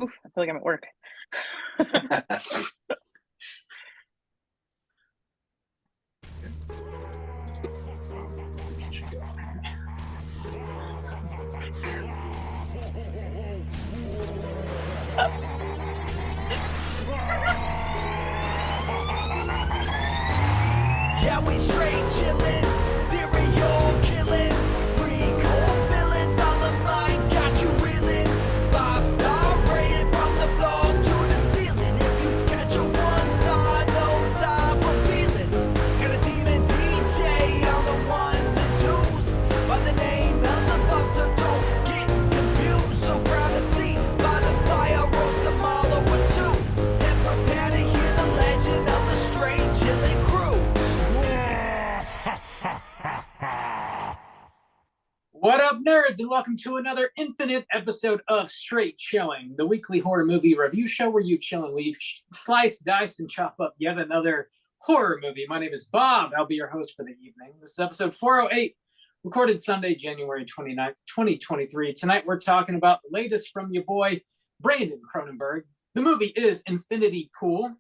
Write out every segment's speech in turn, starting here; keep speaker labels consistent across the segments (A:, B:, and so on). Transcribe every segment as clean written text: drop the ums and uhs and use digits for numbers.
A: Oof, I feel like I'm at work.
B: Yeah, we straight chillin', serial killin', pre-cold villains on the mic, got you reelin'. 5-star rated from the floor to the ceiling. If you catch a 1-star, no time for feelings. Got a demon DJ on the ones and twos by the name Beelzebub, so don't get confused. So grab a seat by the fire, roast them all over two, and prepare to hear the legend of the straight chillin' crew.
C: What up, nerds, and welcome to another infinite episode of Straight Chilling, the weekly horror movie review show where you chill and we slice, dice, and chop up yet another horror movie. My name is Bob. I'll be your host for the evening. This is episode 408, recorded Sunday, January 29th, 2023. Tonight, we're talking about the latest from your boy, Brandon Cronenberg. The movie is Infinity Pool.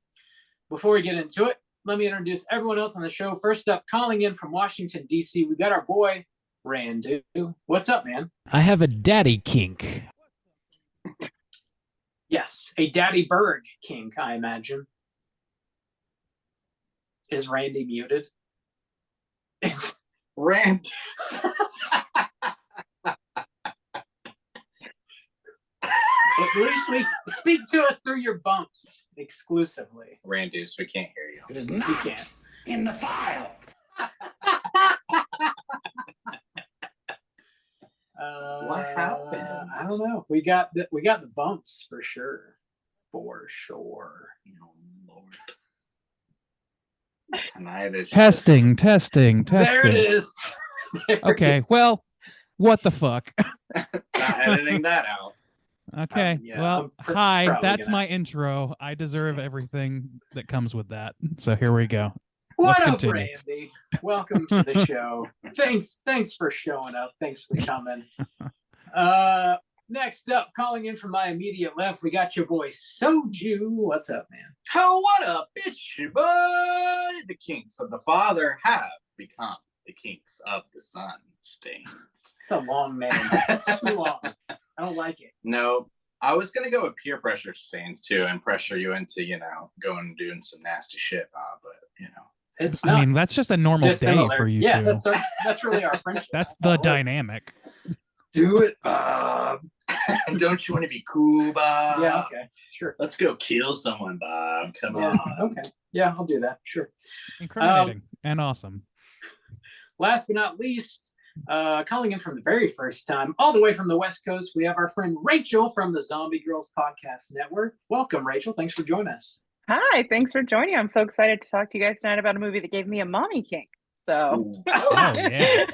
C: Before we get into it, let me introduce everyone else on the show. First up, calling in from Washington, D.C., we got our boy, Randu. What's up, man?
D: I have a daddy kink.
C: Yes, a Daddy Berg kink, I imagine. Is Randy muted? Is
E: Rand.
C: At least speak to us through your bumps exclusively.
E: Randus, we can't hear you.
B: It is
C: You
B: not
C: can't.
B: in the file.
E: What happened?
C: I don't know. We got the bumps for sure. For sure.
E: Oh, Lord. Tonight is
D: Testing.
C: There it is. There
D: Okay, well, what the fuck?
E: Not editing that out.
D: Okay,
C: yeah,
D: well,
C: I'm
D: hi,
C: probably
D: that's
C: gonna-
D: my intro. I deserve everything that comes with that. So here we go.
C: What
D: Let's
C: up,
D: continue.
C: Randy? Welcome to the show. Thanks for showing up. Thanks for coming. Next up, calling in from my immediate left, we got your boy Soju. What's up, man?
E: Oh, what up? It's your boy. The kinks of the father have become the kinks of the son. Stains.
C: It's a long name. It's too long. I don't like it.
E: No, I was gonna go with peer pressure stains too, and pressure you into going and doing some nasty shit, but
C: It's not
D: I mean, that's just a normal day
C: dissimilar.
D: for you
C: Yeah,
D: two.
C: that's really our friendship.
D: That's
C: how
D: the
C: it works.
D: dynamic.
E: do it, Bob. Don't you want to be cool, Bob?
C: Yeah, okay, sure.
E: Let's go kill someone, Bob. Come
C: Yeah,
E: on.
C: okay. Yeah, I'll do that. Sure.
D: Incriminating and awesome.
C: Last but not least, calling in from the very first time, all the way from the West Coast, we have our friend Rachel from the Zombie Girls Podcast Network. Welcome, Rachel. Thanks for joining us.
A: Hi, thanks for joining. I'm so excited to talk to you guys tonight about a movie that gave me a mommy kink. So,
D: Oh, yeah.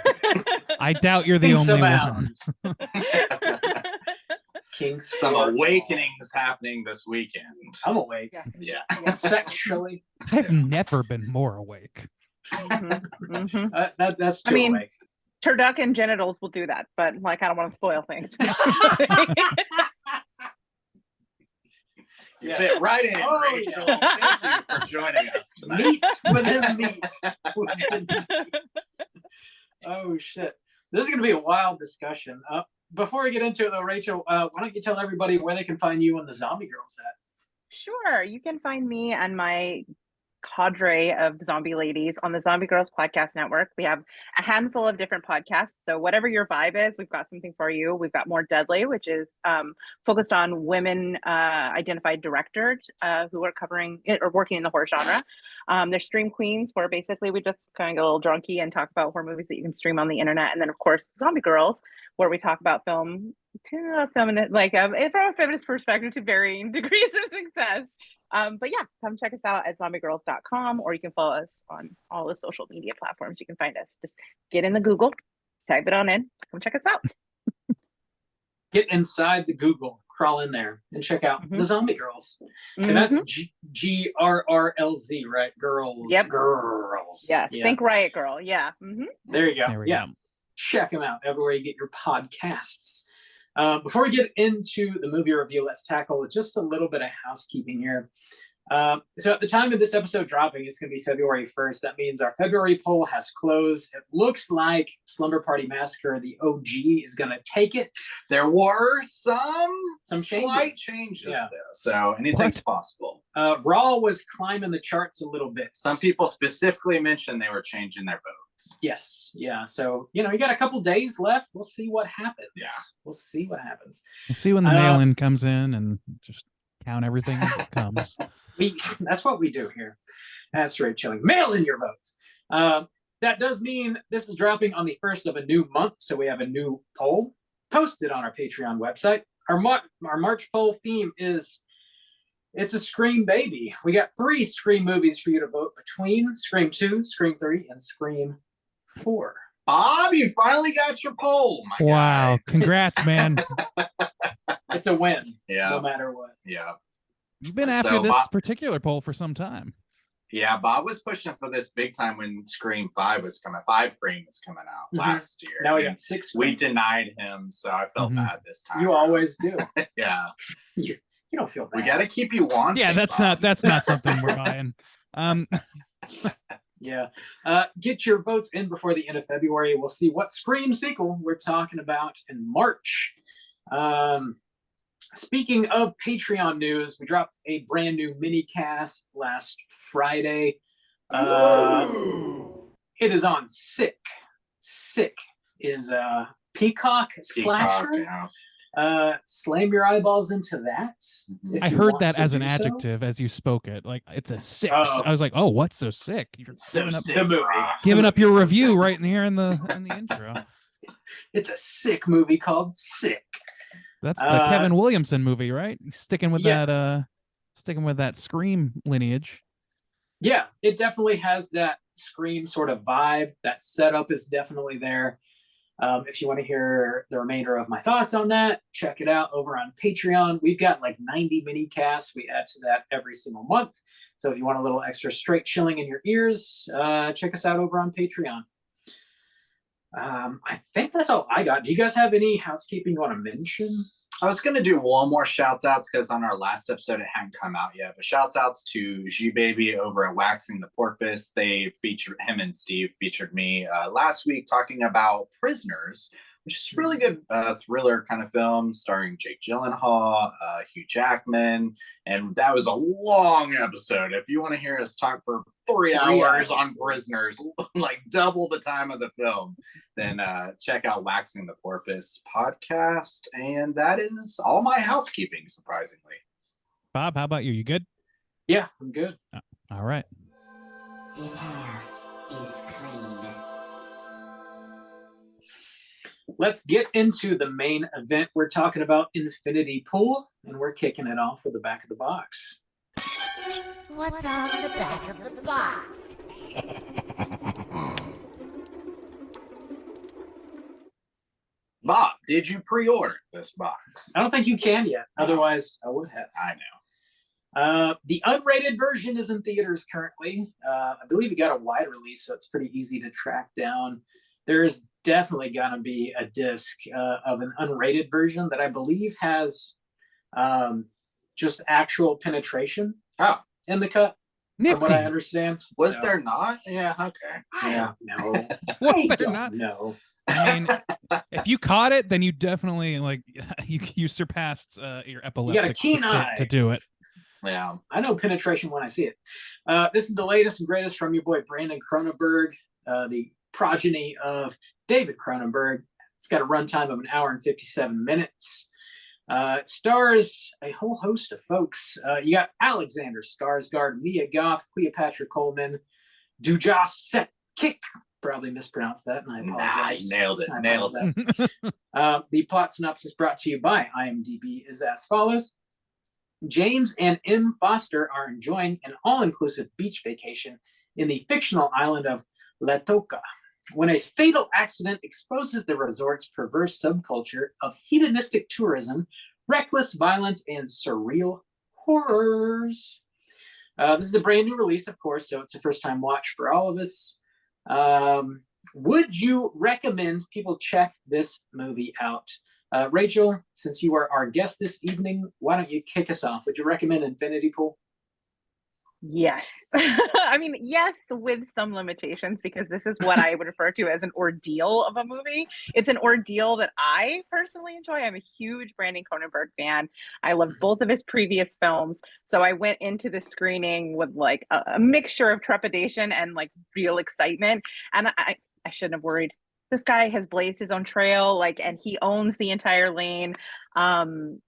D: I doubt you're the
C: Kinks
D: only
C: abound.
D: one.
C: Kinks.
E: Some
C: abound.
E: awakenings happening this weekend.
C: I'm awake.
A: yes.
E: Yeah.
C: Sexually.
D: I've never been more awake.
A: Mhm, mhm.
C: That's too
A: I mean,
C: awake.
A: Turducken genitals will do that, but like I don't want to spoil things.
E: You
C: Yes.
E: fit right in,
C: Oh,
E: Rachel.
A: yeah.
E: Thank you for joining us tonight.
C: Meat within meat. Within meat. Oh, shit. This is going to be a wild discussion. Before we get into it, though, Rachel, why don't you tell everybody where they can find you and the Zombie Girls at?
A: Sure, you can find me and my cadre of zombie ladies on the Zombie Girls Podcast Network. We have a handful of different podcasts, so whatever your vibe is, we've got something for you. We've got More Deadly, which is focused on women identified directors who are covering it or working in the horror genre. There's Stream Queens, where basically we just kind of get a little drunky and talk about horror movies that you can stream on the internet, and then of course Zombie Girls, where we talk about film from a feminist perspective to varying degrees of success. But yeah, come check us out at zombiegirls.com, or you can follow us on all the social media platforms. You can find us. Just get in the Google, type it on in, come check us out.
C: Get inside the Google, crawl in there, and check out the Zombie Girls. And that's GRRLZ, right? Girls.
A: Yep.
C: Girls.
A: Yes,
C: Yeah.
A: think Riot Girl. Yeah.
C: There you go.
D: There we
C: Yeah.
D: go.
C: Check them out everywhere you get your podcasts. Before we get into the movie review, let's tackle just a little bit of housekeeping here. So at the time of this episode dropping, it's going to be February 1st. That means our February poll has closed. It looks like Slumber Party Massacre, the OG, is going to take it.
E: There were some slight
C: changes.
E: changes
C: Yeah.
E: though, so anything's possible.
C: Raw was climbing the charts a little bit.
E: Some people specifically mentioned they were changing their votes.
C: Yes. Yeah. So, you got a couple days left. We'll see what happens.
E: Yeah.
C: We'll see what happens.
D: We'll see when the mail-in comes in and just count everything as it comes.
C: That's what we do here. That's Straight Chilling. Mail in your votes. That does mean this is dropping on the first of a new month, so we have a new poll posted on our Patreon website. Our March poll theme is it's a Scream baby. We got 3 Scream movies for you to vote between: Scream 2, Scream 3, and Scream 4.
E: Bob, you finally got your poll. My
D: Wow.
E: guy.
D: Congrats, man.
C: It's a win, no
E: Yeah,
C: matter what.
E: yeah.
D: You've been after
E: So,
D: this
E: Bob-
D: particular poll for some time.
E: Yeah, Bob was pushing for this big time when Scream 5 was coming. 5 Scream was coming out
C: Mhm.
E: last year.
C: Now we
E: And
C: got 6.
E: we denied him, so I felt
D: Mhm.
E: bad this time.
C: You always do.
E: Yeah,
C: You don't feel bad.
E: we got to keep you wanting.
D: Yeah, that's
E: Bob.
D: not something we're buying.
C: Yeah. Get your votes in before the end of February. We'll see what Scream sequel we're talking about in March. Speaking of Patreon news, we dropped a brand new mini cast last Friday. It is on Sick. Sick is a Peacock slasher.
E: Yeah.
C: Slam your eyeballs into that.
E: Mhm.
C: if
D: I
C: you
D: heard
C: want
D: that
C: to
D: as an
C: do so.
D: adjective as you spoke it. Like, it's a 6.
C: Oh.
D: I was like, oh, what's so sick? You're
E: So
D: giving up,
E: sick,
C: the movie.
E: bro.
D: giving up your
C: So
D: review
C: sick.
D: right in here in the intro.
C: It's a sick movie called Sick.
D: That's the
C: Uh,
D: Kevin Williamson movie, right? He's sticking with
C: Yeah.
D: that Scream lineage.
C: Yeah, it definitely has that Scream sort of vibe. That setup is definitely there. If you want to hear the remainder of my thoughts on that, check it out over on Patreon. We've got like 90 mini casts. We add to that every single month. So if you want a little extra straight chilling in your ears, check us out over on Patreon. I think that's all I got. Do you guys have any housekeeping you want to mention?
E: I was gonna do one more shouts outs because on our last episode it hadn't come out yet. But shouts outs to G Baby over at Waxing the Porpoise. They featured him and Steve featured me last week talking about Prisoners, which is a really good thriller kind of film starring Jake Gyllenhaal, Hugh Jackman, and that was a long episode. If you want to hear us talk for 3 hours on Prisoners, like double the time of the film, then check out Waxing the Porpoise podcast. And that is all my housekeeping, surprisingly.
D: Bob, how about you? You good?
C: Yeah, I'm good.
D: All right.
F: His house is clean.
C: Let's get into the main event. We're talking about Infinity Pool, and we're kicking it off with the back of the box.
F: What's on the back of the box?
E: Bob, did you pre-order this box?
C: I don't think you can yet. Otherwise, I would have.
E: I know.
C: The unrated version is in theaters currently. I believe it got a wide release, so it's pretty easy to track down. There's definitely going to be a disc of an unrated version that I believe has just actual penetration
E: Oh,
C: in the cut, from what
D: Nifty.
C: I understand.
E: was
C: So,
E: there not? Yeah, okay.
C: I
E: Yeah.
C: don't know.
D: Was
C: I
D: there
C: don't
D: not?
C: know.
D: I mean, if you caught it, then you definitely you surpassed your epileptic
C: keen
D: fit
C: eye.
D: to do it.
E: Yeah.
C: I know penetration when I see it. This is the latest and greatest from your boy Brandon Cronenberg, the progeny of David Cronenberg. It's got a runtime of 1 hour and 57 minutes. It stars a whole host of folks. You got Alexander Skarsgård, Mia Goth, Cleopatra Coleman, Dujas Set-Kick. Probably mispronounced that, and I
E: Nah,
C: apologize.
E: you nailed it.
C: I
E: Nailed it.
C: apologize. The plot synopsis brought to you by IMDb is as follows. James and M. Foster are enjoying an all-inclusive beach vacation in the fictional island of La Toca when a fatal accident exposes the resort's perverse subculture of hedonistic tourism, reckless violence, and surreal horrors. This is a brand new release, of course, so it's a first-time watch for all of us. Would you recommend people check this movie out? Rachel, since you are our guest this evening, why don't you kick us off? Would you recommend Infinity Pool?
A: Yes. I mean, yes, with some limitations, because this is what I would refer to as an ordeal of a movie. It's an ordeal that I personally enjoy. I'm a huge Brandon Cronenberg fan. I love both of his previous films. So I went into the screening with like a mixture of trepidation and like real excitement. And I shouldn't have worried. This guy has blazed his own trail, like, and he owns the entire lane. And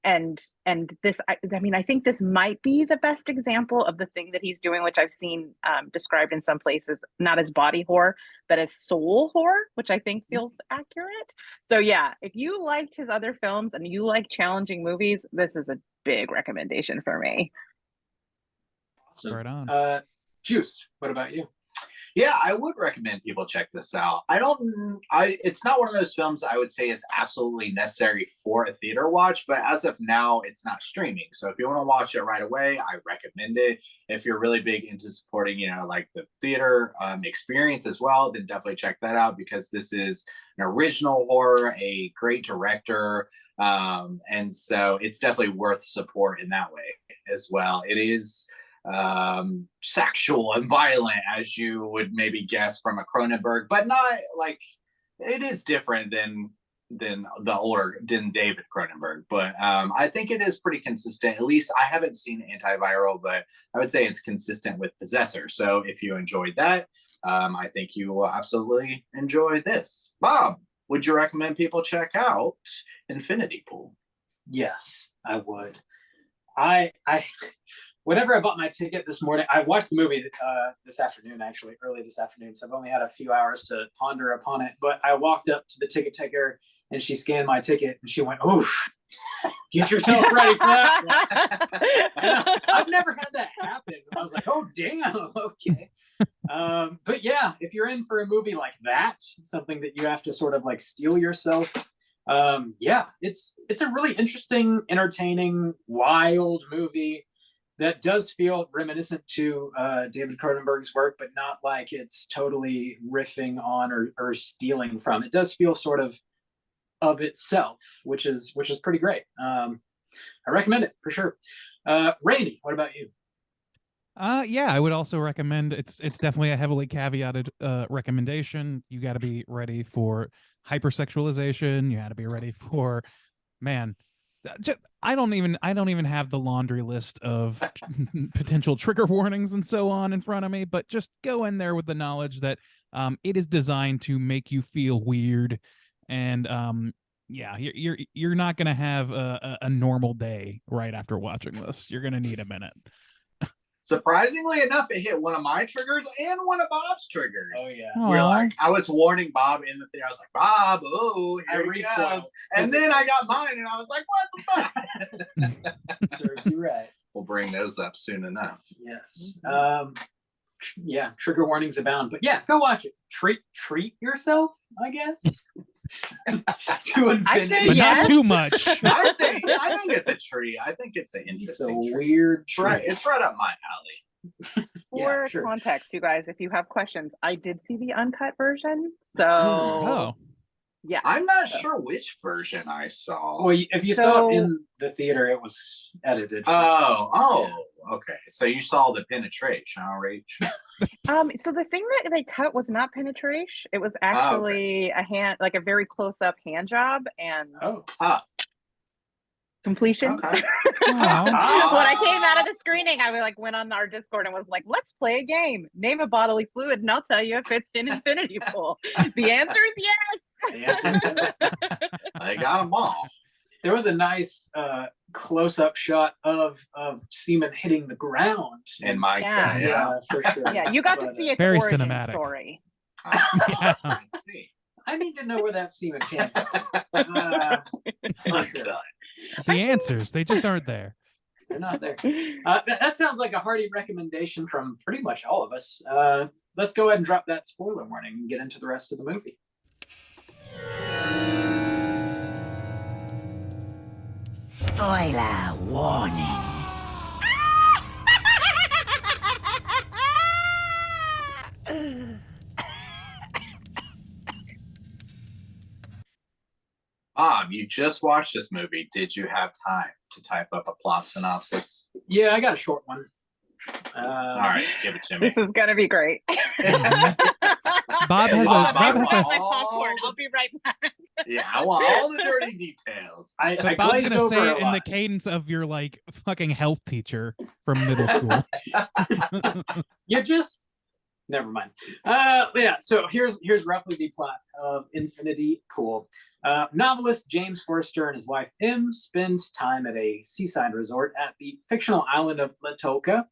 A: this, I mean, I think this might be the best example of the thing that he's doing, which I've seen described in some places, not as body horror, but as soul horror, which I think feels accurate. So yeah, if you liked his other films and you like challenging movies, this is a big recommendation for me.
C: Awesome.
D: Right on.
C: Juice, what about you?
E: Yeah, I would recommend people check this out. It's not one of those films I would say is absolutely necessary for a theater watch, but as of now, it's not streaming. So if you want to watch it right away, I recommend it. If you're really big into supporting, like the theater experience as well, then definitely check that out, because this is an original horror, a great director. And so it's definitely worth support in that way as well. It is sexual and violent, as you would maybe guess from a Cronenberg, but not like, it is different than David Cronenberg. But I think it is pretty consistent. At least I haven't seen Antiviral, but I would say it's consistent with Possessor. So if you enjoyed that, I think you will absolutely enjoy this. Bob, would you recommend people check out Infinity Pool?
C: Yes, I would. I whenever I bought my ticket this morning, I watched the movie this afternoon, actually, early this afternoon. So I've only had a few hours to ponder upon it. But I walked up to the ticket taker and she scanned my ticket and she went, "Oof, get yourself ready for that." I've never had that happen. I was like, "Oh, damn, okay." But yeah, if you're in for a movie like that, something that you have to sort of like steel yourself. Yeah, it's a really interesting, entertaining, wild movie that does feel reminiscent to David Cronenberg's work, but not like it's totally riffing on or stealing from. It does feel sort of itself, which is pretty great. I recommend it for sure. Randy, what about you?
D: Yeah, I would also recommend. It's definitely a heavily caveated recommendation. You got to be ready for hypersexualization. You got to be ready for, man. I don't even have the laundry list of potential trigger warnings and so on in front of me, but just go in there with the knowledge that it is designed to make you feel weird, and yeah, you're not gonna have a normal day right after watching this. You're gonna need a minute.
E: Surprisingly enough, it hit one of my triggers and one of Bob's triggers.
C: Oh yeah,
E: We're like, I was warning Bob in the theater. I was like, "Bob, oh, here he comes!" And then I got mine, and I was like, "What the fuck?"
C: Serves you right.
E: We'll bring those up soon enough.
C: Yes. Yeah, trigger warnings abound. But yeah, go watch it. Treat yourself, I guess. To infinity.
D: But
A: Yes.
D: not too much.
E: I think it's a treat. I think it's an
C: It's a
E: interesting treat.
C: weird treat.
E: It's right up my alley.
A: For
C: Yeah, sure.
A: context, you guys, if you have questions, I did see the uncut version. So
D: Oh,
A: yeah.
E: I'm not sure which version I saw.
C: Well, if you saw it in the theater, it was edited.
E: Okay. So you saw the penetration, huh, Rach?
A: So the thing that they cut was not penetration. It was actually a hand, like a very close-up hand job and completion.
E: Okay.
A: When I came out of the screening, I went on our Discord and was like, "Let's play a game. Name a bodily fluid, and I'll tell you if it's in Infinity Pool." The answer is yes.
C: The answer is yes.
E: They got them all.
C: There was a nice close-up shot of semen hitting the ground.
E: In my
A: Yeah.
C: For sure.
A: Yeah, you got to
C: But,
A: see its
D: Very
A: origin
D: cinematic.
A: story.
D: Yeah.
E: I see.
C: I need to know where that semen came from. For sure.
D: the answers, they just aren't there.
C: They're not there. That sounds like a hearty recommendation from pretty much all of us. Let's go ahead and drop that spoiler warning and get into the rest of the movie.
F: Spoiler warning.
E: you just watched this movie. Did you have time to type up a plot synopsis?
C: Yeah, I got a short one.
E: All right, give it to me.
A: This is gonna be great.
D: Bob has
A: Hold on,
D: a Bob
A: I'm
D: has
A: pouring
D: a
A: my popcorn. I'll be right back.
E: Yeah, I want all the dirty details.
C: I
D: but Bob's
C: glazed
D: gonna
C: over
D: say
C: a
D: it in the
C: lot.
D: cadence of your like fucking health teacher from middle school.
C: You just never mind. Yeah, so here's roughly the plot of Infinity Pool. Novelist James Forrester and his wife Em spend time at a seaside resort at the fictional island of Latolka.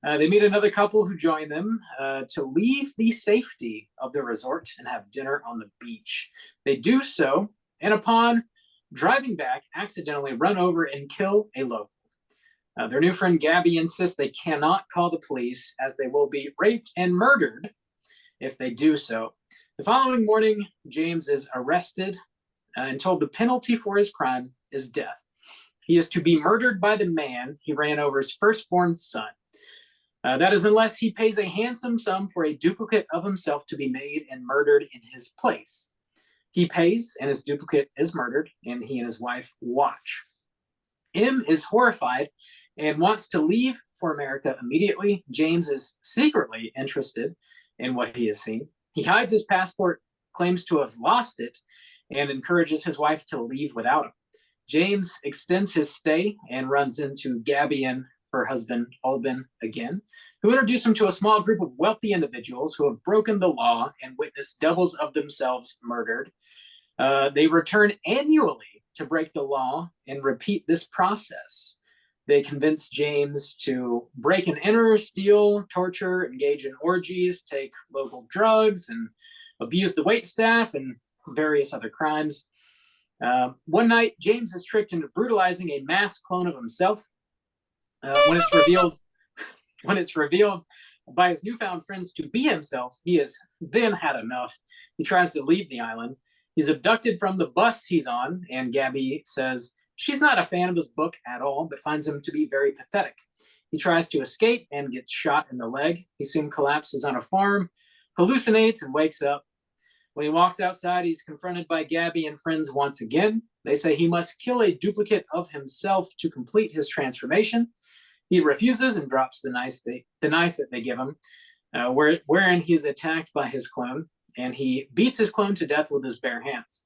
C: They meet another couple who join them to leave the safety of the resort and have dinner on the beach. They do so, and upon driving back, accidentally run over and kill a local. Their new friend Gabby insists they cannot call the police as they will be raped and murdered if they do so. The following morning, James is arrested and told the penalty for his crime is death. He is to be murdered by the man he ran over's firstborn son. That is unless he pays a handsome sum for a duplicate of himself to be made and murdered in his place. He pays and his duplicate is murdered, and he and his wife watch. Em is horrified and wants to leave for America immediately. James is secretly interested in what he has seen. He hides his passport, claims to have lost it, and encourages his wife to leave without him. James extends his stay and runs into Gabby and her husband, Albin, again, who introduce him to a small group of wealthy individuals who have broken the law and witnessed doubles of themselves murdered. They return annually to break the law and repeat this process. They convince James to break and enter, steal, torture, engage in orgies, take local drugs, and abuse the waitstaff and various other crimes. One night, James is tricked into brutalizing a mass clone of himself. When it's revealed by his newfound friends to be himself, he has then had enough. He tries to leave the island. He's abducted from the bus he's on, and Gabby says she's not a fan of his book at all, but finds him to be very pathetic. He tries to escape and gets shot in the leg. He soon collapses on a farm, hallucinates, and wakes up. When he walks outside, he's confronted by Gabby and friends once again. They say he must kill a duplicate of himself to complete his transformation. He refuses and drops the knife that they give him, wherein he's attacked by his clone, and he beats his clone to death with his bare hands.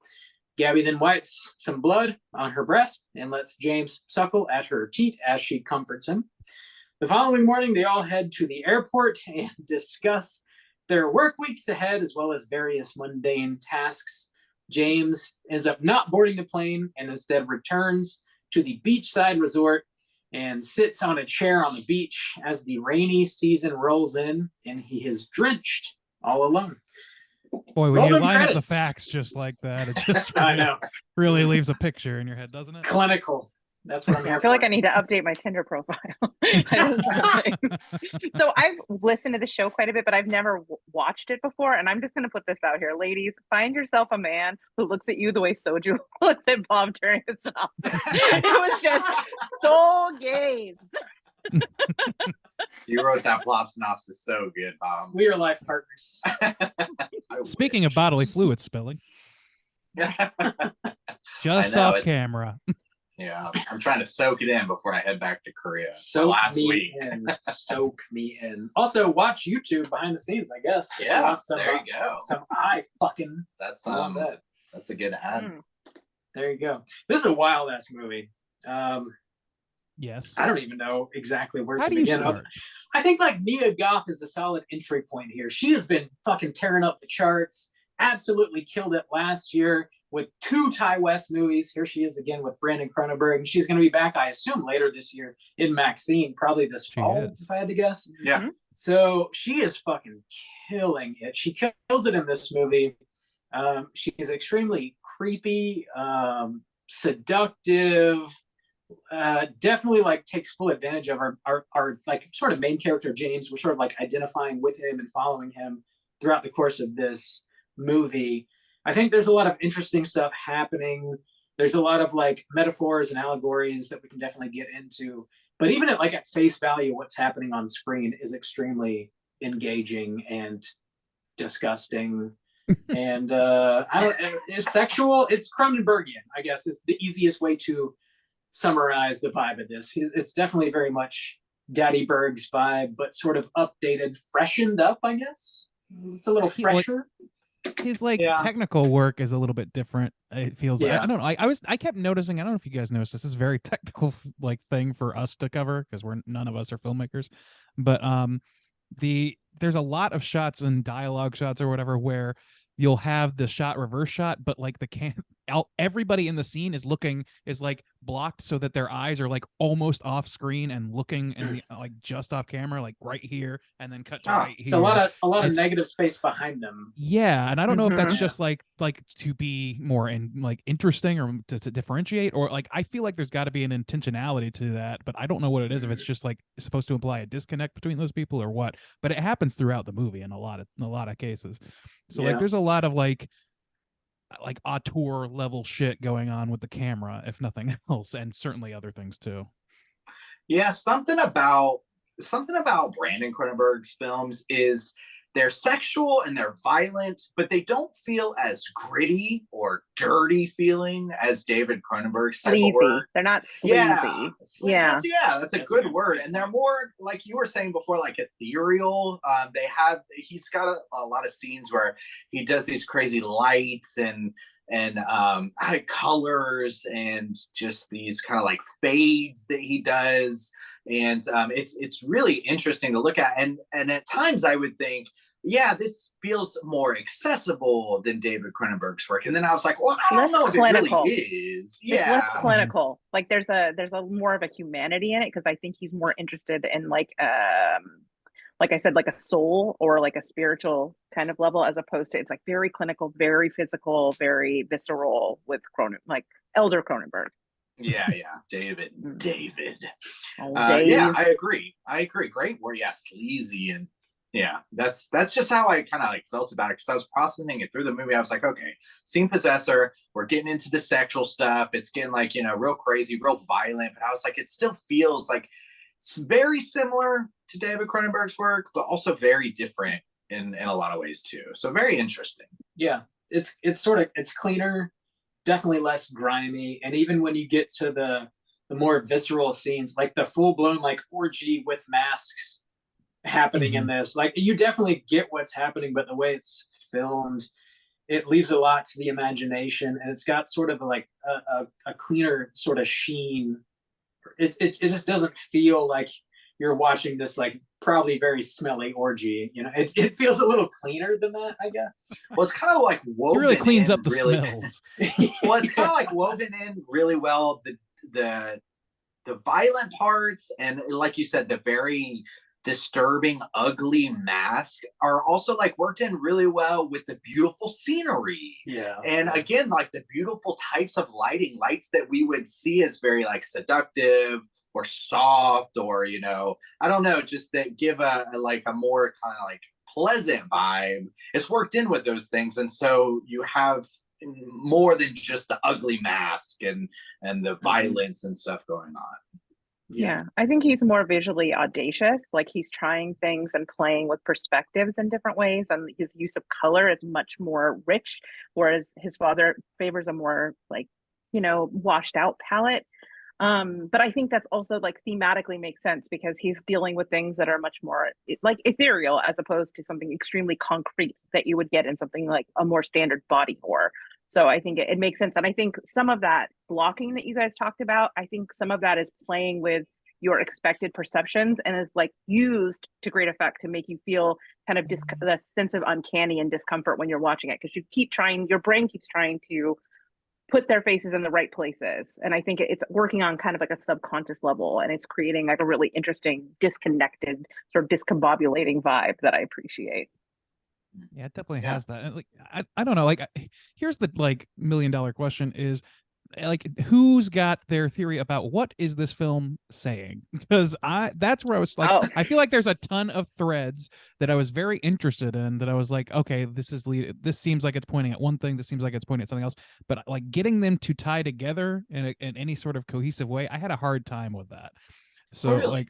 C: Gabby then wipes some blood on her breast and lets James suckle at her teat as she comforts him. The following morning, they all head to the airport and discuss their work weeks ahead, as well as various mundane tasks. James ends up not boarding the plane and instead returns to the beachside resort and sits on a chair on the beach as the rainy season rolls in, and he is drenched all alone.
D: Boy, when you
C: Rolling
D: line up
C: credits.
D: the facts just like that, it just
C: I know.
D: really leaves a picture in your head, doesn't it?
C: Clinical. That's what I'm here
A: I feel like
C: for.
A: I need to update my Tinder profile. So I've listened to the show quite a bit, but I've never watched it before. And I'm just going to put this out here, ladies. Find yourself a man who looks at you the way Soju looks at Bob during the synopsis. It was just soul gaze.
E: You wrote that plot synopsis so good, Bob.
C: We are life partners.
D: Speaking of bodily fluid spilling, just
E: know,
D: off
E: it's-
D: camera.
E: Yeah, I'm trying to soak it in before I head back to Korea.
C: Soak
E: last
C: me
E: week.
C: in. Soak me in. Also, watch YouTube behind the scenes, I guess.
E: Yeah,
C: Want some,
E: there you go.
C: Some I fucking
E: That's
C: love that.
E: that's a good ad.
A: Mm.
C: There you go. This is a wild ass movie.
D: Yes.
C: I don't even know exactly where
D: How
C: to
D: do you
C: begin.
D: start?
C: I think like Mia Goth is a solid entry point here. She has been fucking tearing up the charts. Absolutely killed it last year with 2 Ty West movies. Here she is again with Brandon Cronenberg, and she's going to be back, I assume, later this year in Maxine, probably this
D: She
C: fall,
D: is.
C: if I had to guess.
E: Yeah.
C: So she is fucking killing it. She kills it in this movie. She's extremely creepy, seductive. Definitely like takes full advantage of our like sort of main character James. We're sort of like identifying with him and following him throughout the course of this movie. I think there's a lot of interesting stuff happening. There's a lot of like metaphors and allegories that we can definitely get into. But even at face value, what's happening on screen is extremely engaging and disgusting. And I don't. It's sexual. It's Cronenbergian, I guess, is the easiest way to summarize the vibe of this. It's definitely very much Daddy Berg's vibe, but sort of updated, freshened up, I guess. It's a little fresher.
D: His like
E: Yeah.
D: technical work is a little bit different. It feels
C: Yeah.
D: I don't know. I kept noticing. I don't know if you guys noticed. This is a very technical like thing for us to cover because none of us are filmmakers. But there's a lot of shots and dialogue shots or whatever where you'll have the shot reverse shot, but like everybody in the scene is like blocked so that their eyes are like almost off screen and looking and like just off camera, like right here, and then cut to right
C: It's
D: here.
C: a lot of
D: It's-
C: negative space behind them.
D: Yeah, and I don't know if that's
A: Mhm.
D: just like to be more like interesting or to differentiate, or like I feel like there's got to be an intentionality to that, but I don't know what it is. If it's just like supposed to imply a disconnect between those people or what. But it happens throughout the movie in a lot of cases. So
C: Yeah.
D: like there's a lot of like auteur level shit going on with the camera, if nothing else, and certainly other things too.
E: Yeah, something about Brandon Cronenberg's films is they're sexual and they're violent, but they don't feel as gritty or dirty feeling as David Cronenberg's type of
A: Sleazy.
E: work.
A: They're not sleazy.
E: Yeah,
A: Yeah.
E: that's a
C: That's
E: good
C: right.
E: word. And they're more like you were saying before, like ethereal. He's got a lot of scenes where he does these crazy lights and colors and just these kind of like fades that he does, and it's really interesting to look at. And at times I would think, yeah, this feels more accessible than David Cronenberg's work. And then I was like, well, I don't
A: Less
E: know if
A: clinical.
E: it really is.
A: It's less
E: Yeah.
A: clinical. Like there's a more of a humanity in it because I think he's more interested in like I said, like a soul or like a spiritual kind of level, as opposed to it's like very clinical, very physical, very visceral with like elder Cronenberg.
E: Yeah, David.
A: Oh,
E: Yeah,
A: Dave.
E: I agree. Great word. Yeah, sleazy. And yeah, that's just how I kind of like felt about it, because I was processing it through the movie. I was like, okay, scene possessor, we're getting into the sexual stuff. It's getting like, real crazy, real violent. But I was like, it still feels like it's very similar to David Cronenberg's work, but also very different in a lot of ways too. So very interesting.
C: Yeah, it's cleaner, definitely less grimy, and even when you get to the more visceral scenes, like the full blown like orgy with masks happening in this, like you definitely get what's happening, but the way it's filmed, it leaves a lot to the imagination, and it's got sort of like a cleaner sort of sheen. It just doesn't feel like you're watching this like probably very smelly orgy. It feels a little cleaner than that, I guess.
E: Well, it's kind of like
D: It
E: woven
D: really cleans
E: in
D: up the
E: really,
D: smells.
E: well, it's kind of like woven in really well the violent parts, and like you said, the very disturbing, ugly mask are also like worked in really well with the beautiful scenery.
C: Yeah.
E: And again, like the beautiful types of lights that we would see as very like seductive or soft, or I don't know, just that give a more kind of like pleasant vibe. It's worked in with those things, and so you have more than just the ugly mask and the violence and stuff going on.
A: Yeah, I think he's more visually audacious. Like he's trying things and playing with perspectives in different ways, and his use of color is much more rich, whereas his father favors a more like, washed out palette. But I think that's also like thematically makes sense because he's dealing with things that are much more like ethereal as opposed to something extremely concrete that you would get in something like a more standard body horror. So I think it makes sense. And I think some of that blocking that you guys talked about, I think some of that is playing with your expected perceptions and is like used to great effect to make you feel kind of the sense of uncanny and discomfort when you're watching it, because your brain keeps trying to put their faces in the right places. And I think it's working on kind of like a subconscious level, and it's creating like a really interesting, disconnected, sort of discombobulating vibe that I appreciate.
D: Yeah, it definitely has that. And, like I don't know. Like here's the like $1 million question is like who's got their theory about what is this film saying? Because that's where I was like, I feel like there's a ton of threads that I was very interested in that I was like, okay, this seems like it's pointing at one thing, this seems like it's pointing at something else, but like getting them to tie together in any sort of cohesive way, I had a hard time with that. So
E: really?
D: like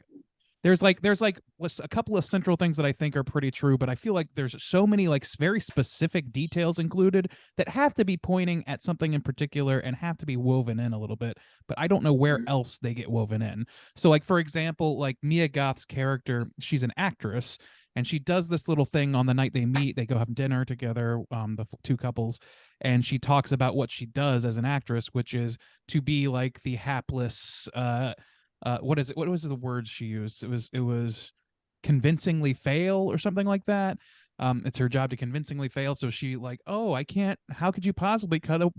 D: there's a couple of central things that I think are pretty true, but I feel like there's so many like very specific details included that have to be pointing at something in particular and have to be woven in a little bit, but I don't know where else they get woven in. So like, for example, like Mia Goth's character, she's an actress, and she does this little thing on the night they meet. They go have dinner together, the two couples, and she talks about what she does as an actress, which is to be like the hapless what is it, what was the word she used? It was convincingly fail or something like that. It's her job to convincingly fail. So she like, oh, I can't, how could you possibly cut a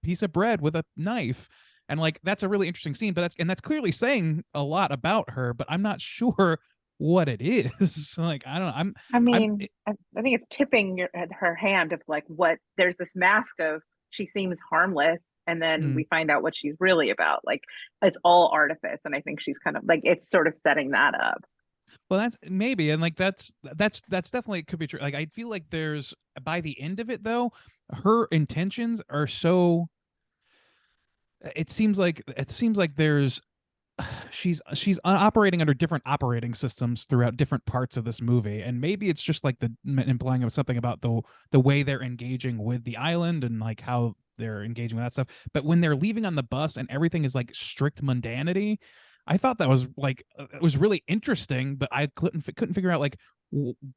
D: piece of bread with a knife? And like, that's a really interesting scene, but that's clearly saying a lot about her, but I'm not sure what it is. Like, I don't know.
A: I mean, I think it's tipping her hand of like what there's this mask of she seems harmless, and then we find out what she's really about. Like it's all artifice, and I think she's kind of like it's sort of setting that up.
D: Well, that's maybe, and like that's definitely could be true. Like I feel like there's by the end of it though, her intentions are so. It seems like there's she's operating under different operating systems throughout different parts of this movie, and maybe it's just like the implying of something about the way they're engaging with the island and like how they're engaging with that stuff. But when they're leaving on the bus and everything is like strict mundanity, I thought that was like it was really interesting, but I couldn't figure out like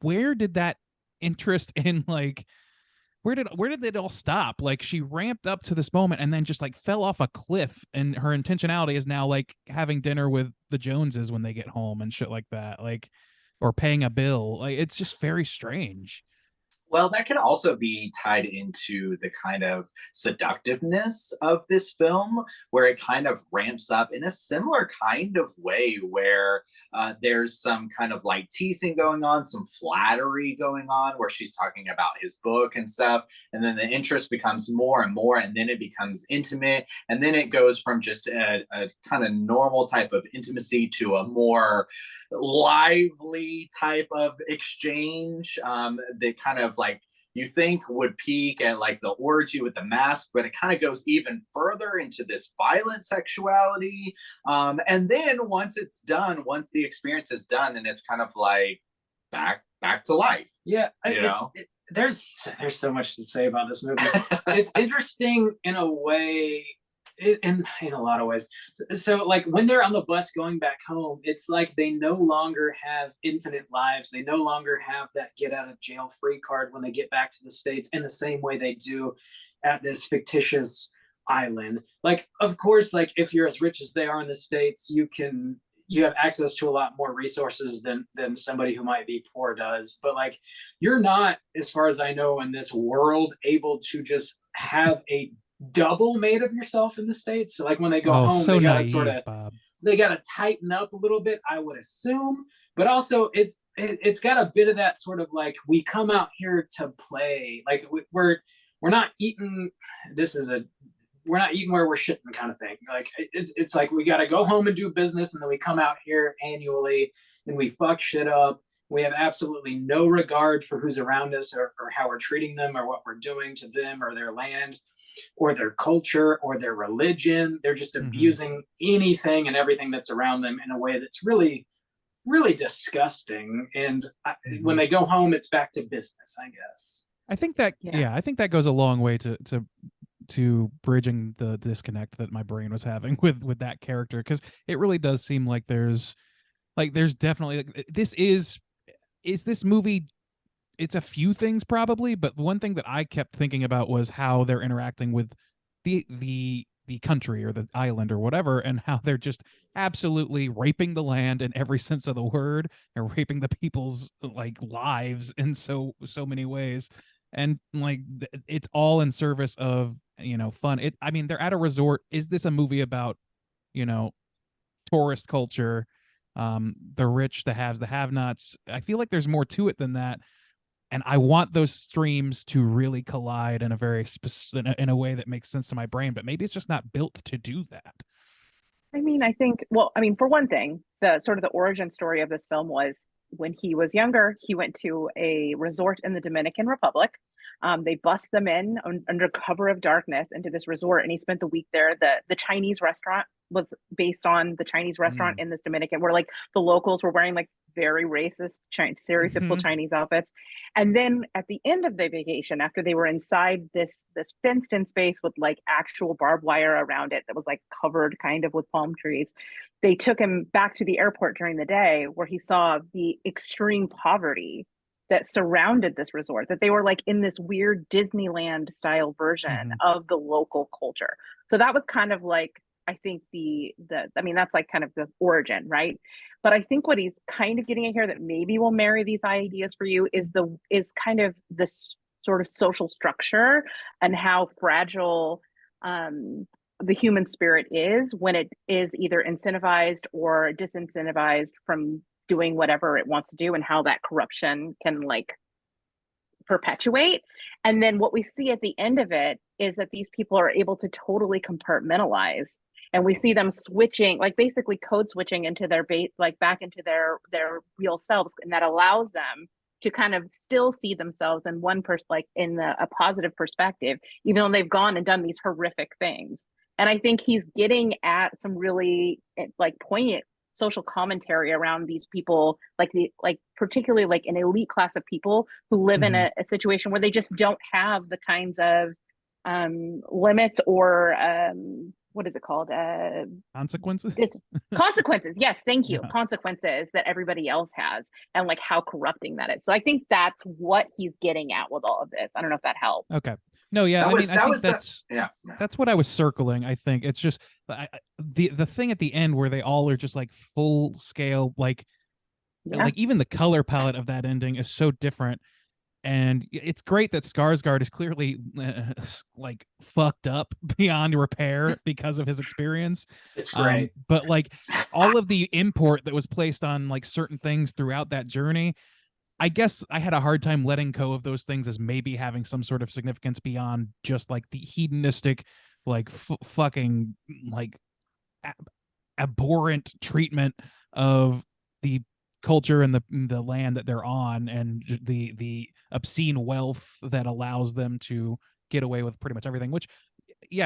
D: where did that interest in like where did it all stop? Like she ramped up to this moment and then just like fell off a cliff, and her intentionality is now like having dinner with the Joneses when they get home and shit like that, like, or paying a bill. Like it's just very strange.
E: Well, that can also be tied into the kind of seductiveness of this film, where it kind of ramps up in a similar kind of way, where there's some kind of like teasing going on, some flattery going on, where she's talking about his book and stuff. And then the interest becomes more and more, and then it becomes intimate. And then it goes from just a kind of normal type of intimacy to a more lively type of exchange that kind of like you think would peak at like the orgy with the mask, but it kind of goes even further into this violent sexuality. And then once it's done, once the experience is done, then it's kind of like back to life.
C: Yeah, there's so much to say about this movie. It's interesting in a way, in a lot of ways. So like when they're on the bus going back home, it's like they no longer have infinite lives. They no longer have that get out of jail free card when they get back to the States in the same way they do at this fictitious island. Like, of course, like if you're as rich as they are in the States, you have access to a lot more resources than somebody who might be poor does. But like, you're not, as far as I know, in this world able to just have a double made of yourself in the States. So like when they go home,
D: so
C: they gotta
D: naive,
C: sort of
D: Bob.
C: They gotta tighten up a little bit, I would assume. But also it's got a bit of that sort of like, we come out here to play. Like we're not eating, we're not eating where we're shitting kind of thing. Like it's like we gotta go home and do business, and then we come out here annually and we fuck shit up. We have absolutely no regard for who's around us or how we're treating them or what we're doing to them or their land or their culture or their religion. They're just abusing anything and everything that's around them in a way that's really, really disgusting. And when they go home, it's back to business, I guess.
D: I think that, I think that goes a long way to bridging the disconnect that my brain was having with that character. Cause it really does seem like there's definitely like, this movie, it's a few things probably, but one thing that I kept thinking about was how they're interacting with the country or the island or whatever, and how they're just absolutely raping the land in every sense of the word, and raping the people's like lives in so many ways. And like it's all in service of, fun. I mean, they're at a resort. Is this a movie about, tourist culture? The rich, the haves, the have-nots. I feel like there's more to it than that, and I want those streams to really collide in a very in a way that makes sense to my brain. But maybe it's just not built to do that.
A: I mean, I think, well, I mean, for one thing, the sort of the origin story of this film was when he was younger, he went to a resort in the Dominican Republic. They bust them in under cover of darkness into this resort, and he spent the week there. The Chinese restaurant was based on the Chinese restaurant in this Dominican, where like the locals were wearing like very racist, stereotypical Chinese outfits. And then at the end of the vacation, after they were inside this fenced-in space with like actual barbed wire around it that was like covered kind of with palm trees, they took him back to the airport during the day, where he saw the extreme poverty that surrounded this resort, that they were like in this weird Disneyland style version of the local culture. So that was kind of like, I think I mean, that's like kind of the origin, right? But I think what he's kind of getting at here that maybe will marry these ideas for you is kind of this sort of social structure and how fragile the human spirit is when it is either incentivized or disincentivized from doing whatever it wants to do, and how that corruption can like perpetuate. And then what we see at the end of it is that these people are able to totally compartmentalize, and we see them switching, like basically code switching into their like back into their real selves, and that allows them to kind of still see themselves in like in a positive perspective, even though they've gone and done these horrific things. And I think he's getting at some really like poignant social commentary around these people, like particularly like an elite class of people who live in a situation where they just don't have the kinds of limits or what is it called?
D: Consequences?
A: It's consequences. Yes, thank you.
D: Yeah.
A: Consequences that everybody else has, and like how corrupting that is. So I think that's what he's getting at with all of this. I don't know if that helps.
D: Okay. No, yeah, I think that's what I was circling. I think it's just the thing at the end where they all are just like full scale, like even the color palette of that ending is so different. And it's great that Skarsgård is clearly like fucked up beyond repair because of his experience.
E: It's great.
D: But like all of the import that was placed on like certain things throughout that journey, I guess I had a hard time letting go of those things as maybe having some sort of significance beyond just like the hedonistic, like fucking like abhorrent treatment of the culture and the land that they're on, and the obscene wealth that allows them to get away with pretty much everything, which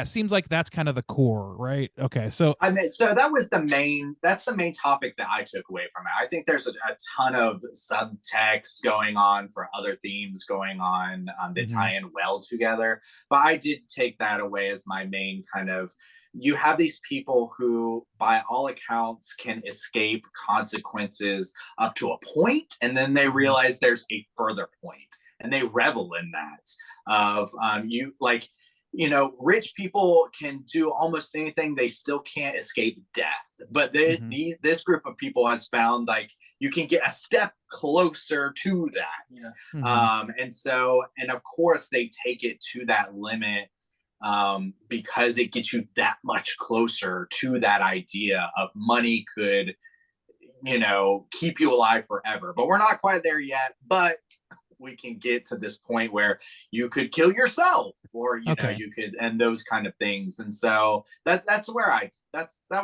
D: seems like that's kind of the core, right? Okay, so
E: I mean, so that's the main topic that I took away from it. I think there's a ton of subtext going on for other themes going on that tie in well together, but I did take that away as my main kind of. You have these people who, by all accounts, can escape consequences up to a point, and then they realize there's a further point, and they revel in that. Of rich people can do almost anything; they still can't escape death. But this group of people has found like you can get a step closer to that, and of course they take it to that limit. Because it gets you that much closer to that idea of money could, keep you alive forever. But we're not quite there yet, but we can get to this point where you could kill yourself, or, you could, and those kind of things. And so that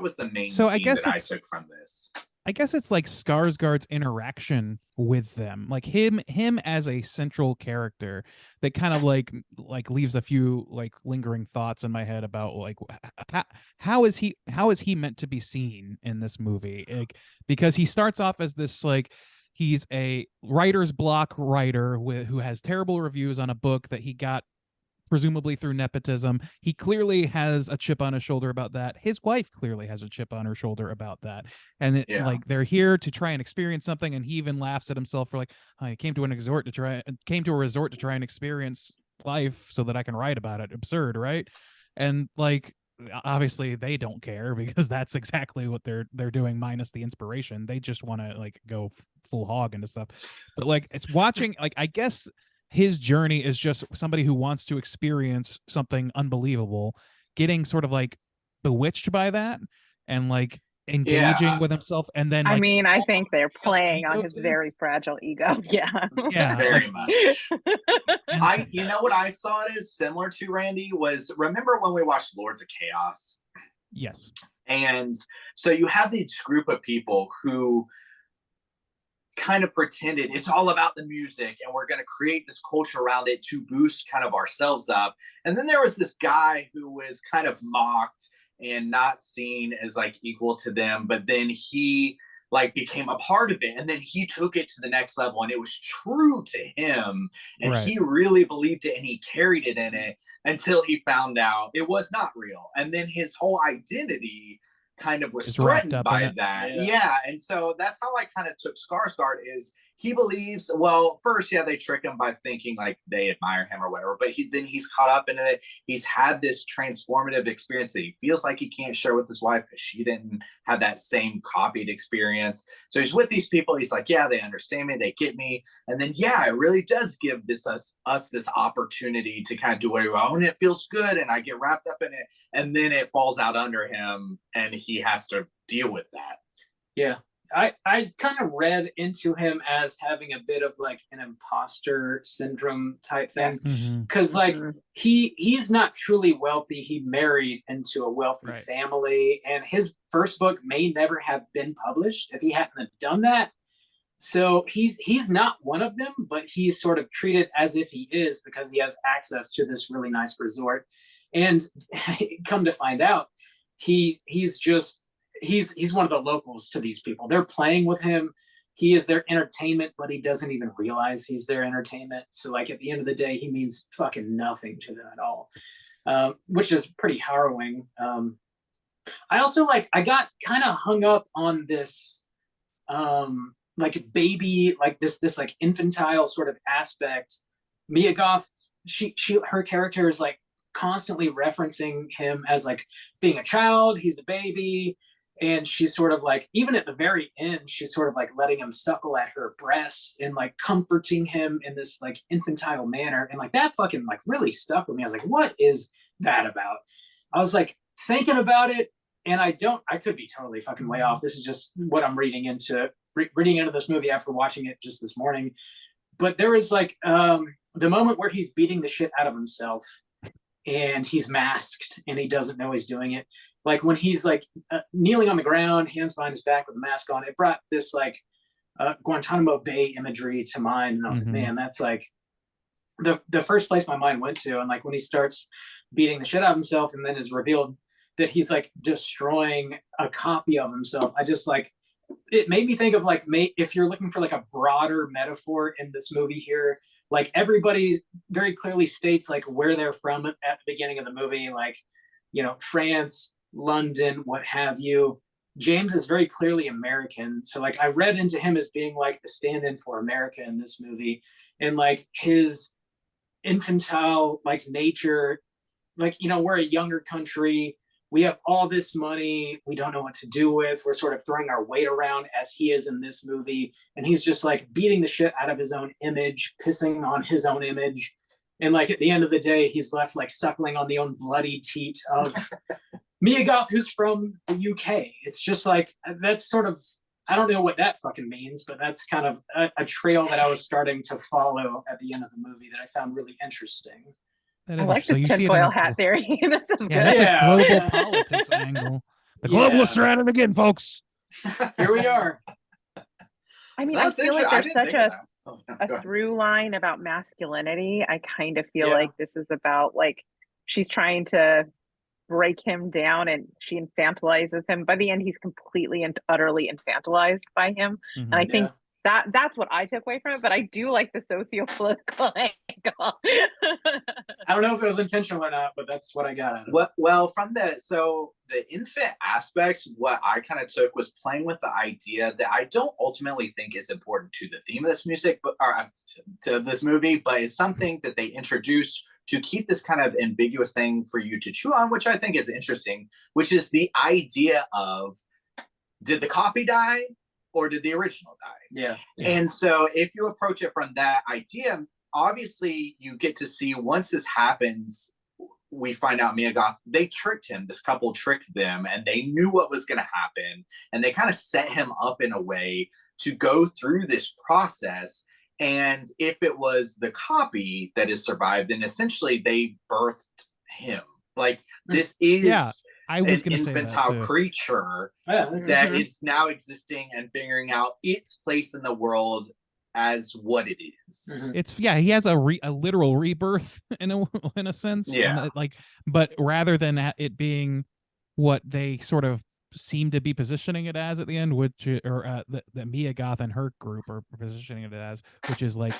E: was the main thing that I took from this.
D: I guess it's like Skarsgård's interaction with them, like him as a central character that kind of like leaves a few like lingering thoughts in my head about like how is he meant to be seen in this movie? Like, because he starts off as this like he's a writer's block writer who has terrible reviews on a book that he got presumably through nepotism. He clearly has a chip on his shoulder about that. His wife clearly has a chip on her shoulder about that. And like they're here to try and experience something, and he even laughs at himself for like, I came to a resort to try and experience life so that I can write about it. Absurd, right? And like obviously they don't care, because that's exactly what they're doing, minus the inspiration. They just want to like go full hog into stuff. But like it's watching, like I guess his journey is just somebody who wants to experience something unbelievable, getting sort of like bewitched by that and like engaging with himself. And then
A: I mean, I think they're playing on his very fragile ego. Yeah.
E: Very much. You know what I saw it as similar to, Randy, was, remember when we watched Lords of Chaos?
D: Yes.
E: And so you have this group of people who kind of pretended it's all about the music and we're going to create this culture around it to boost kind of ourselves up. And then there was this guy who was kind of mocked and not seen as like equal to them, but then he like became a part of it, and then he took it to the next level, and it was true to him, and
D: Right.
E: he really believed it, and he carried it in it until he found out it was not real, and then his whole identity kind of was
D: It's wrapped
E: threatened
D: up
E: by
D: in it.
E: that.
C: Yeah.
E: Yeah. And so that's how I kind of took Skarsgård is he believes, well, first, yeah, they trick him by thinking like they admire him or whatever, but then he's caught up in it. He's had this transformative experience that he feels like he can't share with his wife because she didn't have that same copied experience. So he's with these people. He's like, yeah, they understand me. They get me. And then, yeah, it really does give us this opportunity to kind of do whatever we want. And it feels good. And I get wrapped up in it. And then it falls out under him and he has to deal with that.
C: Yeah. I kind of read into him as having a bit of like an imposter syndrome type thing.
D: Mhm.
C: Because like
A: Mhm.
C: he's not truly wealthy. He married into a wealthy
D: Right.
C: family, and his first book may never have been published if he hadn't have done that. So he's not one of them, but he's sort of treated as if he is because he has access to this really nice resort. And come to find out, he's one of the locals to these people. They're playing with him. He is their entertainment, but he doesn't even realize he's their entertainment. So like at the end of the day, he means fucking nothing to them at all, which is pretty harrowing. I also I got kind of hung up on this like baby, like this like infantile sort of aspect. Mia Goth, her character is like constantly referencing him as like being a child. He's a baby. And she's sort of like, even at the very end, she's sort of like letting him suckle at her breasts and like comforting him in this like infantile manner. And like that fucking like really stuck with me. I was like, what is that about? I was like thinking about it, and I could be totally fucking way off. This is just what I'm reading into this movie after watching it just this morning. But there is like the moment where he's beating the shit out of himself and he's masked and he doesn't know he's doing it. Like when he's like kneeling on the ground, hands behind his back with a mask on, it brought this like Guantanamo Bay imagery to mind. And I was
D: Mhm.
C: like, man, that's like the first place my mind went to. And like when he starts beating the shit out of himself and then is revealed that he's like destroying a copy of himself, I just like, it made me think of like, if you're looking for like a broader metaphor in this movie here, like everybody very clearly states like where they're from at the beginning of the movie, like, you know, France, London, what have you. James is very clearly American. So like I read into him as being like the stand-in for America in this movie. And like his infantile like nature, like, you know, we're a younger country. We have all this money we don't know what to do with. We're sort of throwing our weight around as he is in this movie. And he's just like beating the shit out of his own image, pissing on his own image. And like at the end of the day, he's left like suckling on the own bloody teat of Mia Goth, who's from the UK. It's just like, that's sort of, I don't know what that fucking means, but that's kind of a trail that I was starting to follow at the end of the movie that I found really interesting.
D: That
A: I
D: is
A: like
D: interesting.
A: this
D: You see it in
A: tinfoil
D: a-
A: hat theory. This is
D: Yeah, that's
A: good.
C: Yeah.
D: a global
C: Yeah.
D: politics angle. The
C: Yeah.
D: globalists are at it again, folks.
C: Here we are.
A: I mean,
E: That's
A: I feel like
E: interesting.
A: there's such
E: didn't think of that. Oh, no, go
A: a
E: ahead.
A: through line about masculinity. I kind of feel
C: Yeah.
A: like this is about like she's trying to break him down and she infantilizes him. By the end, he's completely and utterly infantilized by him.
D: Mhm.
A: And I think
C: Yeah.
A: that's what I took away from it, but I do like the socio-political angle.
C: I don't know if it was intentional or not, but that's what I got out of it.
E: Well, from the infant aspect, what I kind of took was playing with the idea that I don't ultimately think is important to the theme of this music, but to this movie, but is something that they introduced to keep this kind of ambiguous thing for you to chew on, which I think is interesting, which is the idea of, did the copy die or did the original die?
C: Yeah.
E: And so if you approach it from that idea, obviously you get to see once this happens, we find out Mia Goth, they tricked him. This couple tricked them and they knew what was going to happen. And they kind of set him up in a way to go through this process. And if it was the copy that has survived, then essentially they birthed him. Like this is
D: Yeah. I was
E: an
D: going to say that
E: infantile
D: too.
E: creature
C: Yeah, that's-
E: that
A: Mhm.
E: is now existing and figuring out its place in the world as what it is.
C: Mhm.
D: It's he has a literal rebirth in a sense.
E: Yeah.
D: And, like, but rather than it being what they sort of seem to be positioning it as at the end, which that Mia Goth and her group are positioning it as, which is like,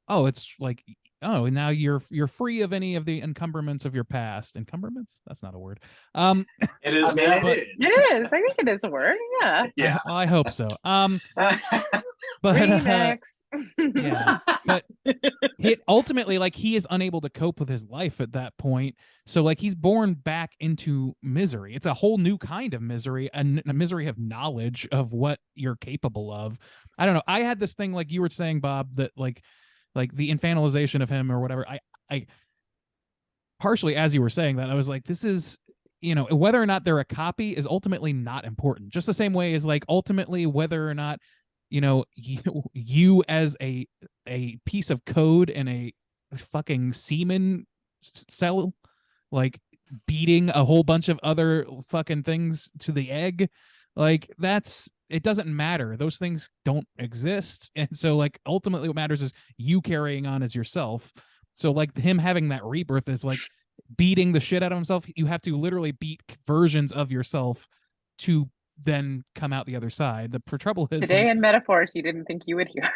D: oh, it's like, oh, and now you're free of any of the encumberments of your past. Encumberments? That's not a word.
C: It is
E: I mean,
C: now.
E: it is.
A: It is. I think it is a word. Yeah.
E: Yeah.
D: I hope so. But
A: Remix.
D: yeah, but it ultimately, like, he is unable to cope with his life at that point, so like he's born back into misery. It's a whole new kind of misery, and a misery of knowledge of what you're capable of. I don't know, I had this thing, like you were saying, Bob, that like the infantilization of him or whatever. I partially, as you were saying that, I was like, this is, whether or not they're a copy is ultimately not important, just the same way as like ultimately whether or not you as a piece of code in a fucking semen cell, like beating a whole bunch of other fucking things to the egg, like it doesn't matter. Those things don't exist. And so like ultimately what matters is you carrying on as yourself. So like him having that rebirth is like beating the shit out of himself. You have to literally beat versions of yourself to then come out the other side. The trouble is,
A: Today
D: like,
A: in metaphors you didn't think you would hear.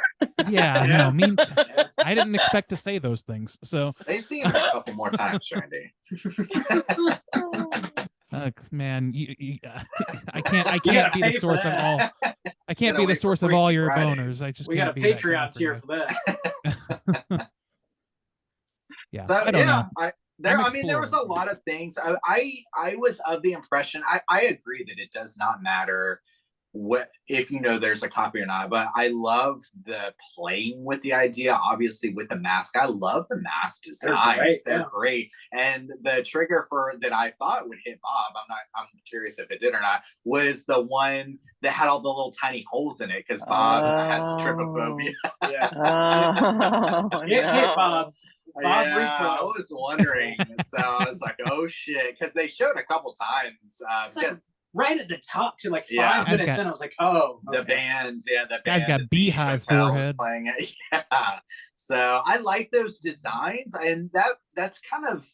D: yeah,
C: Yeah.
D: no,
C: Yeah.
D: I didn't expect to say those things. So,
E: They see him a couple more times, Randy.
D: man, I can't
C: You gotta
D: be
C: pay
D: the
C: for
D: source of
C: that.
D: all. I can't
E: Gotta
D: be the
E: wait for
D: source of
E: Freaky
D: all your
E: Fridays.
D: boners. I just
C: We got a
D: can't be that
C: Patreon
D: guy for
C: tier
D: you.
C: for that.
D: Yeah,
E: So
D: I don't know.
E: I mean, there was a
D: exploring.
E: lot of things. I was of the impression. I agree that it does not matter what if there's a copy or not. But I love the playing with the idea. Obviously, with the mask, I love the mask designs. They're
C: yeah.
E: great. And the trigger for that I thought would hit Bob. I'm curious if it did or not. Was the one that had all the little tiny holes in it because Bob has trypophobia.
C: Yeah.
A: Oh,
C: Hit
A: no.
C: Bob. Bob
E: Yeah,
C: Repro.
E: I was wondering. So I was like, oh shit. Because they showed a couple times.
C: It's like
E: Because
C: right at the top to like 5
E: Yeah.
D: Guy's
C: minutes
D: got-
C: in, I was like, oh,
E: the
C: okay.
E: bands, the
D: Guy's
E: band
D: got
E: at the
D: beehive
E: hotel was
D: forehead.
E: playing it. Yeah. So I like those designs. And that's kind of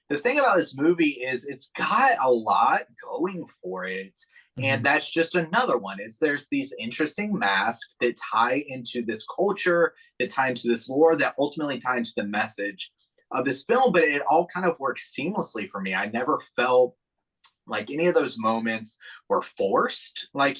E: the thing about this movie is it's got a lot going for it. And that's just another one is there's these interesting masks that tie into this culture, that tie into this lore, that ultimately tie into the message of this film, but it all kind of works seamlessly for me. I never felt like any of those moments were forced, like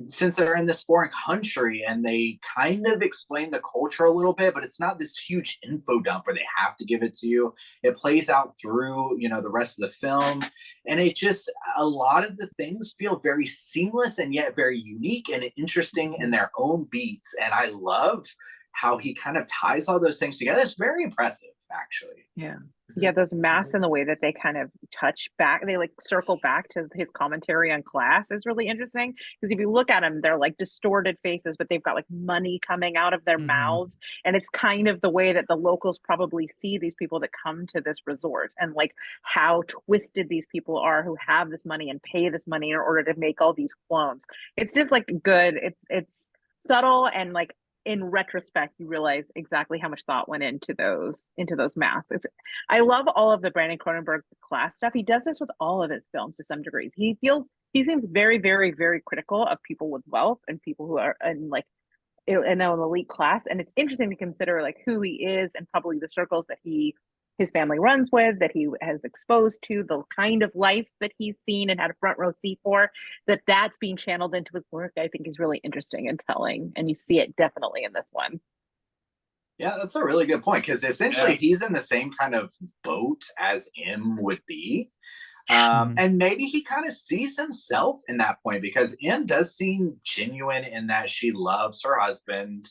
E: since they're in this foreign country and they kind of explain the culture a little bit, but it's not this huge info dump where they have to give it to you. It plays out through the rest of the film, and it just, a lot of the things feel very seamless and yet very unique and interesting in their own beats, and I love how he kind of ties all those things together. It's very impressive, actually.
A: Yeah, those masks and the way that they kind of touch back, they like circle back to his commentary on class is really interesting. Because if you look at them, they're like distorted faces, but they've got like money coming out of their mouths. And it's kind of the way that the locals probably see these people that come to this resort and like how twisted these people are who have this money and pay this money in order to make all these clones. It's just like good. It's subtle, and like in retrospect you realize exactly how much thought went into those masks. I love all of the Brandon Cronenberg class stuff. He does this with all of his films to some degrees. He seems very, very, very critical of people with wealth and people who are in like in an elite class, and it's interesting to consider like who he is and probably the circles that his family runs with, that he has exposed to, the kind of life that he's seen and had a front row seat for, that's being channeled into his work, I think is really interesting and telling. And you see it definitely in this one.
E: Yeah, that's a really good point, because essentially he's in the same kind of boat as M would be. And maybe he kind of sees himself in that point, because M does seem genuine in that she loves her husband.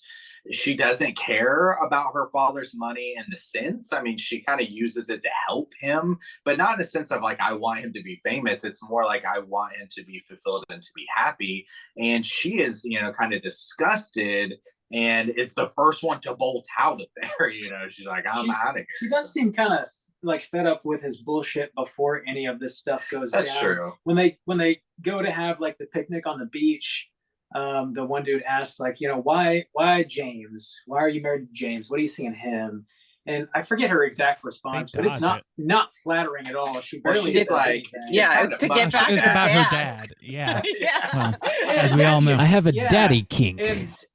E: She doesn't care about her father's money in the sense. I mean, she kind of uses it to help him, but not in a sense of like, I want him to be famous. It's more like, I want him to be fulfilled and to be happy. And she is, kind of disgusted. And it's the first one to bolt out of there. She's like, I'm out of here.
C: She does seem kind of like fed up with his bullshit before any of this stuff goes
E: That's
C: down.
E: true.
C: When they go to have like the picnic on the beach, the one dude asks like, why James? Why are you married to James? What do you see in him? And I forget her exact response, but it's
D: dodge
C: not flattering at all. She
E: Well,
C: barely
E: she's
C: says
E: like,
C: anything.
A: Yeah,
E: kind
A: it's
E: of
A: to get
E: much.
A: back
D: It's
A: at her
D: about her
A: dad.
D: dad. Yeah.
A: Yeah.
D: Well, as we all know.
G: I have a
C: Yeah.
G: daddy kink.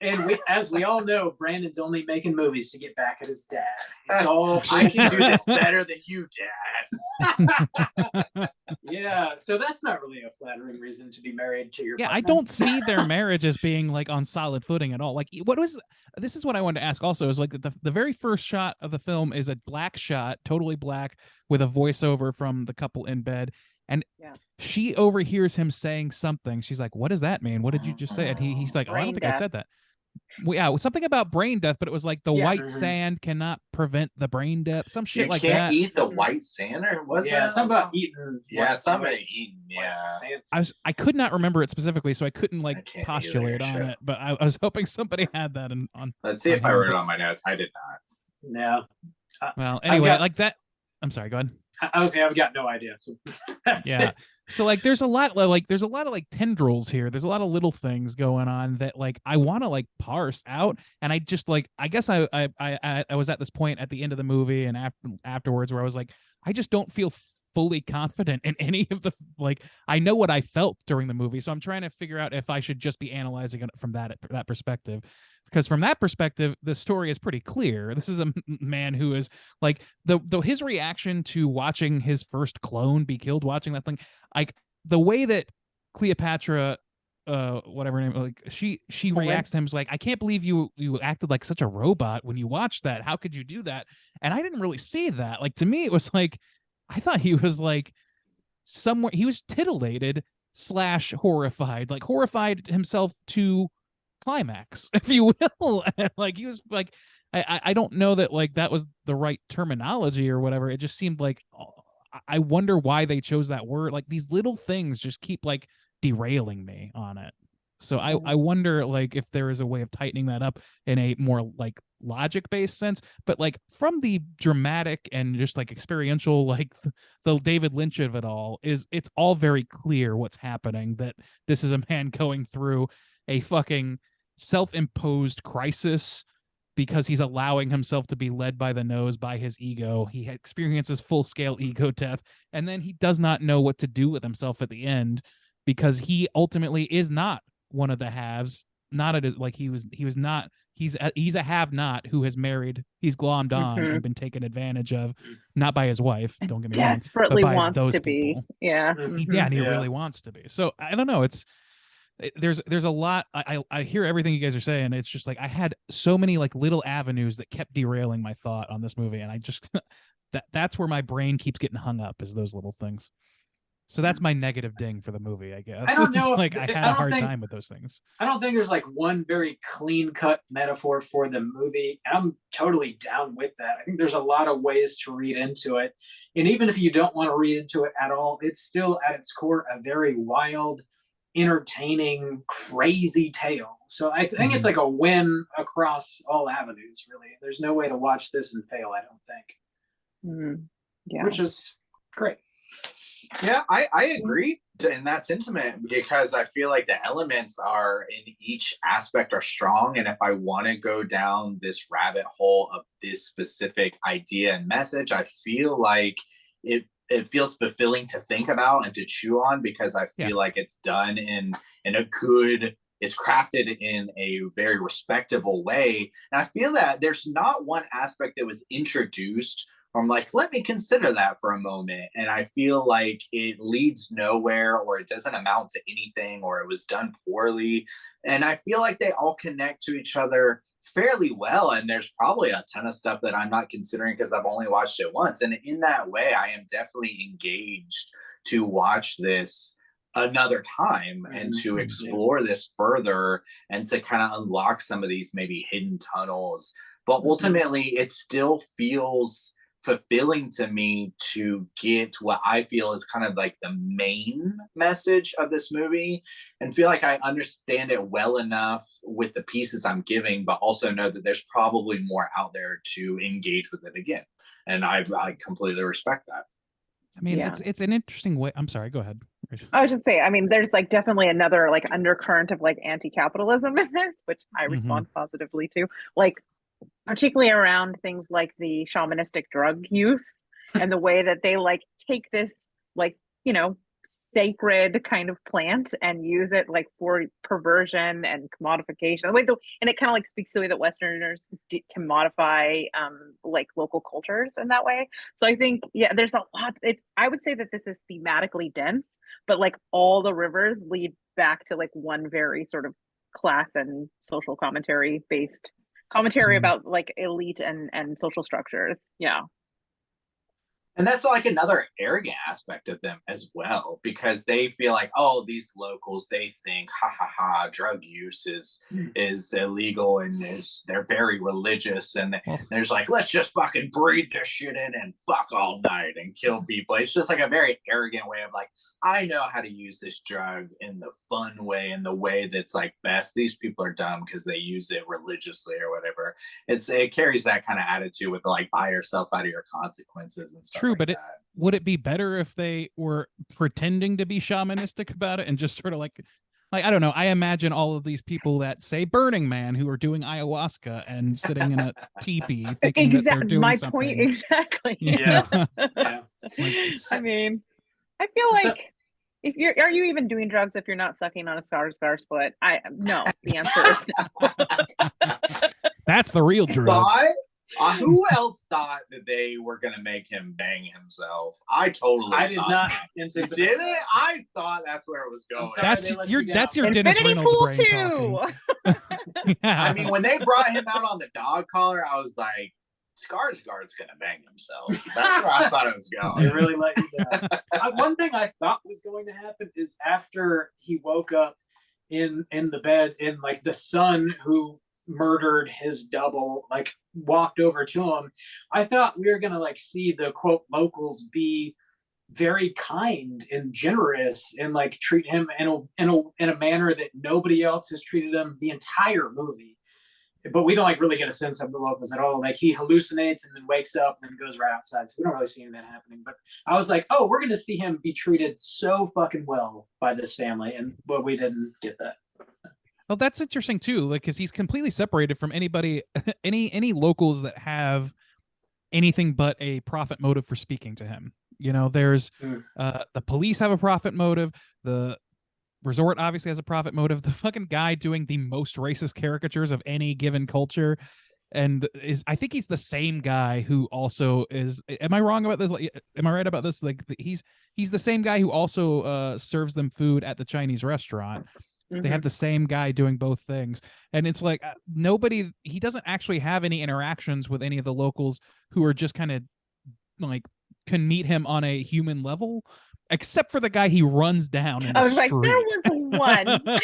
C: And we, as we all know, Brandon's only making movies to get back at his dad. It's all
E: I can do
C: for-
E: this better than you, Dad.
C: Yeah, so that's not really a flattering reason to be married to your
D: Yeah, I
C: partner.
D: don't see their marriage as being like on solid footing at all. Like, this is what I wanted to ask also is like the very first shot of the film is a black shot, totally black, with a voiceover from the couple in bed. And
A: Yeah.
D: she overhears him saying something. She's like, "What does that mean? What did you just say?" And he's like, "Oh, I don't
A: Brain
D: think I
A: death.
D: said that." Well, yeah, it was something about brain death, but it was like the
A: Yeah.
D: white
C: Mhm.
D: sand cannot prevent the brain death, some shit
E: You
D: like
E: can't
D: that.
E: eat the white sand, or was
C: Yeah,
E: it?
C: something about eating.
E: Yeah,
C: white
E: something
C: sand,
E: eating.
C: white
E: Yeah.
C: sand.
D: I could not remember it specifically, so I couldn't
E: I
D: like
E: can't either,
D: postulate on
E: shit.
D: it. But I was hoping somebody had that on.
E: Let's see if I
D: Okay.
E: wrote it on my notes. I did not.
C: Yeah,
D: Well, anyway,
C: got-
D: like that. I'm sorry. Go ahead.
C: I was saying I've got no idea. So that's
D: Yeah.
C: it.
D: So like there's a lot of like tendrils here. There's a lot of little things going on that like I want to like parse out, and I just like I guess I was at this point at the end of the movie and afterwards where I was like I just don't feel fully confident in any of the like I know what I felt during the movie, so I'm trying to figure out if I should just be analyzing it from that perspective. Because from that perspective, the story is pretty clear. This is a man who is like his reaction to watching his first clone be killed, watching that thing, like the way that Cleopatra, whatever her name, like she reacts to him is like, I can't believe you acted like such a robot when you watched that. How could you do that? And I didn't really see that. Like to me, it was like I thought he was like somewhere he was titillated / horrified, like horrified himself to climax, if you will. And like he was like I don't know that like that was the right terminology or whatever. It just seemed like I wonder why they chose that word. Like these little things just keep like derailing me on it. So I wonder like if there is a way of tightening that up in a more like logic based sense, but like from the dramatic and just like experiential, like the David Lynch of it all is it's all very clear what's happening, that this is a man going through a fucking self-imposed crisis because he's allowing himself to be led by the nose by his ego. He experiences full-scale ego death, and then he does not know what to do with himself at the end because he ultimately is not one of the haves. Not like he was not. He's a have-not who has married. He's glommed on and been taken advantage of, not by his wife. Don't get me wrong,
A: Desperately
D: but by
A: wants
D: those
A: to be.
D: people.
A: Yeah.
D: Yeah, and he
C: Yeah.
D: really wants to be. So I don't know. There's a lot. I hear everything you guys are saying. It's just like I had so many like little avenues that kept derailing my thought on this movie, and I just that's where my brain keeps getting hung up, is those little things. So that's my negative ding for the movie, I guess.
C: I don't know
D: It's
C: if-
D: like I
C: I
D: had a
C: don't
D: hard
C: think-
D: time with those things.
C: I don't think there's like one very clean cut metaphor for the movie. I'm totally down with that. I think there's a lot of ways to read into it. And even if you don't want to read into it at all, it's still at its core a very wild, entertaining, crazy tale. So I think it's like a win across all avenues, really. There's no way to watch this and fail, I don't think.
A: Yeah.
C: Which is great.
E: Yeah, I agree in that sentiment, because I feel like the elements are in each aspect are strong. And if I want to go down this rabbit hole of this specific idea and message, I feel like it feels fulfilling to think about and to chew on, because I feel like it's done in a good, it's crafted in a very respectable way. And I feel that there's not one aspect that was introduced I'm like, let me consider that for a moment. And I feel like it leads nowhere, or it doesn't amount to anything, or it was done poorly. And I feel like they all connect to each other fairly well. And there's probably a ton of stuff that I'm not considering because I've only watched it once. And in that way, I am definitely engaged to watch this another time and to explore this further and to kind of unlock some of these maybe hidden tunnels. But ultimately, it still feels fulfilling to me to get what I feel is kind of like the main message of this movie, and feel like I understand it well enough with the pieces I'm giving, but also know that there's probably more out there to engage with it again. and I completely respect that.
D: I mean,
A: Yeah.
D: it's an interesting way. I'm sorry. Go ahead. Rachel.
A: I should say, I mean, there's like definitely another like undercurrent of like anti-capitalism in this, which I respond positively to. Like, particularly around things like the shamanistic drug use and the way that they like take this like, you know, sacred kind of plant and use it like for perversion and commodification. And it kind of like speaks to the way that Westerners can modify like local cultures in that way. So I think, yeah, there's a lot. I would say that this is thematically dense, but like all the rivers lead back to like one very sort of class and social commentary based commentary about like elite and social structures. Yeah.
E: And that's like another arrogant aspect of them as well, because they feel like, oh, these locals, they think, ha ha ha, drug use is illegal and they're very religious, and there's like, let's just fucking breathe this shit in and fuck all night and kill people. It's just like a very arrogant way of like, I know how to use this drug in the fun way, in the way that's like best. These people are dumb because they use it religiously or whatever. It carries that kind of attitude with like, buy yourself out of your consequences and stuff.
D: True,
E: like
D: but
E: that.
D: would it be better if they were pretending to be shamanistic about it and just sort of like I don't know. I imagine all of these people that say Burning Man who are doing ayahuasca and sitting in a teepee thinking that they're doing
A: my
D: something.
A: point exactly.
C: Yeah.
D: Like,
A: I mean, I feel like are you even doing drugs if you're not sucking on a scar's foot? No. The answer is no.
D: that's the real drug.
E: But who else thought that they were gonna make him bang himself? I did
C: not
E: that.
C: anticipate
E: Did
C: that.
E: it? I thought that's where it was going.
C: sorry
D: That's
C: they let
D: your
C: you
D: that's
C: down.
D: your Dennis
A: Infinity
D: Reynolds
A: Pool
D: brain
A: 2.
D: talking. Yeah.
E: I mean, when they brought him out on the dog collar, I was like, Skarsgård's gonna bang himself. That's where I thought it was
C: They
E: going.
C: really let you down. One thing I thought was going to happen is after he woke up in the bed, and like the son who murdered his double like walked over to him, I thought we were gonna like see the quote locals be very kind and generous and like treat him in a manner that nobody else has treated him the entire movie. But we don't like really get a sense of the locals at all. Like he hallucinates and then wakes up and then goes right outside. So we don't really see any of that happening. But I was like, oh, we're going to see him be treated so fucking well by this family. But we didn't get that.
D: Well, that's interesting too, like because he's completely separated from anybody, any locals that have anything but a profit motive for speaking to him. You know, there's the police have a profit motive. The resort obviously has a profit motive. The fucking guy doing the most racist caricatures of any given culture, and I think he's the same guy who also is. Am I wrong about this? Like, am I right about this? Like he's the same guy who also serves them food at the Chinese restaurant. They have the same guy doing both things, and it's like he doesn't actually have any interactions with any of the locals who are just kind of like can meet him on a human level, except for the guy he runs down in
A: I
D: the
A: was like, there was one.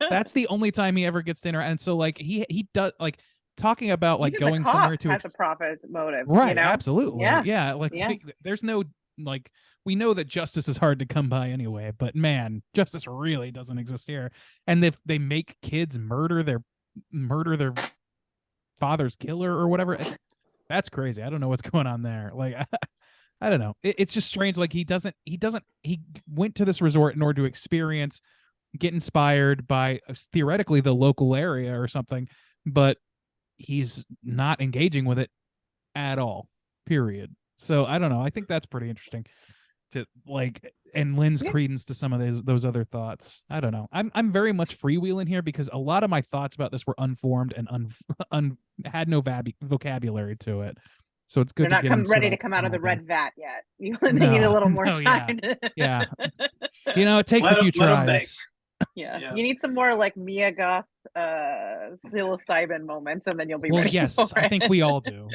D: That's the only time he ever gets to interact. And so like he does like talking about like
A: Even the
D: going
A: cop
D: somewhere to
A: has a profit motive,
D: right,
A: you know?
D: absolutely, yeah. Like
A: Yeah.
D: there's no like we know that justice is hard to come by anyway, but man, justice really doesn't exist here. And if they make kids murder their father's killer or whatever, that's crazy. I don't know what's going on there. Like I don't know. It's just strange. Like he went to this resort in order to experience, get inspired by theoretically the local area or something, but he's not engaging with it at all, period. So I don't know. I think that's pretty interesting to like, and lends credence to some of those other thoughts. I don't know. I'm very much freewheeling here because a lot of my thoughts about this were unformed and had no vocabulary to it. So it's good.
A: They're
D: to
A: not
D: get
A: ready to come out of the red vat yet. They need a little more time.
D: Yeah. You know, it takes a few tries.
A: Yeah. You need some more like Mia Goth psilocybin moments, and then you'll be
D: well,
A: ready.
D: Yes,
A: for
D: I
A: it.
D: think we all do.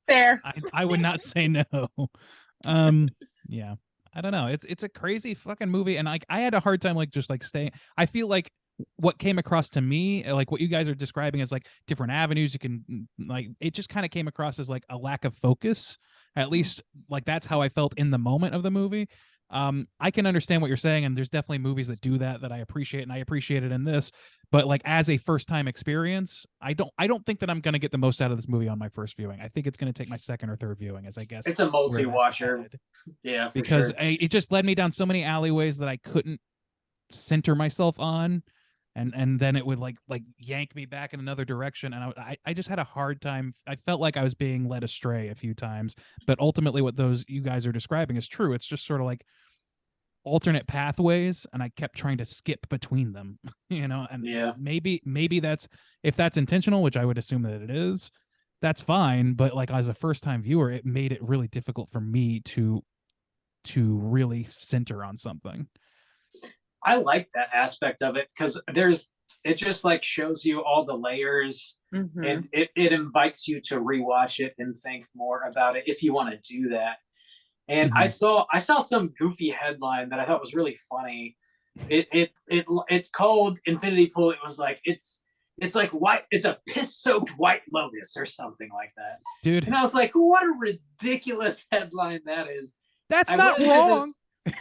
A: Fair.
D: I would not say no. Yeah. I don't know. It's a crazy fucking movie, and like I had a hard time like just like staying. I feel like what came across to me, like what you guys are describing as like different avenues you can like, it just kind of came across as like a lack of focus. At least like that's how I felt in the moment of the movie. I can understand what you're saying, and there's definitely movies that do that I appreciate, and I appreciate it in this. But like as a first time experience, I don't think that I'm gonna get the most out of this movie on my first viewing. I think it's gonna take my second or third viewing, as I guess
C: It's a
D: where that's
C: multi-watcher.
D: headed.
C: Yeah, for
D: Because
C: sure.
D: it just led me down so many alleyways that I couldn't center myself on, and then it would like yank me back in another direction, and I just had a hard time. I felt like I was being led astray a few times, but ultimately what those you guys are describing is true. It's just sort of like alternate pathways, and I kept trying to skip between them, and
C: Yeah.
D: maybe that's, if that's intentional, which I would assume that it is, that's fine. But like as a first time viewer, it made it really difficult for me to really center on something.
C: I like that aspect of it because it just like shows you all the layers,
A: Mhm.
C: and it invites you to rewatch it and think more about it if you want to do that. And I saw some goofy headline that I thought was really funny. It's called Infinity Pool. It was like it's like white. It's a piss-soaked White Lotus or something like that.
D: Dude,
C: And I was like, what a ridiculous headline that is.
D: that's
C: I
D: not
C: went into
D: wrong.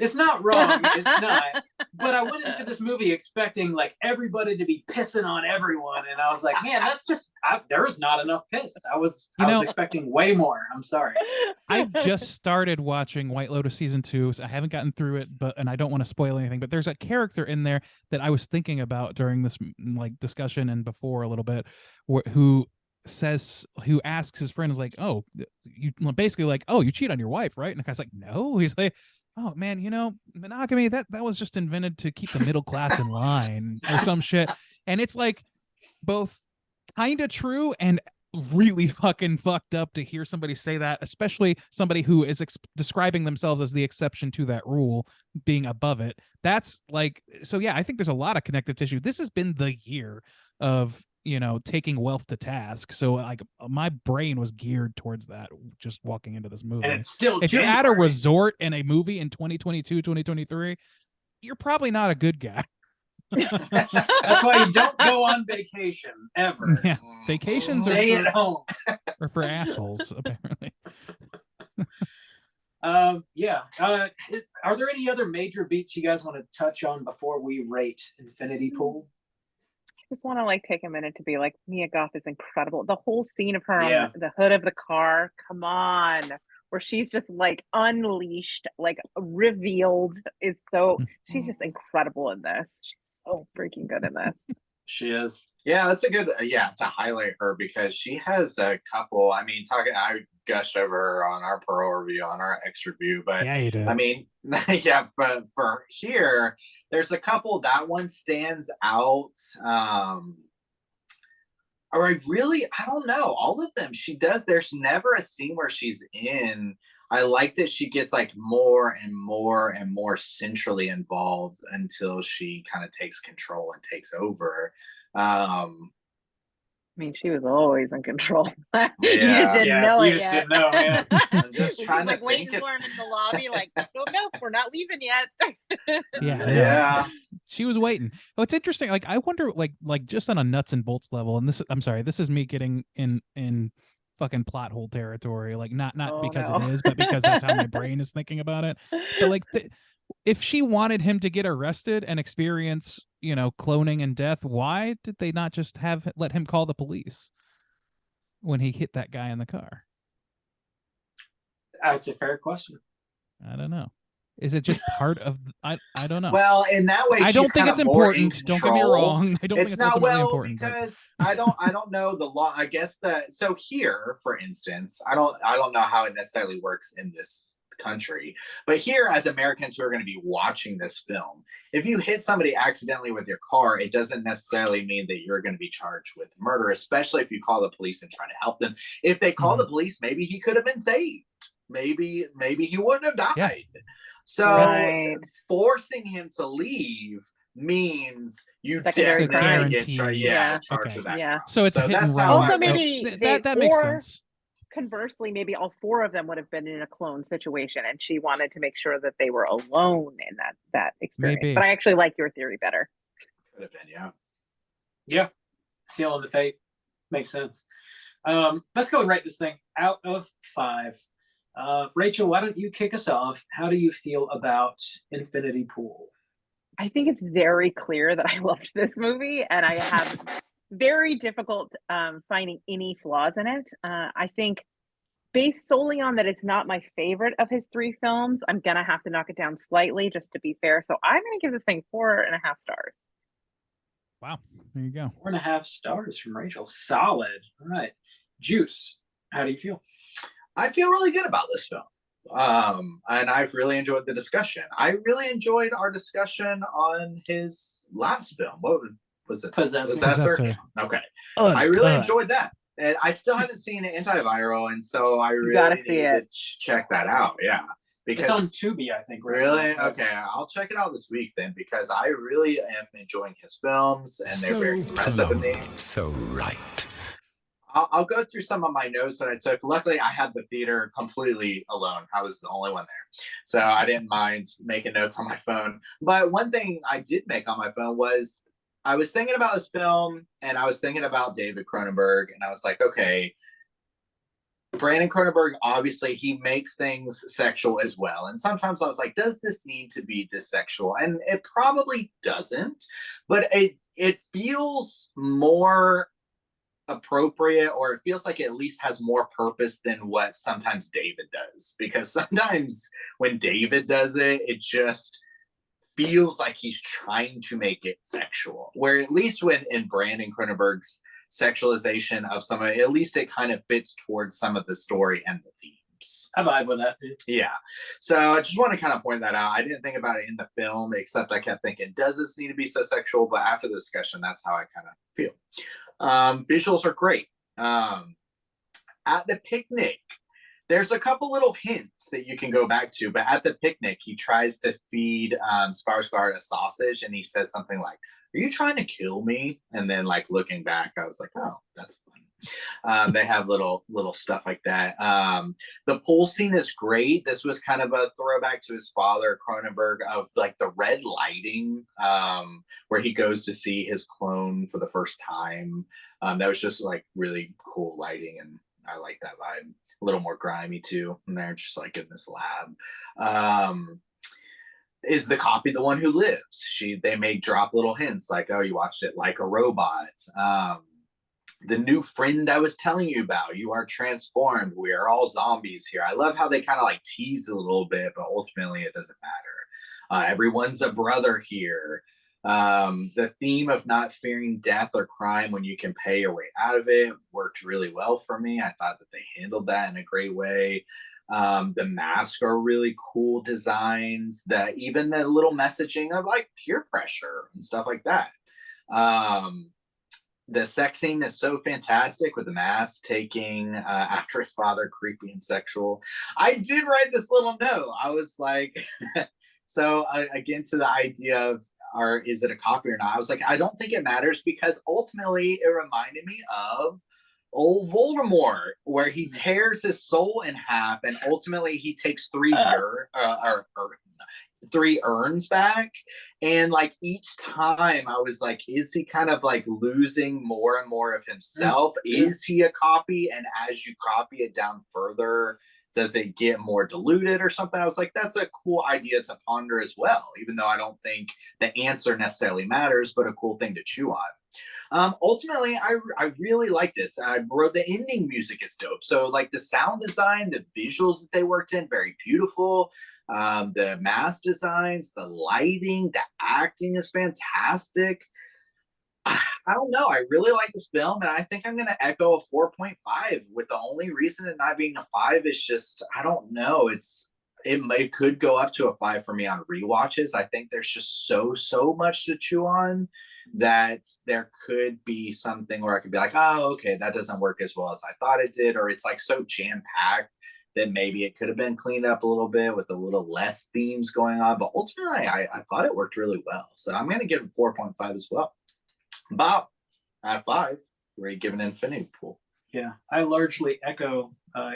C: It's not wrong. It's not. But I went into this movie expecting like everybody to be pissing on everyone, and I was like, man, that's just there was not enough piss. I was expecting way more. I'm sorry.
D: I've just started watching White Lotus season 2, so I haven't gotten through it, and I don't want to spoil anything. But there's a character in there that I was thinking about during this like discussion and before a little bit, who asks his friends like, "Oh, you basically like, oh, you cheat on your wife, right?" And the guy's like, "No." He's like, "Oh man, monogamy that was just invented to keep the middle class in line or some shit." And it's like both kind of true and really fucking fucked up to hear somebody say that, especially somebody who is describing themselves as the exception to that rule, being above it. That's like, so yeah, I think there's a lot of connective tissue. This has been the year of taking wealth to task, so like my brain was geared towards that just walking into this movie.
C: And it's still
D: if you're at a
C: January.
D: resort in a movie in 2022 2023, you're probably not a good guy.
C: That's why you don't go on vacation ever.
D: Yeah, vacations
C: Stay
D: are
C: at home.
D: for assholes apparently.
C: Yeah. Are there any other major beats you guys want to touch on before we rate Infinity Pool?
A: Just want to like take a minute to be like, Mia Goth is incredible. The whole scene of her
C: Yeah.
A: on the hood of the car, come on, where she's just like unleashed, like revealed, is so, she's just incredible in this. She's so freaking good in this.
C: She is.
E: Yeah, that's a good to highlight her because she has a couple. I mean, I gushed over her on our Pearl review, on our X review, but
D: Yeah, you did.
E: I mean, yeah, but for here, there's a couple. That one stands out. Or I don't know. All of them, she does. There's never a scene where she's in. I like that she gets like more and more and more centrally involved until she kind of takes control and takes over.
A: I mean, she was always in control. You
E: Yeah.
A: just didn't know
C: you
A: it
C: just
A: yet.
C: didn't know, man.
E: I'm just
A: She's
E: trying to
A: like waiting
E: think.
A: for him in the lobby, like, no, we're not leaving yet.
E: Yeah.
D: She was waiting. Oh, it's interesting. Like, I wonder, like just on a nuts and bolts level. And this, I'm sorry, this is me getting in fucking plot hole territory. Like, not
A: Oh,
D: because
A: no.
D: it is, but because that's how my brain is thinking about it. But like, if she wanted him to get arrested and experience, cloning and death, why did they not just let him call the police when he hit that guy in the car?
C: That's a fair question.
D: I don't know. Is it just part of? I don't know.
E: Well, in that way,
D: I don't
E: she's
D: think
E: kind
D: it's
E: of more in
D: important. Don't get me
E: control.
D: wrong. I don't think
E: It's
D: it's
E: not
D: ultimately
E: well
D: important.
E: because I don't know the law. I guess that so here, for instance, I don't know how it necessarily works in this country, but here, as Americans who are going to be watching this film, if you hit somebody accidentally with your car, it doesn't necessarily mean that you're going to be charged with murder, especially if you call the police and try to help them. If they call the police, maybe he could have been saved. Maybe he wouldn't have died.
D: Yeah.
E: So
A: Right.
E: forcing him to leave means you
A: Secondary
E: definitely get
D: crime.
E: charged.
A: Yeah.
E: Charged
D: Okay.
E: with that.
A: Yeah.
E: crime.
D: So it's a hit and
E: that's
D: run.
E: how
A: Also,
E: I would-
A: maybe
D: that makes
A: or
D: sense.
A: conversely, maybe all four of them would have been in a clone situation, and she wanted to make sure that they were alone in that experience.
D: Maybe.
A: But I actually like your theory better.
E: could have been, yeah.
C: Yeah. Seal of the fate. Makes sense. Let's go and rate this thing out of 5. Rachel, why don't you kick us off? How do you feel about Infinity Pool?
A: I think it's very clear that I loved this movie, and I have very difficult finding any flaws in it. I think based solely on that it's not my favorite of his 3 films, I'm gonna have to knock it down slightly just to be fair. So I'm gonna give this thing 4.5 stars.
D: Wow, there you go.
C: 4.5 stars from Rachel. Solid. All right. Juice, how do you feel?
E: I feel really good about this film. And I've really enjoyed the discussion. I really enjoyed our discussion on his last film. What was it?
C: Possessor.
D: Possessor.
E: Okay. I really enjoyed that. And I still haven't seen Antiviral, and so I really
A: gotta see
E: need
A: it.
E: to check that out. Yeah.
C: It's on Tubi, I think. Right
E: Really?
C: now.
E: Okay, I'll check it out this week then, because I really am enjoying his films, and they're very impressive with me.
B: So right.
E: I'll go through some of my notes that I took. Luckily, I had the theater completely alone. I was the only one there. So I didn't mind making notes on my phone. But one thing I did make on my phone was I was thinking about this film, and I was thinking about David Cronenberg, and I was like, okay, Brandon Cronenberg, obviously, he makes things sexual as well. And sometimes I was like, does this need to be this sexual? And it probably doesn't, but it feels more appropriate, or it feels like it at least has more purpose than what sometimes David does. Because sometimes when David does it, it just feels like he's trying to make it sexual. Where at least when in Brandon Cronenberg's sexualization of some of it, at least it kind of fits towards some of the story and the themes.
C: I vibe with that.
E: Yeah. So I just want to kind of point that out. I didn't think about it in the film, except I kept thinking, does this need to be so sexual? But after the discussion, that's how I kind of feel. Visuals are great. At the picnic, there's a couple little hints that you can go back to, but at the picnic, he tries to feed Skarsgård a sausage, and he says something like, "Are you trying to kill me?" And then, like, looking back, I was like, "Oh, that's fun." They have little stuff like that. The pool scene is great. This was kind of a throwback to his father, Cronenberg, of like the red lighting, where he goes to see his clone for the first time. That was just like really cool lighting, and I like that vibe. A little more grimy too, and they're just like in this lab. Is the copy the one who lives? They may drop little hints like, "Oh, you watched it like a robot." The new friend I was telling you about, you are transformed. We are all zombies here. I love how they kind of like tease a little bit, but ultimately it doesn't matter. Everyone's a brother here. The theme of not fearing death or crime when you can pay your way out of it worked really well for me. I thought that they handled that in a great way. The masks are really cool designs. Even the little messaging of like peer pressure and stuff like that. The sex scene is so fantastic with the mask taking after his father, creepy and sexual. I did write this little note. I was like, so again, to the idea of, or is it a copy or not? I was like, I don't think it matters, because ultimately it reminded me of old Voldemort, where he tears his soul in half, and ultimately he takes three urns back, and like each time I was like, is he kind of like losing more and more of himself? Is he a copy? And as you copy it down further, does it get more diluted or something? I was like, that's a cool idea to ponder as well, even though I don't think the answer necessarily matters, but a cool thing to chew on. Ultimately, I really like this. I wrote the ending music is dope. So like the sound design, the visuals that they worked in, very beautiful. The mask designs, the lighting, the acting is fantastic. I don't know. I really like this film, and I think I'm going to echo a 4.5, with the only reason it not being a 5 is just, I don't know. It could go up to a 5 for me on rewatches. I think there's just so much to chew on that there could be something where I could be like, oh, okay, that doesn't work as well as I thought it did, or it's like so jam-packed that maybe it could have been cleaned up a little bit with a little less themes going on. But ultimately, I thought it worked really well. So I'm going to give it 4.5 as well. Bob, at 5, we're giving Infinity Pool.
C: Yeah, I largely echo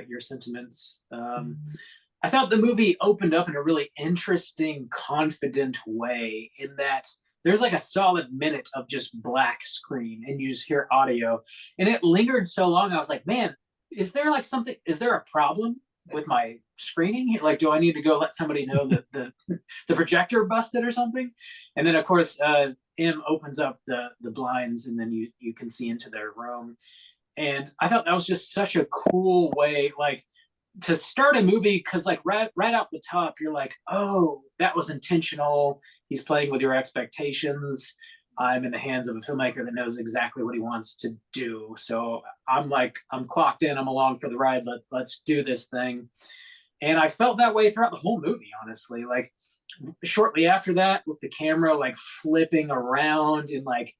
C: your sentiments. I thought the movie opened up in a really interesting, confident way, in that there's like a solid minute of just black screen and you just hear audio, and it lingered so long. I was like, man, is there a problem with my screening? Like, do I need to go let somebody know that the projector busted or something? And then of course, M opens up the blinds, and then you can see into their room. And I thought that was just such a cool way, like, to start a movie, because like right out the top, you're like, oh, that was intentional. He's playing with your expectations. I'm in the hands of a filmmaker that knows exactly what he wants to do. So I'm clocked in. I'm along for the ride. Let's do this thing. And I felt that way throughout the whole movie, honestly. Like shortly after that, with the camera like flipping around and like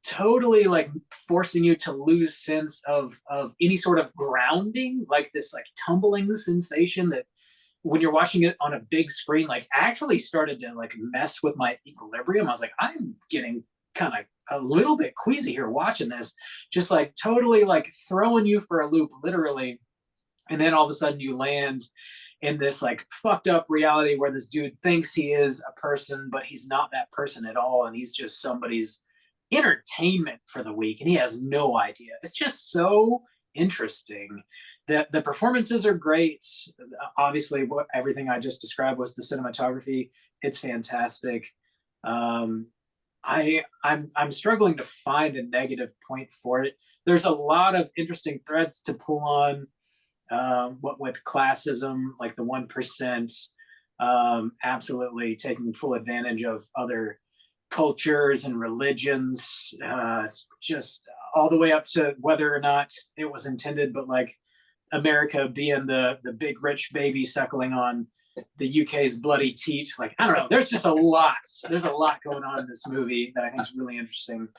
C: totally like forcing you to lose sense of any sort of grounding, like this like tumbling sensation that when you're watching it on a big screen, like actually started to like mess with my equilibrium. I was like, I'm getting kind of a little bit queasy here watching this, just like totally like throwing you for a loop, literally. And then all of a sudden you land in this like fucked up reality where this dude thinks he is a person, but he's not that person at all. And he's just somebody's entertainment for the week, and he has no idea. It's just so interesting. The performances are great. Obviously, everything I just described was the cinematography. It's fantastic. I'm struggling to find a negative point for it. There's a lot of interesting threads to pull on. What with classism, like the 1%, absolutely taking full advantage of other cultures and religions, just all the way up to whether or not it was intended, but like America being the big rich baby suckling on the UK's bloody teat. Like, I don't know, there's just a lot. There's a lot going on in this movie that I think is really interesting.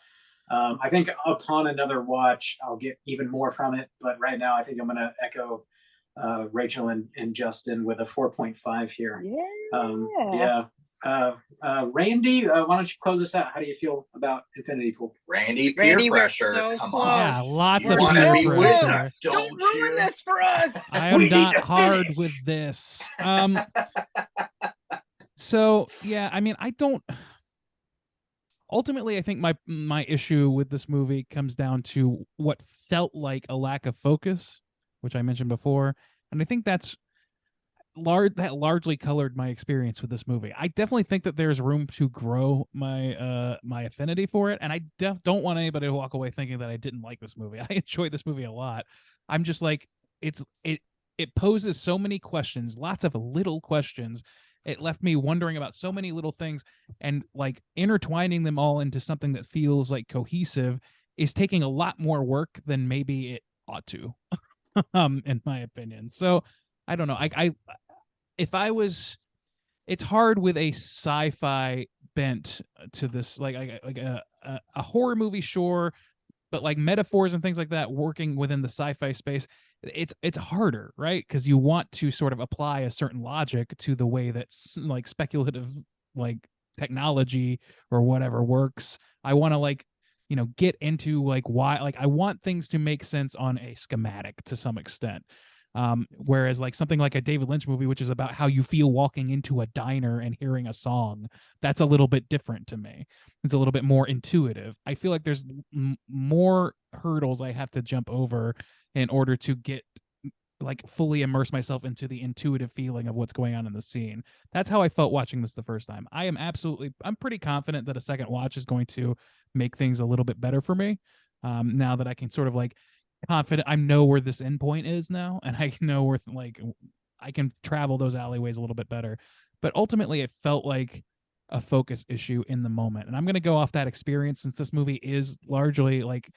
C: I think upon another watch, I'll get even more from it. But right now, I think I'm going to echo Rachel and Justin with a 4.5 here.
A: Yeah.
C: Randy, why don't you close us out? How do you feel about Infinity Pool?
E: Randy, peer
A: Randy, we're
E: pressure.
A: so
E: Come
A: close.
E: on.
D: Yeah, lots
E: You
D: of
E: wanna
D: peer
E: be with
D: pressure.
E: us,
A: Don't
E: don't
A: ruin
E: you?
A: this for us.
D: I
E: We
D: am not
E: need to
D: hard
E: finish.
D: with this. So yeah, I mean, I don't. Ultimately, I think my issue with this movie comes down to what felt like a lack of focus, which I mentioned before, and I think that largely colored my experience with this movie. I definitely think that there's room to grow my affinity for it, and I don't want anybody to walk away thinking that I didn't like this movie. I enjoyed this movie a lot. I'm just like, it poses so many questions, lots of little questions. It left me wondering about so many little things, and like intertwining them all into something that feels like cohesive is taking a lot more work than maybe it ought to, in my opinion. So I don't know. If I was, it's hard with a sci-fi bent to this, like a horror movie, sure, but like metaphors and things like that working within the sci-fi space, it's harder, right? Because you want to sort of apply a certain logic to the way that's like speculative, like technology or whatever works. I want to like, get into like why, like I want things to make sense on a schematic to some extent. Whereas like something like a David Lynch movie, which is about how you feel walking into a diner and hearing a song, that's a little bit different to me. It's a little bit more intuitive. I feel like there's more hurdles I have to jump over in order to get like fully immerse myself into the intuitive feeling of what's going on in the scene. That's how I felt watching this the first time. I'm pretty confident that a second watch is going to make things a little bit better for me. Now that I can sort of like confident, I know where this endpoint is now, and I know where like I can travel those alleyways a little bit better. But ultimately, it felt like a focus issue in the moment, and I'm going to go off that experience since this movie is largely like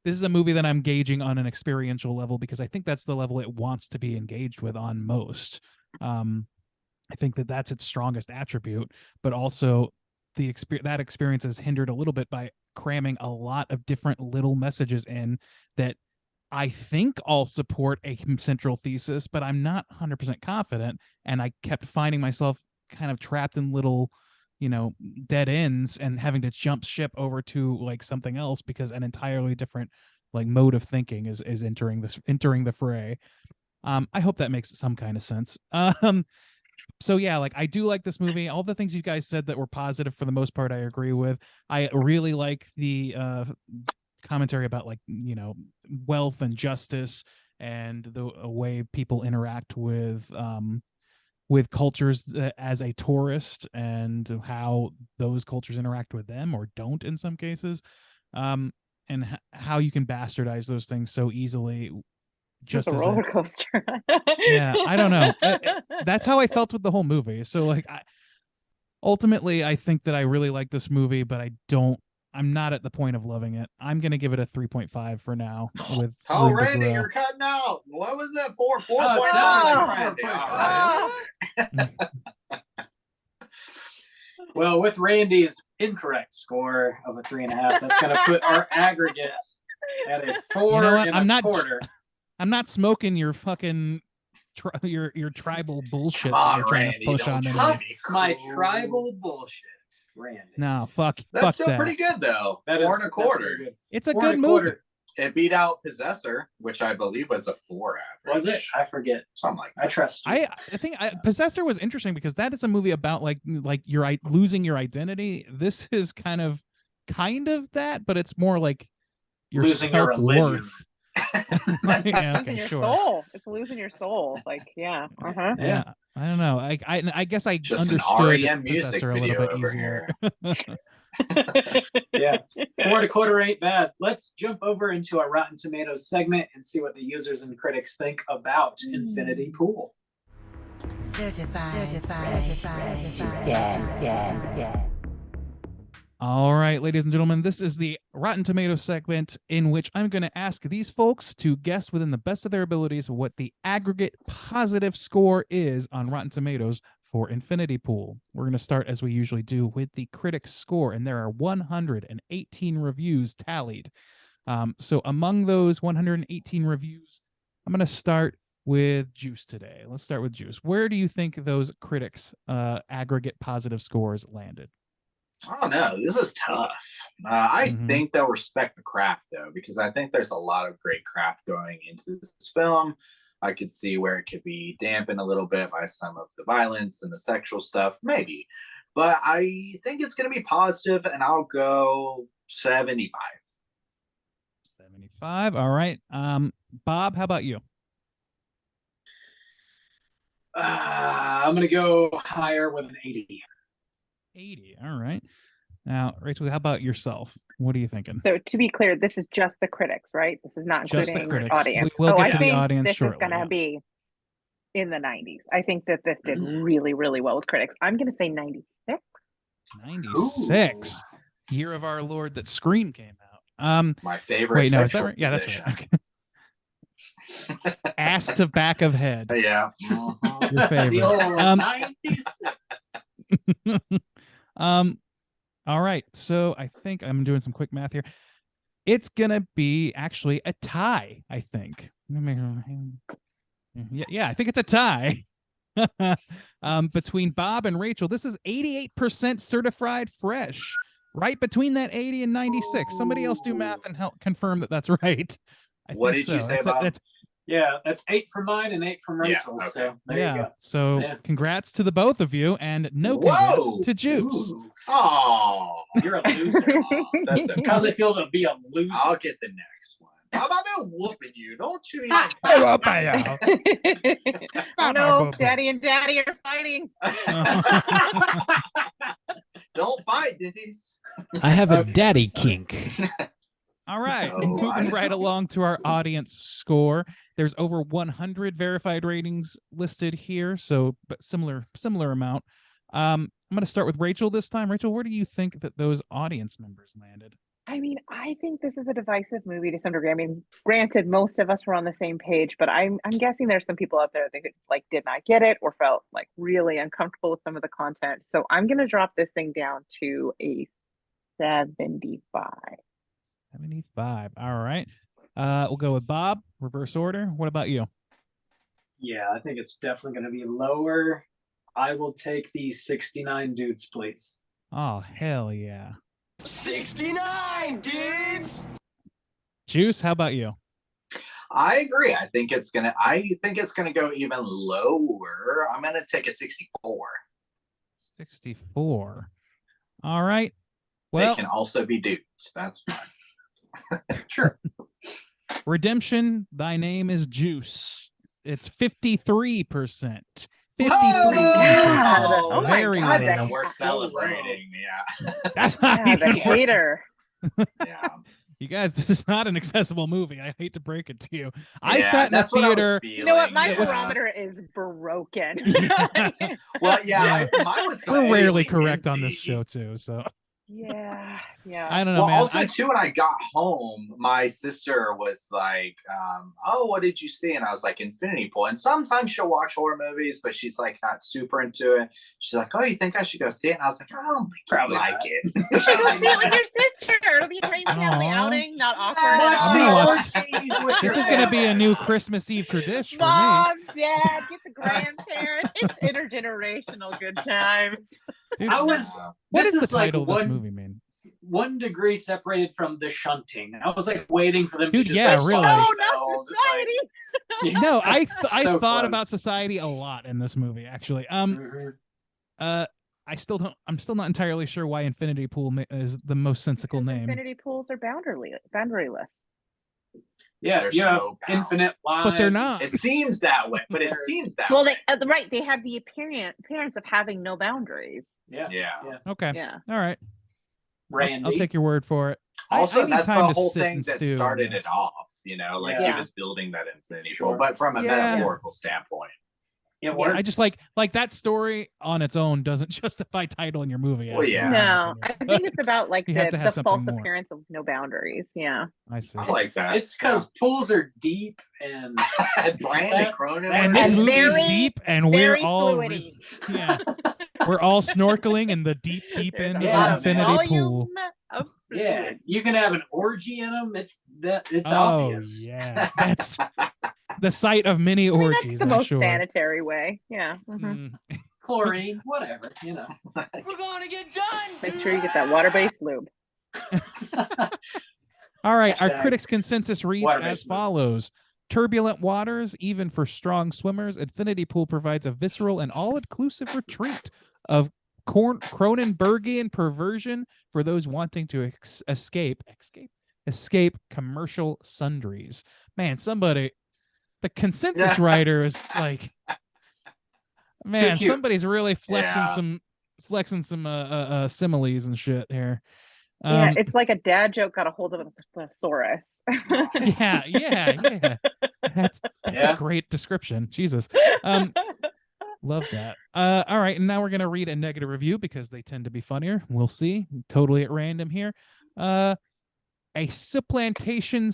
D: this is a movie that I'm gauging on an experiential level because I think that's the level it wants to be engaged with on most. I think that that's its strongest attribute, but also that experience is hindered a little bit by cramming a lot of different little messages in that I think all support a central thesis, but I'm not 100% confident. And I kept finding myself kind of trapped in little, dead ends and having to jump ship over to like something else because an entirely different like mode of thinking is entering the fray. I hope that makes some kind of sense. So yeah, like I do like this movie. All the things you guys said that were positive for the most part, I agree with. I really like the commentary about like, wealth and justice and the way people interact with cultures as a tourist, and how those cultures interact with them or don't in some cases, and how you can bastardize those things so easily.
A: Just
D: Just
A: a
D: as
A: roller coaster.
D: yeah, I don't know. That's how I felt with the whole movie. So like, ultimately, I think that I really like this movie, but I'm not at the point of loving it. I'm gonna give it a 3.5 for now. With
E: Oh,
D: room to
E: Randy,
D: grow.
E: you're cutting out. What was that? 4.5?
C: Oh,
E: Randy.
C: 4.5.
E: All right.
C: Well, with Randy's incorrect score of a 3.5, that's going to put our aggregate at a 4
D: what?
C: and
D: I'm
C: a
D: not-
C: quarter.
D: I'm not smoking your fucking your tribal bullshit
E: Come on,
D: that you're trying
E: Randy,
D: to push
E: don't
D: onto
E: try
D: me.
E: to
C: Huff my tribal bullshit, Randy.
D: No, fuck
E: That's
D: fuck
E: still
D: that.
E: pretty good, though.
C: That
E: Four
C: is
E: and a
C: that's
E: quarter.
C: pretty good.
D: It's a
C: 4
D: good
C: and a
D: movie.
C: quarter.
E: It beat out Possessor, which I believe was a 4 average.
C: Was it? I forget.
E: Something like
C: I
E: that.
C: trust you.
D: I think Possessor was interesting because that is a movie about like your losing your identity. This is kind of that, but it's more like your
C: Losing your religion.
D: self-worth. Yeah,
A: Losing
D: okay,
A: your
D: sure.
A: soul. It's losing your soul. Like, yeah. Uh-huh.
D: Yeah, I don't know. I guess I
E: Just an
D: understood
E: REM music
D: Possessor a little
E: video
D: bit
E: over
D: easier.
C: Yeah, 4 and a quarter ain't bad. Let's jump over into our Rotten Tomatoes segment and see what the users and critics think about Infinity Pool.
F: Certified fresh to death.
D: All right, ladies and gentlemen, this is the Rotten Tomatoes segment in which I'm going to ask these folks to guess within the best of their abilities what the aggregate positive score is on Rotten Tomatoes for Infinity Pool. We're going to start, as we usually do, with the critics' score, and there are 118 reviews tallied. So among those 118 reviews, I'm going to start with Juice today. Let's start with Juice. Where do you think those critics' aggregate positive scores landed?
E: I don't know. This is tough. I
D: Mhm.
E: think they'll respect the craft, though, because I think there's a lot of great craft going into this film. I could see where it could be dampened a little bit by some of the violence and the sexual stuff, maybe. But I think it's going to be positive, and I'll go 75.
D: 75. All right. Bob, how about you?
C: I'm going to go higher with an 80.
D: 80. All right. Now, Rachel, how about yourself? What are you thinking?
A: So to be clear, this is just the critics, right? This is not
D: Just the
A: including
D: critics.
A: audience.
D: We'll get
A: I
D: to the
A: think
D: audience
A: this
D: shortly,
A: is going to
D: yeah.
A: be in the 90s. I think that this did really, really well with critics. I'm going to say 96.
D: 96. Year of our Lord that Scream came out.
E: My favorite.
D: Wait, no, is that
E: sexual
D: right? Yeah, that's
E: position.
D: right. Okay. Ass to back of head.
E: Yeah.
D: Your favorite.
C: The old 96.
D: All right. So I think I'm doing some quick math here. It's gonna be actually a tie, I think. Yeah, I think it's a tie. Between Bob and Rachel. This is 88% certified fresh. Right between that 80 and 96. Somebody else do math and help confirm that that's right.
E: What did you say, Bob?
C: Yeah, that's 8 from mine and 8 from
E: Yeah,
C: Rachel.
E: okay.
C: So there you go.
D: So
C: Yeah.
D: congrats to the both of you, and no
E: Whoa!
D: congrats to Juice.
C: Ooh,
E: Oh,
C: you're a loser.
E: that's okay.
C: How's it feel to be a loser?
E: I'll get the next one. How about me whooping you? Don't you even
A: Oh no, Daddy and Daddy are fighting.
E: Don't fight, Denise.
G: I have a
C: Okay,
G: daddy
C: sorry.
G: kink.
D: All right,
E: Oh,
D: moving
E: I
D: right
E: know.
D: along to our audience score. There's over 100 verified ratings listed here, so but similar amount. I'm going to start with Rachel this time. Rachel, where do you think that those audience members landed?
A: I mean, I think this is a divisive movie to some degree. I mean, granted, most of us were on the same page, but I'm guessing there's some people out there that like did not get it or felt like really uncomfortable with some of the content. So I'm gonna drop this thing down to a 75.
D: 75. All right. We'll go with Bob, reverse order. What about you?
C: Yeah, I think it's definitely going to be lower. I will take these 69 dudes, please.
D: Oh, hell yeah.
B: 69 dudes.
D: Juice, how about you?
E: I agree. I think it's gonna go even lower. I'm gonna take a 64.
D: 64. All right. Well,
E: They can also be dudes. That's fine.
C: Sure.
D: Redemption, Thy Name is Juice. It's 53%. 53%.
E: Oh
A: my
D: Very
A: God,
D: low.
E: That's
A: that's
E: we're
A: so
E: celebrating. Yeah.
D: That's not
A: Yeah, the
D: even worth it.
A: hater.
E: Yeah.
D: You guys, this is not an accessible movie. I hate to break it to you. I
E: Yeah,
D: sat in a
E: that's what I was
D: theater.
A: You know what? My
E: feeling, yeah.
A: barometer is broken.
E: Well, yeah, mine was
D: We're rarely
E: completely
D: correct on this
E: empty.
D: show too. So
A: yeah.
D: I don't know,
E: Well,
D: man.
E: also too, when I got home, my sister was like, "Oh, what did you see?" And I was like, "Infinity Pool." And sometimes she'll watch horror movies, but she's like not super into it. She's like, "Oh, you think I should go see it?" And I was like, "I don't think
C: Probably
E: you like
C: not.
E: it."
A: You should go see it with your sister. It'll be a great family
D: Aw.
A: outing. Not awkward
E: Watch
A: at
D: I'm gonna
A: all.
D: watch- This is gonna be a new Christmas Eve tradition for me.
A: Mom, Dad, get the grandparents. It's intergenerational good times.
D: Dude,
C: I was.
D: what
C: this
D: is the
C: like
D: title of this
C: one-
D: movie, man?
C: 1 degree separated from The Shunting. I was like waiting for them
D: Dude,
C: to just
D: yeah,
C: like,
D: really.
A: Oh,
C: you
A: not
C: know, just,
A: society.
C: like-
D: No, I
C: So
D: thought
C: close.
D: about Society a lot in this movie, actually.
C: Mhm.
D: I'm still not entirely sure why Infinity Pool is the most sensical
A: Because
D: name.
A: Infinity pools are boundaryless.
C: Yeah,
E: There's
C: you have
E: no power.
C: infinite lives.
D: But they're not.
E: It seems that way, but it seems that
A: Well,
E: way.
A: right. They have the appearance of having no boundaries.
C: Yeah,
E: Yeah.
D: Okay.
A: Yeah.
D: All right.
C: Randy.
D: I'll take your word for it.
E: Also,
D: I need
E: that's the
D: time to
E: whole
D: sit
E: thing
D: and
E: that
D: stew on
E: started
D: this.
E: it off. You know, like
C: Yeah.
E: he was building that Infinity
C: Sure.
E: Pool, but from a
D: Yeah.
E: metaphorical standpoint.
C: It works.
D: I just like that story on its own doesn't justify titling your movie.
E: Well, yeah.
A: No, I think it's about like
D: You have to have
A: the
D: something
A: false
D: more.
A: appearance of no boundaries. Yeah.
D: I see.
E: I like that.
C: It's because pools are deep and
E: Brandon Cronenberg.
D: And this
A: And
D: movie is
A: very,
D: deep, and we're
A: Very
D: all
A: fluidy.
D: yeah, we're all snorkeling in the deep
A: There's
D: end
A: a
C: Yeah,
A: lot
D: of
A: of
D: Infinity Pool.
A: volume of
C: yeah,
A: fluid.
C: you can have an orgy in them. It's
D: Oh
C: obvious.
D: yeah, that's the site of many
A: I mean,
D: orgies.
A: that's the
D: I'm
A: most
D: sure.
A: sanitary way. Yeah. Mhm.
D: Mm.
C: Chlorine, whatever, you know.
B: We're gonna get done.
A: Make sure you get that water-based lube.
D: All right, our
C: Hashtag
D: critics' consensus reads
C: water-based
D: as
C: movie.
D: follows. Turbulent waters, even for strong swimmers, Infinity Pool provides a visceral and all-inclusive retreat of Cronenbergian perversion for those wanting to escape commercial sundries. Man, the consensus writer is like, man,
C: cute.
D: somebody's really
E: Yeah.
D: flexing some similes and shit here.
A: Yeah, it's like a dad joke got a hold of a thesaurus.
D: yeah. That's
C: Yeah.
D: a great description. Jesus. Love that. All right, and now we're gonna read a negative review because they tend to be funnier. We'll see. Totally at random here. A supplantation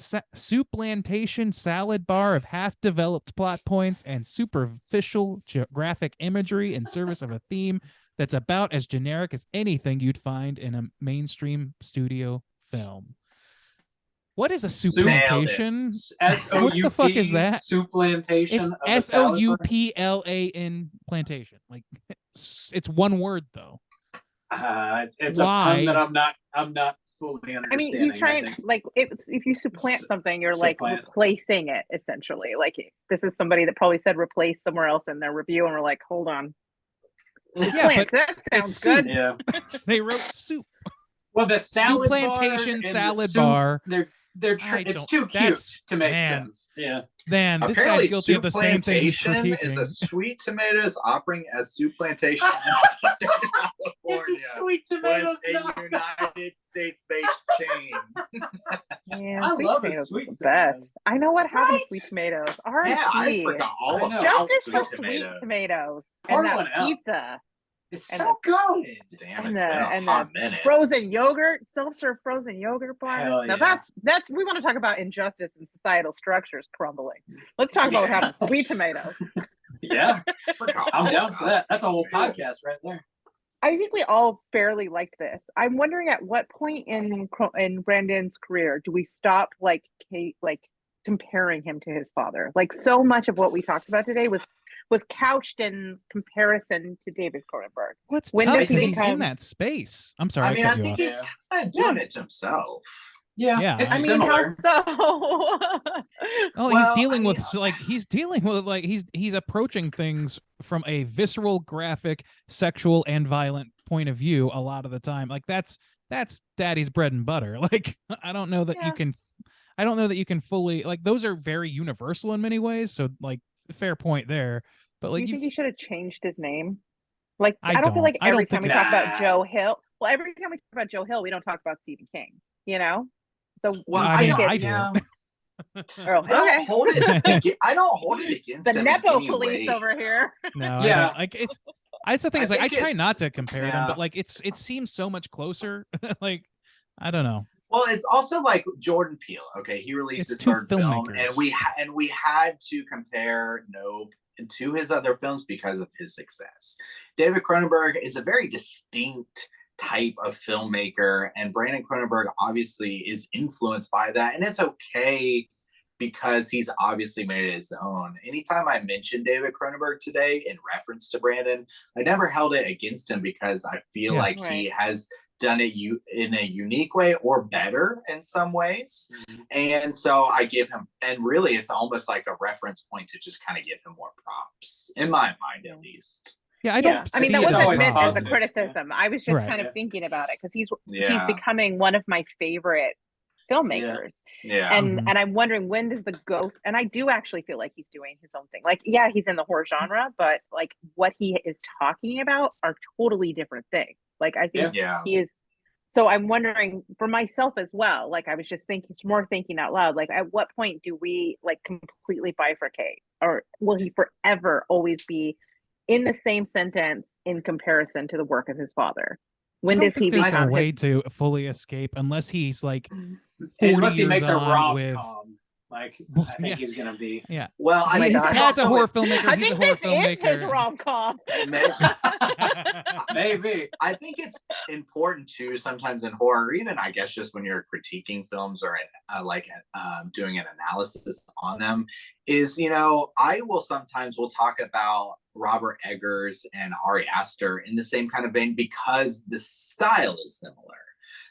D: salad bar of half-developed plot points and superficial geographic imagery in service of a theme that's about as generic as anything you'd find in a mainstream studio film. What is a supplantation? What the fuck is that?
C: Supplantation.
D: It's
C: of a salad bar?
D: SOUPLAN plantation. Like it's one word though.
C: It's a
D: Why?
C: pun that I'm not fully understanding.
A: I mean, he's trying
C: think.
A: like if you supplant something, you're like
C: Supplant.
A: replacing it essentially. Like this is somebody that probably said replace somewhere else in their review, and we're like, hold on, supplant. That sounds
D: soup.
A: good.
C: Yeah.
D: They wrote soup.
C: Well, the salad bar
D: Supplantation
C: and the
D: salad
C: soup,
D: bar.
C: They're
D: I
C: it's
D: don't-
C: too cute
D: that's-
C: to make
D: man.
C: sense. Yeah.
D: Man, this
E: Apparently,
D: guy's guilty of the same thing he's
E: supplantation
D: critiquing.
E: is a sweet tomatoes operating as soup plantation in California.
C: sweet
E: Was a United States-based chain.
A: Yeah,
C: I
A: sweet
C: love the
A: tomatoes
C: sweet
A: are the best.
C: tomatoes.
A: I know what happened
C: Right?
A: to sweet tomatoes. R.I.P.
E: Yeah, I forgot all
C: I know.
E: about
A: Justice
E: sweet
A: for
E: tomatoes.
A: sweet tomatoes
C: Pour
A: and
C: one
A: that
C: out.
A: pizza,
C: It's
A: And
C: so good.
E: Damn,
A: And
E: it's
A: the-
E: been a
A: and
E: hot
A: the
E: minute.
A: frozen yogurt, self-serve frozen yogurt bars.
C: Hell
A: Now
C: yeah.
A: that's we want to talk about injustice and societal structures crumbling. Let's talk about what happened to sweet tomatoes.
C: Yeah,
E: Forgot
C: I'm
E: all
C: down for
E: about
C: that. That's a whole
E: sweet tomatoes.
C: podcast right there.
A: I think we all fairly liked this. I'm wondering at what point in Brandon's career do we stop like comparing him to his father? Like so much of what we talked about today was couched in comparison to David Cronenberg.
D: What's
A: when
D: tough
A: does he
D: because he's in
A: become-
D: that space. I'm sorry.
E: I mean,
D: cut
E: I
D: you
E: think
D: off.
E: he's
C: Yeah.
E: kind of doing it to himself.
C: Yeah,
D: Yeah.
C: it's
A: I mean,
C: similar.
A: how so?
D: Oh,
E: Well,
D: he's dealing
E: I
D: with
E: mean,
D: he's approaching things from a visceral, graphic, sexual, and violent point of view a lot of the time. Like that's daddy's bread and butter. Like I don't know that
A: Yeah.
D: you can. I don't know that you can fully like those are very universal in many ways. So like fair point there. But
A: Do
D: like
A: you
D: you
A: think he should have changed his name? Like,
D: I
A: I don't feel
D: don't.
A: like
D: I
A: every
D: don't
A: time we
D: think
A: talk about
C: Nah.
A: Joe Hill, well, every time we talk about Joe Hill, we don't talk about Stephen King, you know? So
E: Well,
A: you
D: I
A: think
D: mean,
A: it's
D: I do.
E: yeah.
A: oh,
E: I don't
A: okay.
E: hold it. I don't hold it against
A: The
E: him in
A: Nepo
E: any
A: police
E: way.
A: over here.
D: No, I
C: Yeah.
D: don't like it's the thing
E: I
D: is like I
E: think
D: try not
E: it's-
D: to compare them,
E: yeah.
D: but like it seems so much closer. Like I don't know.
E: Well, it's also like Jordan Peele. Okay, he released
D: It's
E: his
D: two
E: third film,
D: filmmakers.
E: and we had to compare Nope to his other films because of his success. David Cronenberg is a very distinct type of filmmaker, and Brandon Cronenberg obviously is influenced by that, and it's okay because he's obviously made it his own. Anytime I mention David Cronenberg today in reference to Brandon, I never held it against him because I feel
D: Yeah.
E: like he
A: Right.
E: has done it in a unique way or better in some ways. And so I give him, and really it's almost like a reference point to just kind of give him more props, in my mind at least.
D: Yeah, I
A: Yeah,
D: don't.
A: I mean,
C: see
A: that
C: it's
A: wasn't
C: always
A: meant as a
C: positive,
A: criticism. I was just
D: Right.
A: kind
C: Yeah.
A: of thinking about it because he's
E: Yeah.
A: becoming one of my favorite filmmakers.
E: Yeah.
A: And
D: Mhm.
A: and I'm wondering when does the ghost, and I do actually feel like he's doing his own thing. Like, yeah, he's in the horror genre, but like what he is talking about are totally different things. Like I think
E: Yeah.
A: he is. So I'm wondering for myself as well. Like I was just thinking out loud. Like at what point do we like completely bifurcate, or will he forever always be in the same sentence in comparison to the work of his father? When
D: I don't
A: does he
D: think there's a
A: become
D: way
A: his?
D: to fully escape unless he's like 40
C: Unless he
D: years
C: makes a
D: on
C: rom
D: with
C: com, like
D: Well,
C: I think
D: yeah.
C: he's gonna be.
D: yeah.
E: Well,
A: Oh my
E: I think
A: God.
E: it's
D: Dad's a
E: also
D: horror filmmaker.
A: I
D: He's a
A: think
D: horror
A: this is his
D: filmmaker.
A: rom com.
C: Maybe.
E: I think it's important too sometimes in horror, or even I guess just when you're critiquing films or doing an analysis on them, is I will sometimes talk about Robert Eggers and Ari Aster in the same kind of vein because the style is similar.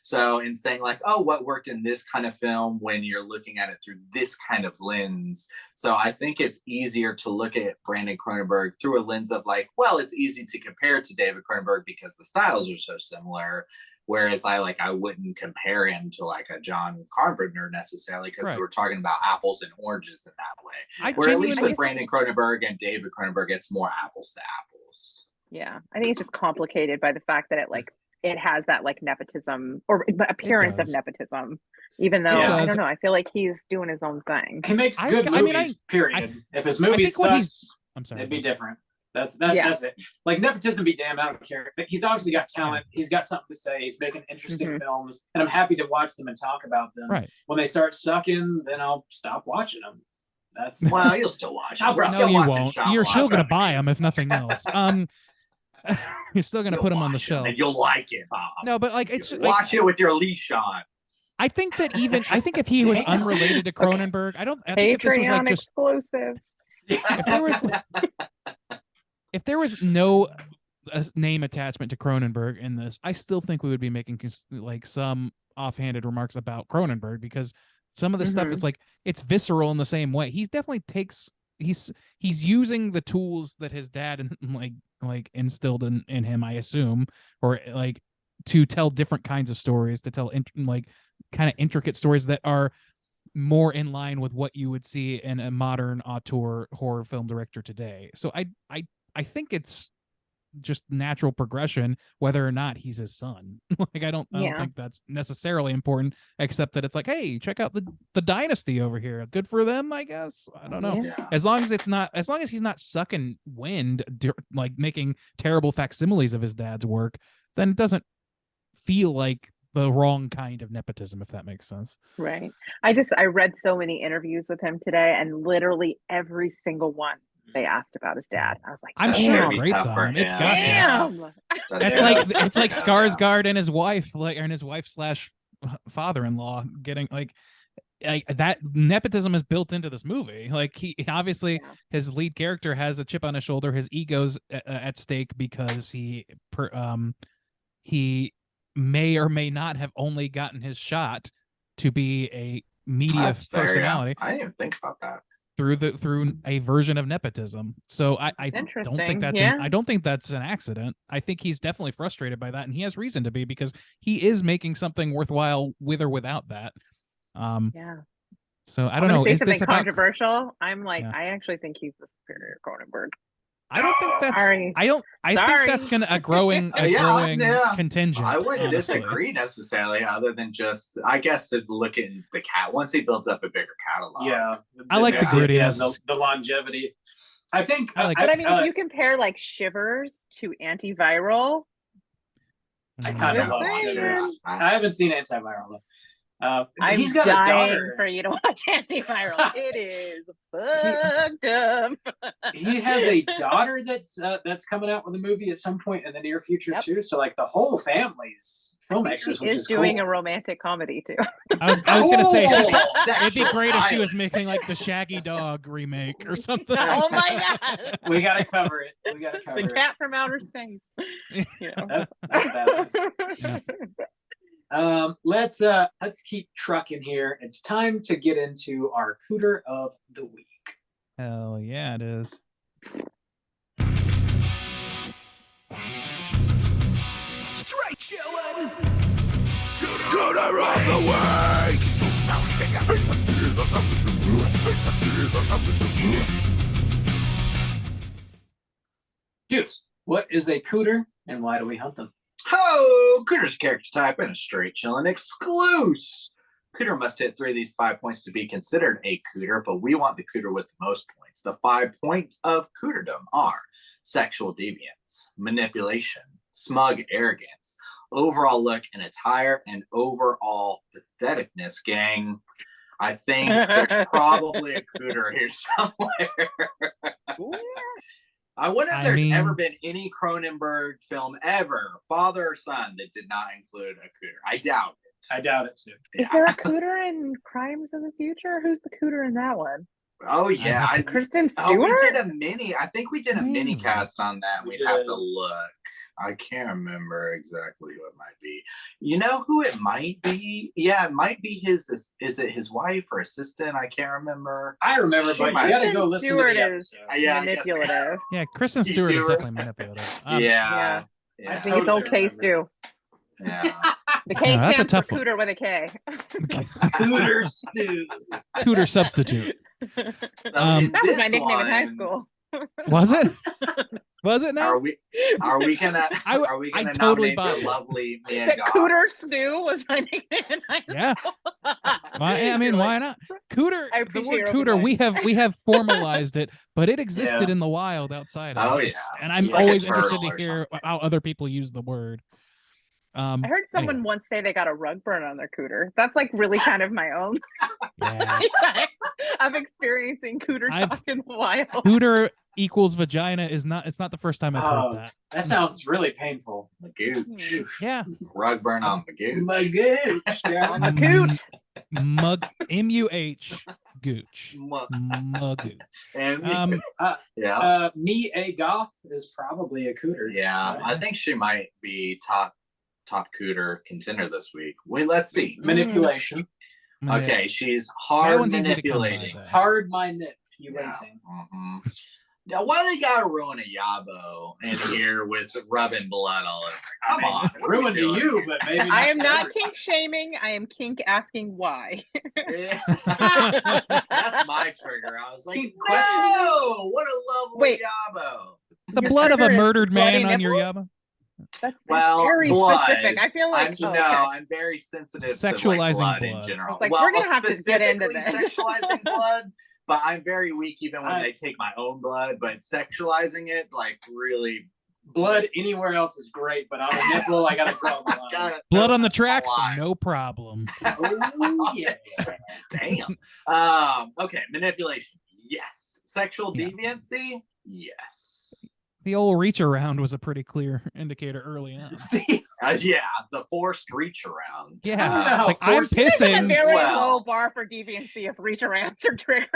E: So in saying like, oh, what worked in this kind of film when you're looking at it through this kind of lens. So I think it's easier to look at Brandon Cronenberg through a lens of like, well, it's easy to compare to David Cronenberg because the styles are so similar. Whereas I wouldn't compare him to like a John Carpenter necessarily because
D: Right.
E: we're talking about apples and oranges in that way.
D: I
E: Where at least
D: genuinely
E: with Brandon Cronenberg and David Cronenberg, it's more apples to apples.
A: Yeah, I think it's just complicated by the fact that it has that like nepotism or appearance of
D: does.
A: nepotism, even though
C: It
A: I
D: does.
A: don't know. I feel like he's doing his own thing.
C: He makes
D: I-
C: good
D: I mean,
C: movies. period. If his
D: I
C: movies
D: think what he's.
C: sucks,
D: I'm sorry.
C: it'd be different. That's
A: Yeah.
C: That's it. Like nepotism be damned, I don't care. But he's obviously got talent. He's got something to say. He's making interesting
A: Mhm.
C: films, and I'm happy to watch them and talk about them.
D: Right.
C: When they start sucking, then I'll stop watching them. That's
E: Well, you'll still watch it.
C: No,
E: We're
C: no,
D: No,
E: still
D: you
E: watching
D: won't.
E: Shyamalan
D: You're still gonna
E: movies.
D: buy them if nothing else. You're still gonna
E: You'll
D: put them on the
E: watch 'em,
D: shelf.
E: and you'll like it, Bob.
D: No, but like it's
E: You'll
D: like,
E: watch it with your leash on.
D: I think that even I think if he was
A: Damn.
D: unrelated to Cronenberg, I think if this was like
A: Patreon
D: just
A: exclusive.
D: if there was no name attachment to Cronenberg in this, I still think we would be making like some offhanded remarks about Cronenberg because some of the stuff is like it's visceral in the same way. He definitely takes he's using the tools that his dad and like instilled in him, I assume, or like to tell different kinds of stories, to tell like kind of intricate stories that are more in line with what you would see in a modern auteur horror film director today. So I think it's just natural progression whether or not he's his son. Like I don't
A: Yeah.
D: think that's necessarily important, except that it's like, hey, check out the dynasty over here. Good for them, I guess. I don't know.
A: Yeah.
D: As long as he's not sucking wind, like making terrible facsimiles of his dad's work, then it doesn't feel like the wrong kind of nepotism, if that makes sense.
A: Right. I read so many interviews with him today, and literally every single one they asked about his dad. I was like,
D: I'm
E: That's
D: sure
E: gonna
D: it
E: be
D: grates
E: tough for
D: on him. It's
E: him.
D: got to.
A: damn.
D: It's like Skarsgård and his wife, and his wife / father-in-law getting like that nepotism is built into this movie. Like he obviously
A: Yeah.
D: his lead character has a chip on his shoulder. His ego's at stake because he may or may not have only gotten his shot to be a media
E: That's fair, yeah.
D: personality
E: I didn't even think about that.
D: through a version of nepotism. So I don't
A: Interesting,
D: think that's
A: yeah.
D: I don't think that's an accident. I think he's definitely frustrated by that, and he has reason to be because he is making something worthwhile with or without that.
A: Yeah.
D: So I
A: I'm
D: don't
A: gonna
D: know.
A: say
D: Is
A: something
D: this about?
A: controversial. I'm like,
D: Yeah.
A: I actually think he's the superior Cronenberg.
D: I don't think that's.
A: Sorry.
D: I don't. I think that's
A: Sorry.
D: a growing
E: Yeah.
D: contingent.
E: I wouldn't
D: honestly.
E: disagree necessarily, other than just I guess to look at the cat once he builds up a bigger catalog.
C: Yeah,
D: I like the grittiness.
C: the longevity. I think.
D: I like
A: But I mean, if you compare like Shivers to Antiviral,
C: I kind of
A: Just
C: love
A: saying.
C: Shivers. I haven't seen Antiviral though.
A: I'm
C: He's got a
A: dying
C: daughter.
A: for you to watch Antiviral. It is fucked up.
C: He has a daughter that's coming out with a movie at some point in the near future
A: Yep.
C: too. So like the whole family's
A: I think
C: filmmakers,
A: she
C: which
A: is
C: is
A: doing
C: cool.
A: a romantic comedy too.
D: I was gonna say
E: Cool.
D: it'd be great if she
E: Sexual
D: was making like the Shaggy Dog remake or something.
A: Oh my god!
C: We gotta cover it. We gotta cover
A: The
C: it.
A: cat from outer space. Yeah.
C: That's badass. Let's keep trucking here. It's time to get into our cooter of the week.
D: Hell yeah, it is.
B: Straight chillin'. Cooter of the week.
C: Juice, what is a cooter and why do we hunt them?
E: Oh, Cooter's character type and a straight chillin' exclusive. Cooter must hit 3 of these 5 points to be considered a cooter, but we want the cooter with the most points. The 5 points of cooterdom are sexual deviance, manipulation, smug arrogance, overall look and attire, and overall patheticness, gang. I think there's probably a cooter here somewhere. I wonder if there's ever been any Cronenberg film ever, father or son, that did not include a cooter. I doubt it.
C: I doubt it too.
A: Is there a cooter in Crimes of the Future? Who's the cooter in that one?
E: Oh yeah,
A: Kristen
E: we
A: Stewart?
E: did a mini. I think we did a mini cast on that.
C: We
E: We'd have
C: did.
E: to look. I can't remember exactly who it might be. You know who it might be? Yeah, it might be his. Is it his wife or assistant? I can't remember.
C: I remember,
E: She
C: but you
E: might-
C: gotta go
A: Kristen
C: listen
A: Stewart
C: to the
A: is
C: episode.
E: Yeah, I guess-
A: manipulative.
D: Yeah, Kristen
E: You
D: Stewart is
E: do
D: definitely manipulative.
E: Yeah.
A: I think it's
C: totally
A: old K
C: remember.
A: stew.
E: Yeah.
A: The K
D: No, that's a
A: stands for
D: tough one.
A: cooter with a K.
C: Cooter stew.
D: Cooter substitute.
E: So
D: Um,
E: in
A: That was my
E: this
A: nickname in high
E: one,
A: school.
D: Was it? Was it now?
E: Are we gonna? Are we
D: I
E: gonna
D: totally
E: nominate
D: buy
E: the
D: it.
E: lovely Mia
A: That
E: Goth?
A: cooter stew was my nickname in high school.
D: Yeah. Why, I mean,
A: You're
D: why
A: like,
D: not? Cooter.
A: I
D: The
A: appreciate
D: word
A: your
D: cooter.
A: openness.
D: We have formalized it, but it existed
C: Yeah.
D: in the wild outside of
E: Oh,
D: this,
E: yeah.
D: and I'm
E: It's like a
D: always interested
E: turtle
D: to
E: or
D: hear
E: something.
D: how other people use the word.
A: I heard someone
D: anyway.
A: once say they got a rug burn on their cooter. That's like really kind of my own
D: Yeah.
A: of experiencing cooter
D: I've-
A: talk in the wild.
D: Cooter equals vagina is not. It's not the first time I've
C: Oh,
D: heard that.
C: that sounds really painful.
E: Magooch.
D: Yeah.
E: Rug burn on Magooch.
C: Magooch.
A: On the coot.
D: Mug. MUH. Gooch.
E: Mu-
D: Mugooch.
E: And
C: Yeah. Me a goth is probably a cooter.
E: yeah, I think she might be top cooter contender this week. Wait, let's see.
C: Manipulation.
E: Okay, she's
D: That
E: hard
D: one's easy to come by,
E: manipulating.
D: though.
C: Hard my nip. You
E: Yeah.
C: waiting.
E: Mhm. Now, why they gotta ruin a Yabo in here with rubbing blood all over? Come on, what are we
C: Ruined to
E: doing
C: you,
E: here?
C: but maybe
A: I am
C: to
A: not
C: everyone.
A: kink shaming. I am kink asking why.
E: Yeah. That's my trigger. I was like,
C: Keep
E: no, what a lovely
A: Wait.
E: Yabo.
D: The
A: Your
D: blood of a
A: trigger is
D: murdered
A: bloody
D: man on your
A: nipples?
D: yaba.
A: That's
E: Well,
A: very
E: blood.
A: specific. I feel like
E: I'm
A: okay.
E: I'm very sensitive to
D: Sexualizing
E: blood in
D: blood.
E: general.
A: I was like, we're gonna have to get into
E: specifically
A: this.
E: sexualizing blood, but I'm very weak even when
C: I-
E: they take my own blood. But sexualizing it, like, really,
C: Blood anywhere else is great, but on a nipple, I gotta draw the line.
E: gotta
D: Blood
E: know
D: on the
E: it's
D: tracks,
E: line.
D: no problem.
C: Oh, yeah.
E: Damn. Okay, manipulation. Yes. Sexual
D: Yeah.
E: deviancy. Yes.
D: The old reach around was a pretty clear indicator early on.
E: Yeah, the forced reach around.
D: Yeah,
C: No,
D: it's like I'm
C: forced-
A: There's a
D: pissing.
A: very
E: well.
A: low bar for deviancy if reach arounds are triggering.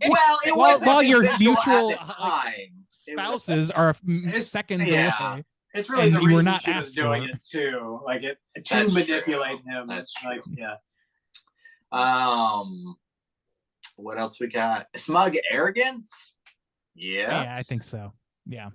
E: Well, it
D: While-
E: wasn't
D: while your
E: consensual
D: mutual,
E: at the time. It was-
D: Spouses are
C: It's-
D: seconds
E: yeah.
D: away.
C: It's really
D: And
C: the
D: you were
C: reason
D: not
C: she was
D: asked
C: doing
D: for it.
C: it too, like it to
E: That's true.
C: manipulate him.
E: That's
C: like,
E: true.
C: yeah.
E: What else we got? Smug arrogance.
D: Yeah, I think so. Yeah.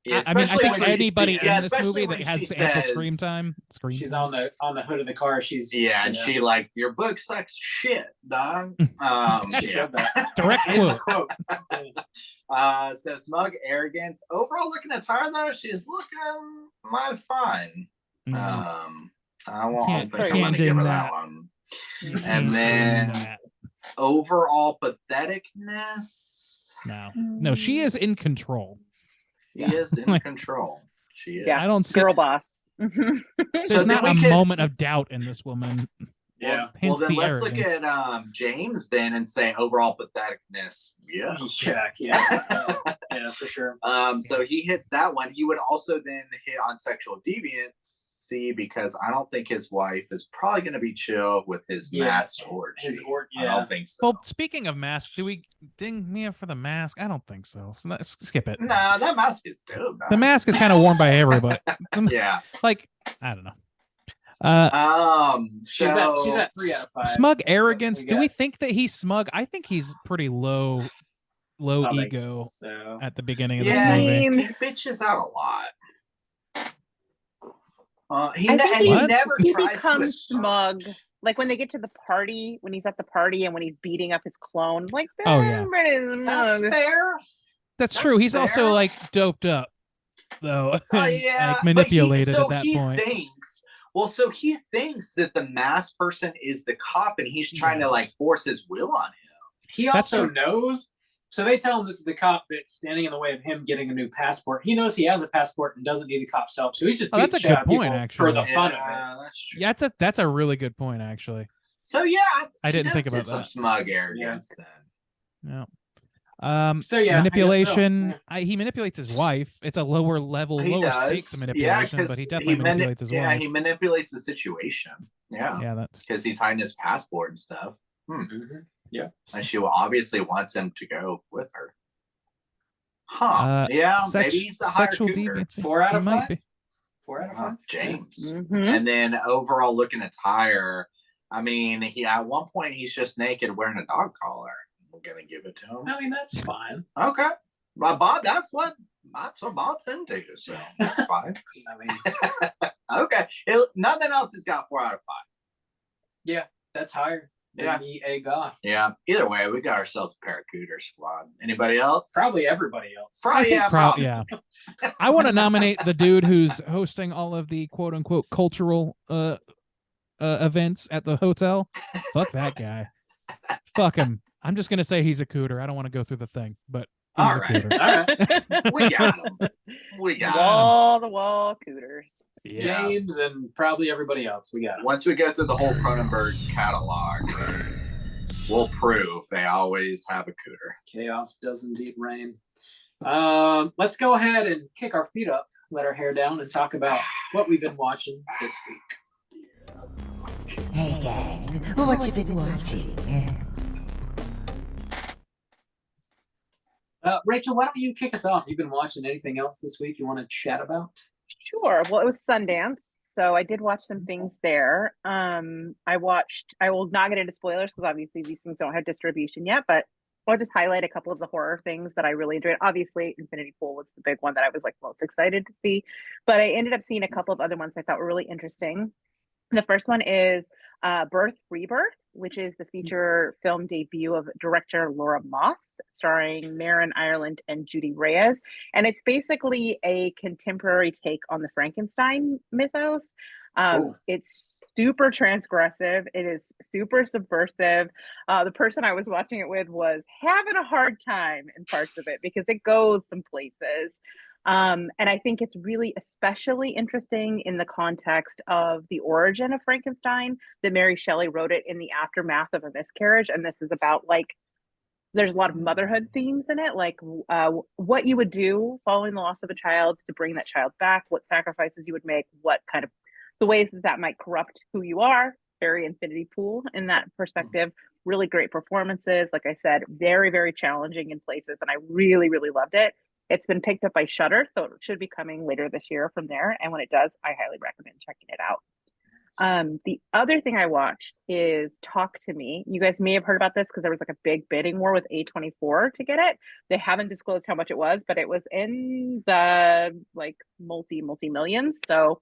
E: Yeah,
D: I mean, I
E: especially
D: think
E: when she
D: anybody
E: speaks- yeah,
D: in this
E: especially
D: movie
E: when
D: that has
E: she
D: ample
E: says-
D: screen time.
C: She's on the hood of the car. She's
E: Yeah, and
C: you know,
E: she like your book sucks shit, dog.
C: she
E: Yeah.
C: said that.
D: Direct
C: In the
D: quote.
C: quote.
E: So smug arrogance. Overall, looking at her though, she's looking mighty fine.
D: Yeah.
E: I won't
D: Can't-
E: think I'm
A: can't
E: gonna give
D: ding
E: her
D: that.
E: that one.
A: Mhm.
E: And
D: Can't
E: then
D: do that.
E: overall patheticness.
D: No, she is in control.
E: She is in control. She is.
A: Yeah,
D: I don't see-
A: girl boss. Mhm.
D: There's
E: then
D: not
E: we
D: a
E: could-
D: moment of doubt in this woman.
C: Yeah.
E: Well,
D: Hence
E: then
D: the
E: let's look
D: arrogance.
E: at James then and say overall patheticness. Yeah.
C: Check. Yeah. Yeah, for sure.
E: So he hits that one. He would also then hit on sexual deviancy because I don't think his wife is probably going to be chill with his
C: Yeah.
E: masked orgy. I
C: Yeah.
E: don't think so.
D: Well, speaking of mask, do we ding Mia for the mask? I don't think so. So let's skip it.
E: Nah, that mask is dope.
D: The mask is kind of worn by everybody.
E: Yeah.
D: Like, I don't know.
C: She's at 3 out of 5.
D: Smug arrogance.
C: We
D: Do we
C: got-
D: think that he's smug? I think he's pretty low
C: I think
D: ego
C: So
D: at the beginning of
E: Yeah,
D: this movie.
A: mean-
E: he bitches out a lot. He,
A: I
E: ne-
A: think
E: and he
D: What?
E: never
A: he
E: tries to
A: becomes
E: assert.
A: smug. Like when they get to the party, when he's at the party and when he's beating up his clone, like
D: Oh, yeah.
E: That's fair.
D: That's
E: That's
D: true. He's also
E: fair.
D: like doped up, though.
E: Oh yeah,
D: like manipulated
E: but
D: at that
E: he
D: point.
E: Thinks, well, so he thinks that the masked person is the cop, and he's trying to
D: Yes.
E: like force his will on him.
C: he
D: That's
C: also
D: true.
C: knows. So they tell him this is the cop that's standing in the way of him getting a new passport. He knows he has a passport and doesn't need the cop's help. So he's just
D: Oh, that's
C: beating
D: a
C: shit
D: good
C: out of people
D: point,
C: for
D: actually.
C: the fun of it.
E: Yeah, that's true.
D: Yeah, that's a really good point, actually.
E: So yeah,
D: I
E: he
D: didn't
E: does
D: think
E: hit
D: about
E: some
D: that.
E: smug arrogance then.
D: Yeah.
C: So yeah, I guess so.
D: Manipulation.
C: Yeah.
D: He manipulates his wife. It's a lower level,
E: He
D: lower
E: does.
D: stakes
E: Yeah,
D: manipulation,
E: 'cause
D: but he definitely manipulates his
E: yeah,
D: wife.
E: he manipulates the situation. Yeah,
D: Yeah, that's
E: because he's hiding his passport and stuff.
C: Mhm.
E: And she obviously wants him to go with her. Huh?
D: Uh,
E: yeah,
D: sex-
E: maybe he's the higher
D: sexual
E: cougar.
D: deviancy.
C: 4 out
D: He
C: of
D: might
C: 5.
D: be.
C: 4 out of 5.
E: James.
A: Mhm.
E: And then overall looking attire, I mean, he at one point he's just naked wearing a dog collar. We're gonna give it to him.
C: I mean, that's fine.
E: Okay. Well, Bob, that's what Bob's into, so that's fine.
C: I mean,
E: Okay. Nothing else has got 4 out of 5.
C: that's higher than
E: Yeah.
C: me, a goth.
E: Yeah. Either way, we got ourselves a Paracuda squad. Anybody else?
C: Probably everybody else.
E: Probably, yeah, probably.
D: Yeah. I want to nominate the dude who's hosting all of the quote unquote cultural events at the hotel. Fuck that guy. Fuck him. I'm just gonna say he's a cooter. I don't want to go through the thing, but he's
E: All
D: a
E: right.
D: cooter.
C: All right.
E: We got him. We got him.
A: Wall the wall cooters.
E: Yeah.
C: James and probably everybody else. We got it.
E: Once we go through the whole Cronenberg catalog, we'll prove they always have a cooter.
C: Chaos does indeed reign. Let's go ahead and kick our feet up, let our hair down, and talk about what we've been watching this week.
F: Hey gang, what you been watching?
C: Rachel, why don't you kick us off? You've been watching anything else this week you want to chat about?
A: Sure. Well, it was Sundance, so I did watch some things there. I will not get into spoilers because obviously these things don't have distribution yet, but I'll just highlight a couple of the horror things that I really enjoyed. Obviously, Infinity Pool was the big one that I was like most excited to see, but I ended up seeing a couple of other ones I thought were really interesting. The first one is Birth Rebirth, which is the feature film debut of director Laura Moss, starring Marin Ireland and Judy Reyes. And it's basically a contemporary take on the Frankenstein mythos.
C: Cool.
A: It's super transgressive. It is super subversive. The person I was watching it with was having a hard time in parts of it because it goes some places. And I think it's really especially interesting in the context of the origin of Frankenstein, that Mary Shelley wrote it in the aftermath of a miscarriage. And this is about like, there's a lot of motherhood themes in it, like what you would do following the loss of a child to bring that child back, what sacrifices you would make, what kind of the ways that that might corrupt who you are. Very Infinity Pool in that perspective. Really great performances. Like I said, very, very challenging in places. And I really, really loved it. It's been picked up by Shudder, so it should be coming later this year from there. And when it does, I highly recommend checking it out. The other thing I watched is Talk to Me. You guys may have heard about this because there was like a big bidding war with A24 to get it. They haven't disclosed how much it was, but it was in the like multi millions. So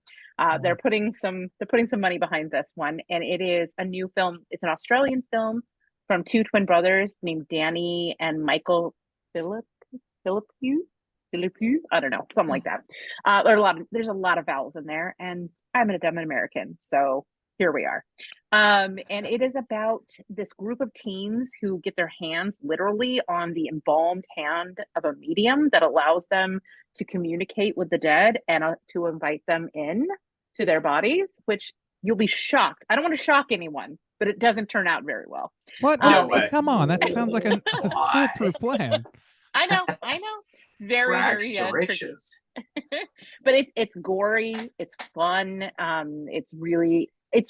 A: they're putting some money behind this one, and it is a new film. It's an Australian film from two twin brothers named Danny and Michael Philippe, I don't know, something like that. There's a lot of vowels in there, and I'm a dumb American, so here we are. And it is about this group of teens who get their hands literally on the embalmed hand of a medium that allows them to communicate with the dead and to invite them in to their bodies, which you'll be shocked. I don't want to shock anyone, but it doesn't turn out very well.
D: What?
C: No way.
D: Come on, that sounds like a foolproof plan.
A: I know. It's very,
E: Rags
A: very
E: to
A: tricky.
E: riches.
A: But it's gory, it's fun. It's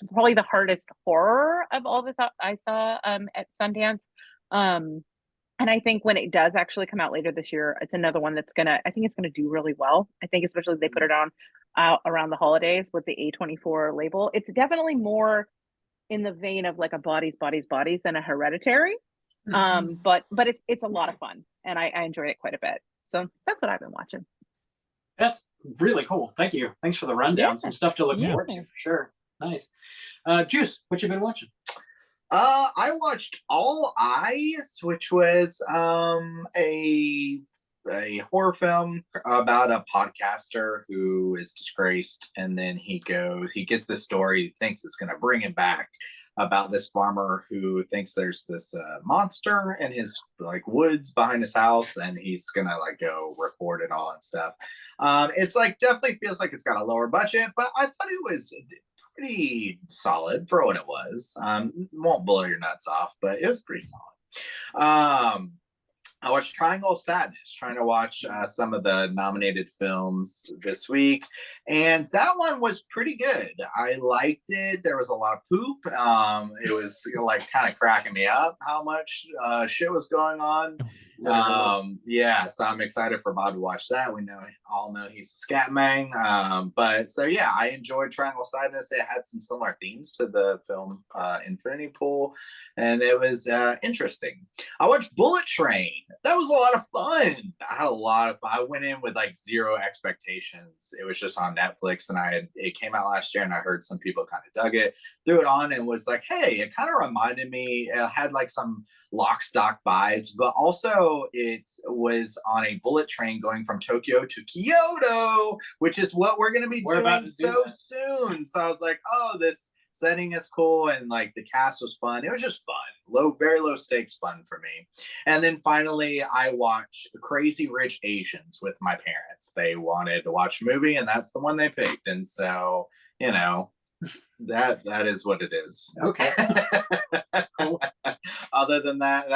A: probably the hardest horror of all the I saw at Sundance. And I think when it does actually come out later this year, it's another one that's I think it's gonna do really well. I think especially if they put it on around the holidays with the A24 label. It's definitely more in the vein of like a bodies than a Hereditary. But it's a lot of fun, and I enjoyed it quite a bit. So that's what I've been watching.
C: That's really cool. Thank you. Thanks for the rundown.
A: Yeah.
C: Some stuff to look
D: Yeah.
C: forward to for sure. Nice. Juice, what you been watching?
E: I watched All Eyes, which was a horror film about a podcaster who is disgraced, and then he gets this story he thinks it's going to bring him back, about this farmer who thinks there's this monster in his like woods behind his house, and he's gonna like go report it all and stuff. It's like definitely feels like it's got a lower budget, but I thought it was pretty solid for what it was. Won't blow your nuts off, but it was pretty solid. I watched Triangle of Sadness, trying to watch some of the nominated films this week, and that one was pretty good. I liked it. There was a lot of poop. It was like kind of cracking me up how much shit was going on. Yeah, so I'm excited for Bob to watch that. We all know he's a scat man. But so yeah, I enjoyed Triangle of Sadness. It had some similar themes to the film Infinity Pool, and it was interesting. I watched Bullet Train. That was a lot of fun. I had a lot of fun. I went in with like zero expectations. It was just on Netflix, and it came out last year, and I heard some people kind of dug it, threw it on, and was like, hey, it kind of reminded me. It had like some Lock, Stock vibes, but also it was on a bullet train going from Tokyo to Kyoto, which is what we're going to be doing so soon. So I was like, oh, this setting is cool, and like the cast was fun. It was just fun, very low stakes fun for me. And then finally I watched Crazy Rich Asians with my parents. They wanted to watch a movie, and that's the one they picked, and so that is what it is.
C: Okay. Cool.
E: Other than that,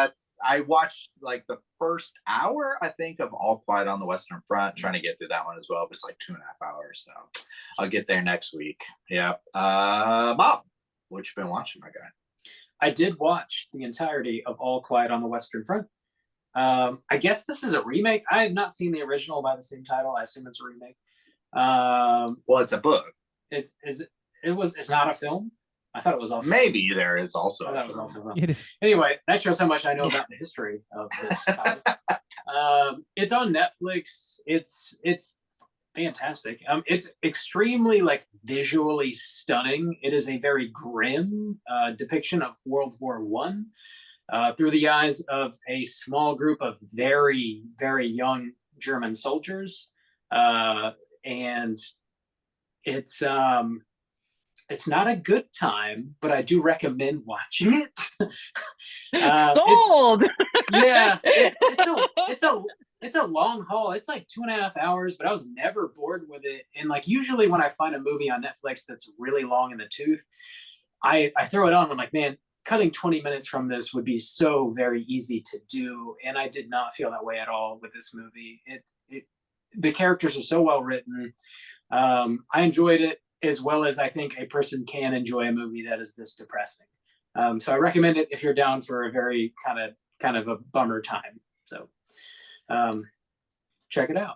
E: I watched like the first hour, I think, of All Quiet on the Western Front, trying to get through that one as well. But it's like 2.5 hours, so I'll get there next week. Yeah. Bob, what you been watching, my guy?
C: I did watch the entirety of All Quiet on the Western Front. I guess this is a remake. I have not seen the original by the same title. I assume it's a remake.
E: Well, it's a book.
C: It's not a film. I thought it was also
E: Maybe there is also.
C: I thought it was also a film.
D: It is.
C: Anyway, that shows how much I know about the history of this title. It's on Netflix. It's fantastic. It's extremely like visually stunning. It is a very grim depiction of World War One through the eyes of a small group of very, very young German soldiers, and it's not a good time, but I do recommend watching it.
A: Sold.
C: It's a long haul. It's like 2.5 hours, but I was never bored with it. And like usually when I find a movie on Netflix that's really long in the tooth, I throw it on. I'm like, man, cutting 20 minutes from this would be so very easy to do. And I did not feel that way at all with this movie. The characters are so well written. I enjoyed it, as well as I think a person can enjoy a movie that is this depressing. So I recommend it if you're down for a very kind of a bummer time. So, check it out.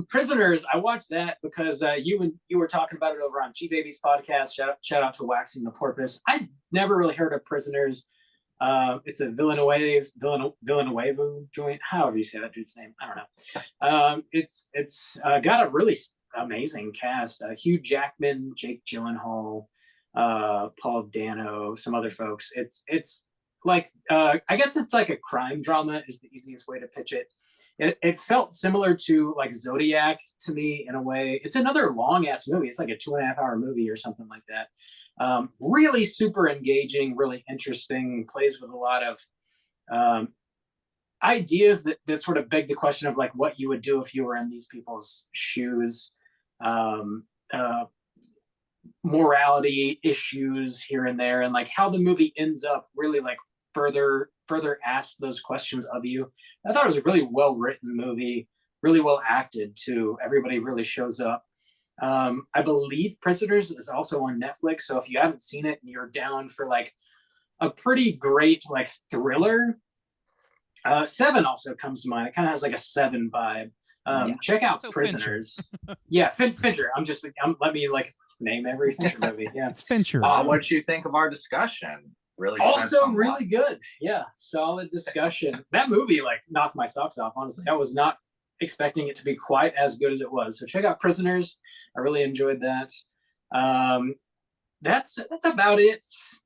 C: Prisoners, I watched that because you were talking about it over on G Baby's podcast. Shout out to Waxing the Porpoise. I never really heard of Prisoners. It's a Villanueva joint, however you say that dude's name. I don't know. It's got a really amazing cast. Hugh Jackman, Jake Gyllenhaal, Paul Dano, some other folks. It's like I guess it's like a crime drama is the easiest way to pitch it. It felt similar to like Zodiac to me in a way. It's another long ass movie. It's like a 2.5 hour movie or something like that. Really super engaging, really interesting, plays with a lot of ideas that sort of beg the question of like what you would do if you were in these people's shoes, morality issues here and there, and like how the movie ends up really like further asks those questions of you. I thought it was a really well written movie, really well acted too. Everybody really shows up. I believe Prisoners is also on Netflix, so if you haven't seen it and you're down for like a pretty great like thriller, Seven also comes to mind. It kind of has like a Seven vibe. Check out
D: So
C: Prisoners. Yeah, Fincher. Let me like name every Fincher movie. Yeah,
D: It's Fincher.
E: What did you think of our discussion? Really shed
C: also
E: some
C: really
E: light.
C: good. Yeah, solid discussion. That movie like knocked my socks off, honestly. I was not expecting it to be quite as good as it was. So check out Prisoners. I really enjoyed that. That's about it.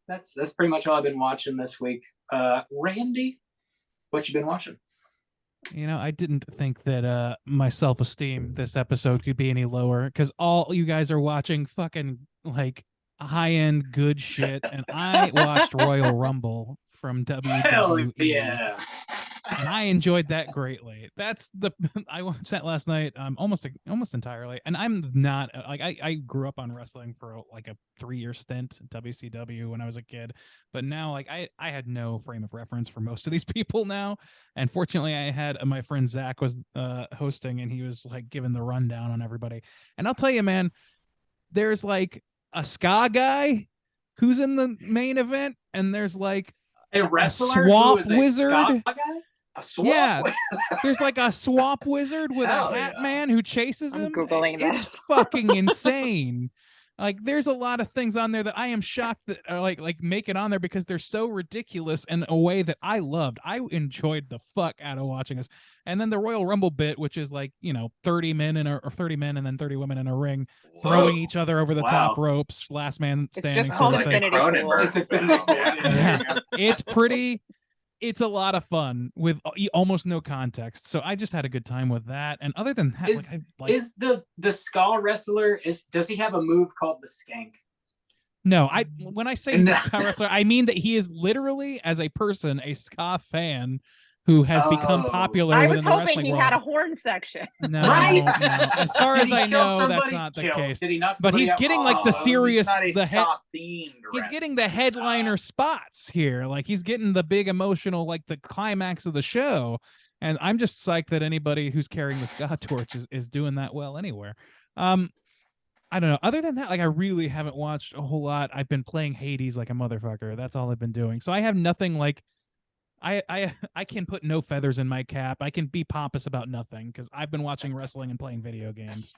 C: That's pretty much all I've been watching this week. Randy, what you been watching?
D: You know, I didn't think that my self-esteem this episode could be any lower because all you guys are watching fucking like high-end good shit, and I watched Royal Rumble from WWE.
C: Hell yeah.
D: And I enjoyed that greatly. That's the I watched that last night almost entirely. And I'm not like I grew up on wrestling for like a 3-year stint at WCW when I was a kid, but now like I had no frame of reference for most of these people now. And fortunately I had my friend Zach was hosting, and he was like giving the rundown on everybody. And I'll tell you, man, there's like a ska guy who's in the main event, and there's like
C: A wrestler
D: swamp
C: who is a
D: wizard?
C: ska guy?
E: A swamp
D: Yeah.
E: wizard?
D: there's like a swamp wizard with
E: Hell
D: a hat
E: yeah.
D: man who chases
A: I'm
D: him.
A: Googling
D: It's
A: this.
D: fucking insane. Like there's a lot of things on there that I am shocked that are like make it on there because they're so ridiculous in a way that I loved. I enjoyed the fuck out of watching this. And then the Royal Rumble bit, which is like, 30 men or 30 men and then 30 women in a ring throwing
E: Whoa.
D: each other over the top ropes, last man
A: It's
D: standing
A: just
D: sort
A: called
D: of
E: Sounds
D: thing.
E: like a
A: Infinity Pool.
E: Cronenberg
C: It's Infinity
E: film,
C: Pool,
E: yeah.
C: yeah. There you go.
D: It's a lot of fun with almost no context. So I just had a good time with that. And other than that,
C: Is the ska wrestler, does he have a move called the skank?
D: no, when I say he's a
E: No.
D: ska wrestler, I mean that he is literally, as a person, a ska fan who has become
C: Oh.
D: popular
A: I
D: within
A: was
D: the
A: hoping
D: wrestling
A: he
D: world.
A: had a horn section.
D: No,
C: Right?
D: no. As far
C: Did
D: as
C: he
D: I
C: kill
D: know, that's
C: somebody?
D: not the
C: Killed.
D: case.
C: Did he knock
D: But he's
C: somebody out?
D: getting like the
C: Oh,
D: serious,
E: He's not a
D: the head.
E: ska-themed
D: He's getting
E: wrestler.
D: the headliner spots here. Like he's getting the big emotional, like the climax of the show. And I'm just psyched that anybody who's carrying the ska torch is doing that well anywhere. I don't know. Other than that, like I really haven't watched a whole lot. I've been playing Hades like a motherfucker. That's all I've been doing. So I have nothing like I can put no feathers in my cap. I can be pompous about nothing because I've been watching wrestling and playing video games.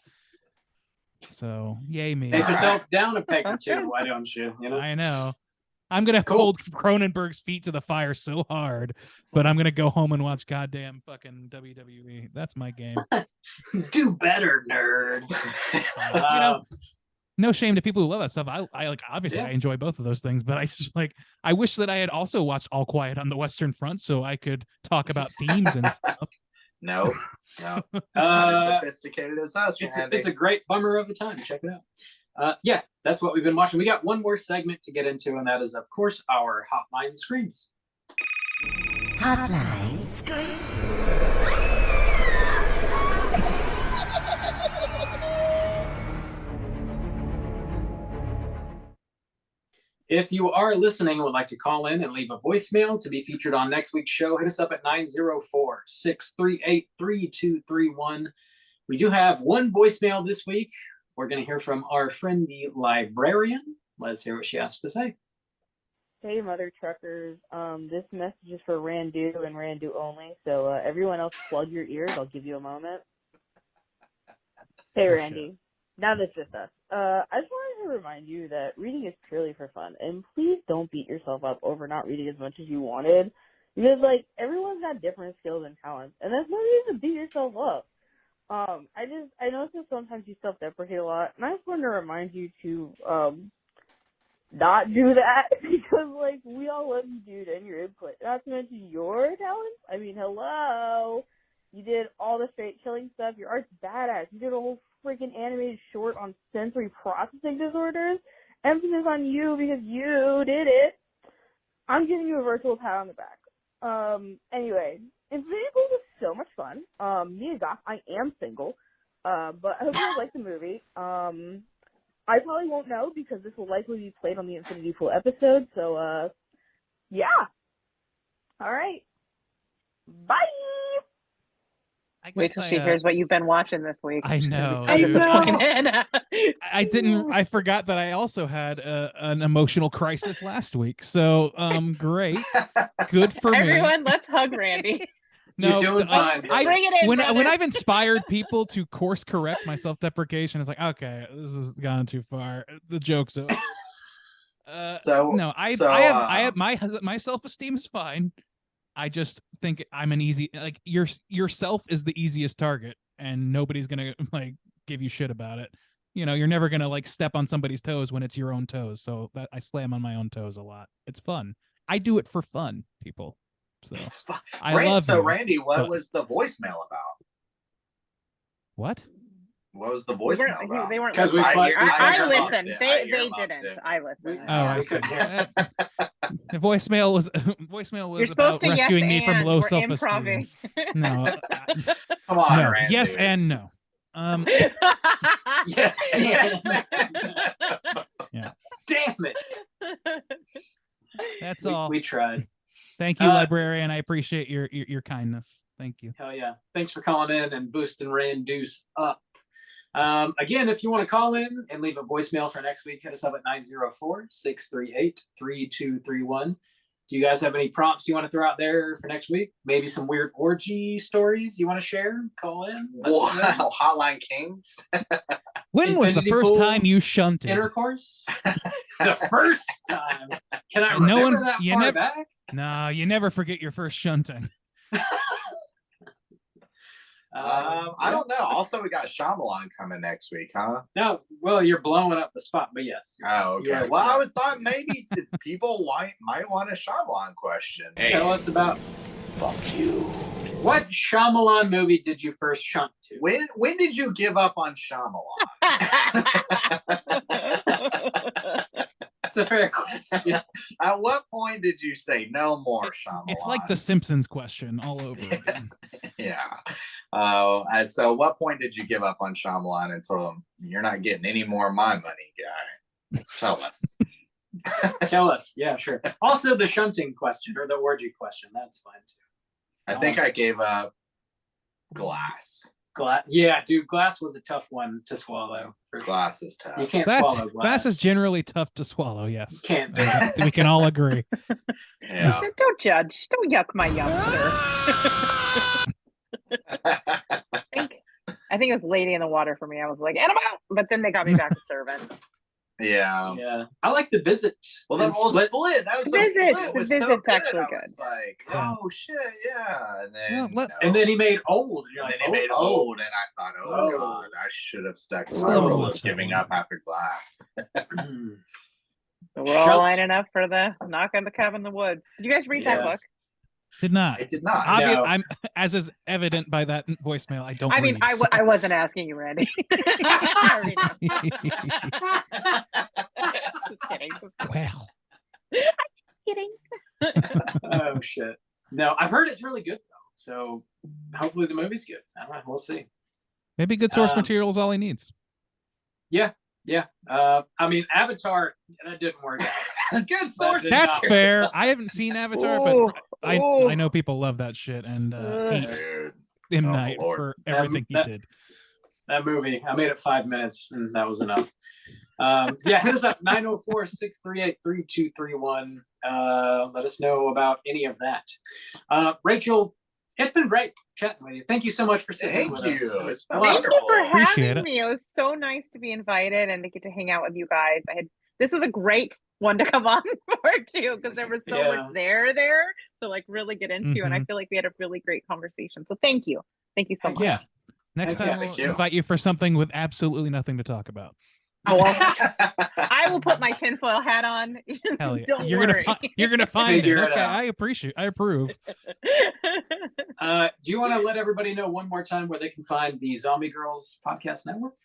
D: So yay me.
C: Take yourself down a peg or
A: That's
C: two,
A: good.
C: why don't you? You know?
D: I know. I'm gonna
C: Cool.
D: hold Cronenberg's feet to the fire so hard, but I'm gonna go home and watch goddamn fucking WWE. That's my game.
C: Do better, nerd.
D: No shame to people who love that stuff. I like obviously
C: Yeah.
D: I enjoy both of those things, but I just like I wish that I had also watched All Quiet on the Western Front so I could talk about themes and stuff.
E: No. Not as
C: Uh,
E: sophisticated as us, Randy.
C: it's a great bummer of a time. Check it out. Yeah, that's what we've been watching. We got one more segment to get into, and that is, of course, our Hotline Screams.
F: Hotline scream.
C: If you are listening and would like to call in and leave a voicemail to be featured on next week's show, hit us up at 904-638-3231. We do have one voicemail this week. We're going to hear from our friend, the librarian. Let's hear what she has to say.
G: Hey, mother truckers. This message is for Randu and Randu only. So everyone else, plug your ears. I'll give you a moment. Hey,
D: Oh,
G: Randy. Now that's just us. I just wanted to remind you that reading is purely for fun, and please don't beat yourself up over not reading as much as you wanted, because like everyone's got different skills and talents, and that's no reason to beat yourself up. I notice that sometimes you self-deprecate a lot, and I just wanted to remind you to not do that because like we all love you, dude, and your input. Not to mention your talents. I mean, hello. You did all the straight killing stuff. Your art's badass. You did a whole freaking animated short on sensory processing disorders. Emphasis on you because you did it. I'm giving you a virtual pat on the back. Anyway, Infinity Pool was so much fun. Mia Goth, I am single, but I hope you guys like the movie. I probably won't know because this will likely be played on the Infinity Pool episode. So, yeah. All right. Bye.
D: I
A: Wait
D: guess
A: till she hears what you've been watching this week.
D: I
A: She's gonna be
D: know,
A: so
D: dude.
A: disappointed.
D: I didn't. I forgot that I also had an emotional crisis last week. So, great, good for me.
A: Everyone, let's hug Randy.
C: You're doing fine.
D: I,
A: Bring it in,
D: when
A: brother.
D: I've inspired people to course correct my self-deprecation, it's like, okay, this has gone too far. The joke's over.
E: So
D: No, I have my self-esteem is fine. I just think I'm an easy, like, yourself is the easiest target, and nobody's gonna like give you shit about it. You know, you're never gonna like step on somebody's toes when it's your own toes. So that I slam on my own toes a lot. It's fun. I do it for fun, people. So
E: It's fine.
D: I love
E: so
D: you,
E: Randy, what
D: but-
E: was the voicemail about?
D: what?
E: What was the
A: They
E: voicemail
A: weren't,
E: about?
A: they weren't
C: 'Cause we
A: listening.
C: played-
A: I
E: earmuffed
A: listened.
E: it.
A: They
E: earmuffed
A: didn't.
E: it.
A: I listened.
D: Oh, I
C: we
D: see.
C: couldn't
D: The voicemail was
A: You're
D: about
A: supposed to
D: rescuing
A: yes
D: me from
A: and
D: low
A: we're
D: self-esteem.
A: improving.
D: No,
E: Come on,
D: no.
E: Randy.
D: Yes and no.
C: Yes.
E: Yes.
D: Yeah.
C: Damn it.
D: That's
C: We,
D: all.
C: we tried.
D: Thank you,
C: Uh,
D: librarian. I appreciate your kindness. Thank you.
C: Hell yeah. Thanks for calling in and boosting Randuce up. Again, if you want to call in and leave a voicemail for next week, hit us up at 904-638-3231. Do you guys have any prompts you want to throw out there for next week? Maybe some weird orgy stories you want to share? Call in. Let us know.
E: Wow, Hotline Kings.
D: When was the
C: Infinity
D: first
C: pool,
D: time you shunted?
C: Intercourse? The first time. Can I
D: And no
C: remember
D: one-
C: that
D: you
C: far
D: never-
C: back?
D: No, you never forget your first shunting.
E: I don't know. Also, we got Shyamalan coming next week, huh?
C: No, well, you're blowing up the spot, but yes.
E: Oh, okay.
C: You're right.
E: Well, I was thought maybe people might want a Shyamalan question.
C: Tell us about
E: Fuck you.
C: what Shyamalan movie did you first shunt to?
E: When did you give up on Shyamalan?
C: That's a fair question.
E: At what point did you say no more Shyamalan?
D: It's like the Simpsons question all over again.
E: Yeah. And so what point did you give up on Shyamalan and told him, you're not getting any more of my money, guy? Tell us.
C: Tell us. Yeah, sure. Also, the shunting question or the orgy question. That's fine too.
E: I think I gave up Glass.
C: Yeah, dude, Glass was a tough one to swallow. For sure.
E: Glass is tough.
C: You can't
D: Glass,
C: swallow glass.
D: glass is generally tough to swallow. Yes,
C: You can't do it.
D: we can all agree.
E: Yeah.
A: Don't judge. Don't yuck my yum, sir. I think it was Lady in the Water for me. I was like, animal, but then they got me back to Servant.
E: Yeah.
C: Yeah, I like The Visit.
E: Well, then
C: And
E: we'll
C: Split.
E: split. That was
A: The
E: so
A: Visit.
E: Split
A: The
E: was so
A: Visit's
E: good.
A: actually
E: I
A: good.
E: was like,
D: Yeah.
E: oh shit, yeah. And then,
D: Well, let-
C: And then he made Old. You're
E: and
C: like,
E: then he made
C: oh,
E: Old, and I thought, oh
C: Oh.
E: god, I should have stuck to the
D: Still
E: rule
D: watch
E: of
D: that
E: giving
D: one.
E: up after Glass.
C: oh.
A: So we're all
C: Shucks.
A: lining up for the Knock on the Cabin in the Woods. Did you guys read that
C: Yeah.
A: book?
D: Did not.
E: I did not.
C: No.
D: I'm as is evident by that voicemail. I don't.
A: I mean,
D: read, so-
A: I wasn't asking you, Randy. I already know. Just kidding. Just
D: Well,
A: kidding.
C: Oh shit. No, I've heard it's really good though. So hopefully the movie's good. I don't know. We'll see.
D: maybe good source
C: Um,
D: material is all he needs.
C: Yeah. I mean, Avatar, that didn't work out.
E: Good source.
C: did
D: That's
C: not-
D: fair. I haven't seen Avatar,
A: Ooh,
D: but I
A: ooh.
D: know people love that shit and hate
E: Dude.
D: M
E: Oh,
D: Night
E: Lord.
D: for everything he
C: That-
D: did.
C: That movie, I made it 5 minutes and that was enough. Yeah, hit us up 904-638-3231. Let us know about any of that. Rachel, it's been great chatting with you. Thank you so much for sitting
E: Thank
C: with
E: you.
C: us. It was
E: It's been
C: a lot of
A: Thank you
C: fun.
A: for
D: Appreciate
A: having
D: it.
A: me. It was so nice to be invited and to get to hang out with you guys. This was a great one to come on for too, because there was so much there to like really get into, and I feel like we had a really great conversation. So thank you so much.
D: Yeah. Next
C: Heck yeah.
D: time we'll
E: Thank you.
D: invite you for something with absolutely nothing to talk about.
A: Oh, well, I will put my tinfoil hat on.
D: Hell yeah.
A: Don't
D: you're
A: worry.
D: gonna find
C: Figure
D: it.
C: it
D: Okay,
C: out.
D: I approve.
C: Do you want to let everybody know one more time where they can find the Zombie Girls Podcast Network?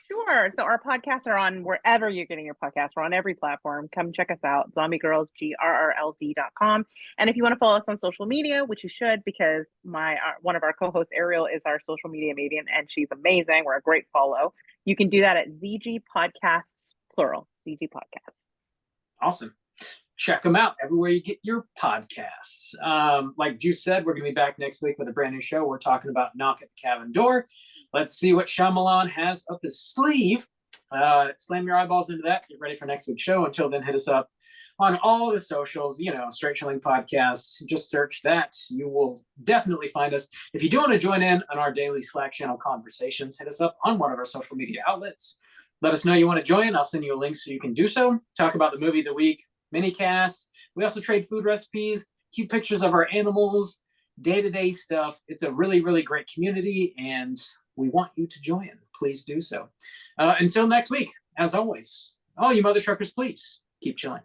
A: Sure. So our podcasts are on wherever you're getting your podcasts. We're on every platform. Come check us out, zombiegirlsgrrlz.com. And if you want to follow us on social media, which you should, because one of our co-hosts, Ariel, is our social media maven, and she's amazing. We're a great follow. You can do that at ZG Podcasts, plural, ZG Podcasts.
C: Awesome. Check them out everywhere you get your podcasts. Like Juice said, we're going to be back next week with a brand new show. We're talking about Knock at the Cabin Door. Let's see what Shyamalan has up his sleeve. Slam your eyeballs into that. Get ready for next week's show. Until then, hit us up on all the socials, Straight Chilling Podcast. Just search that. You will definitely find us. If you do want to join in on our daily Slack channel conversations, hit us up on one of our social media outlets. Let us know you want to join. I'll send you a link so you can do so. Talk about the movie of the week, mini casts. We also trade food recipes, cute pictures of our animals, day-to-day stuff. It's a really, really great community, and we want you to join. Please do so. Until next week, as always, all you mother truckers, please keep chilling.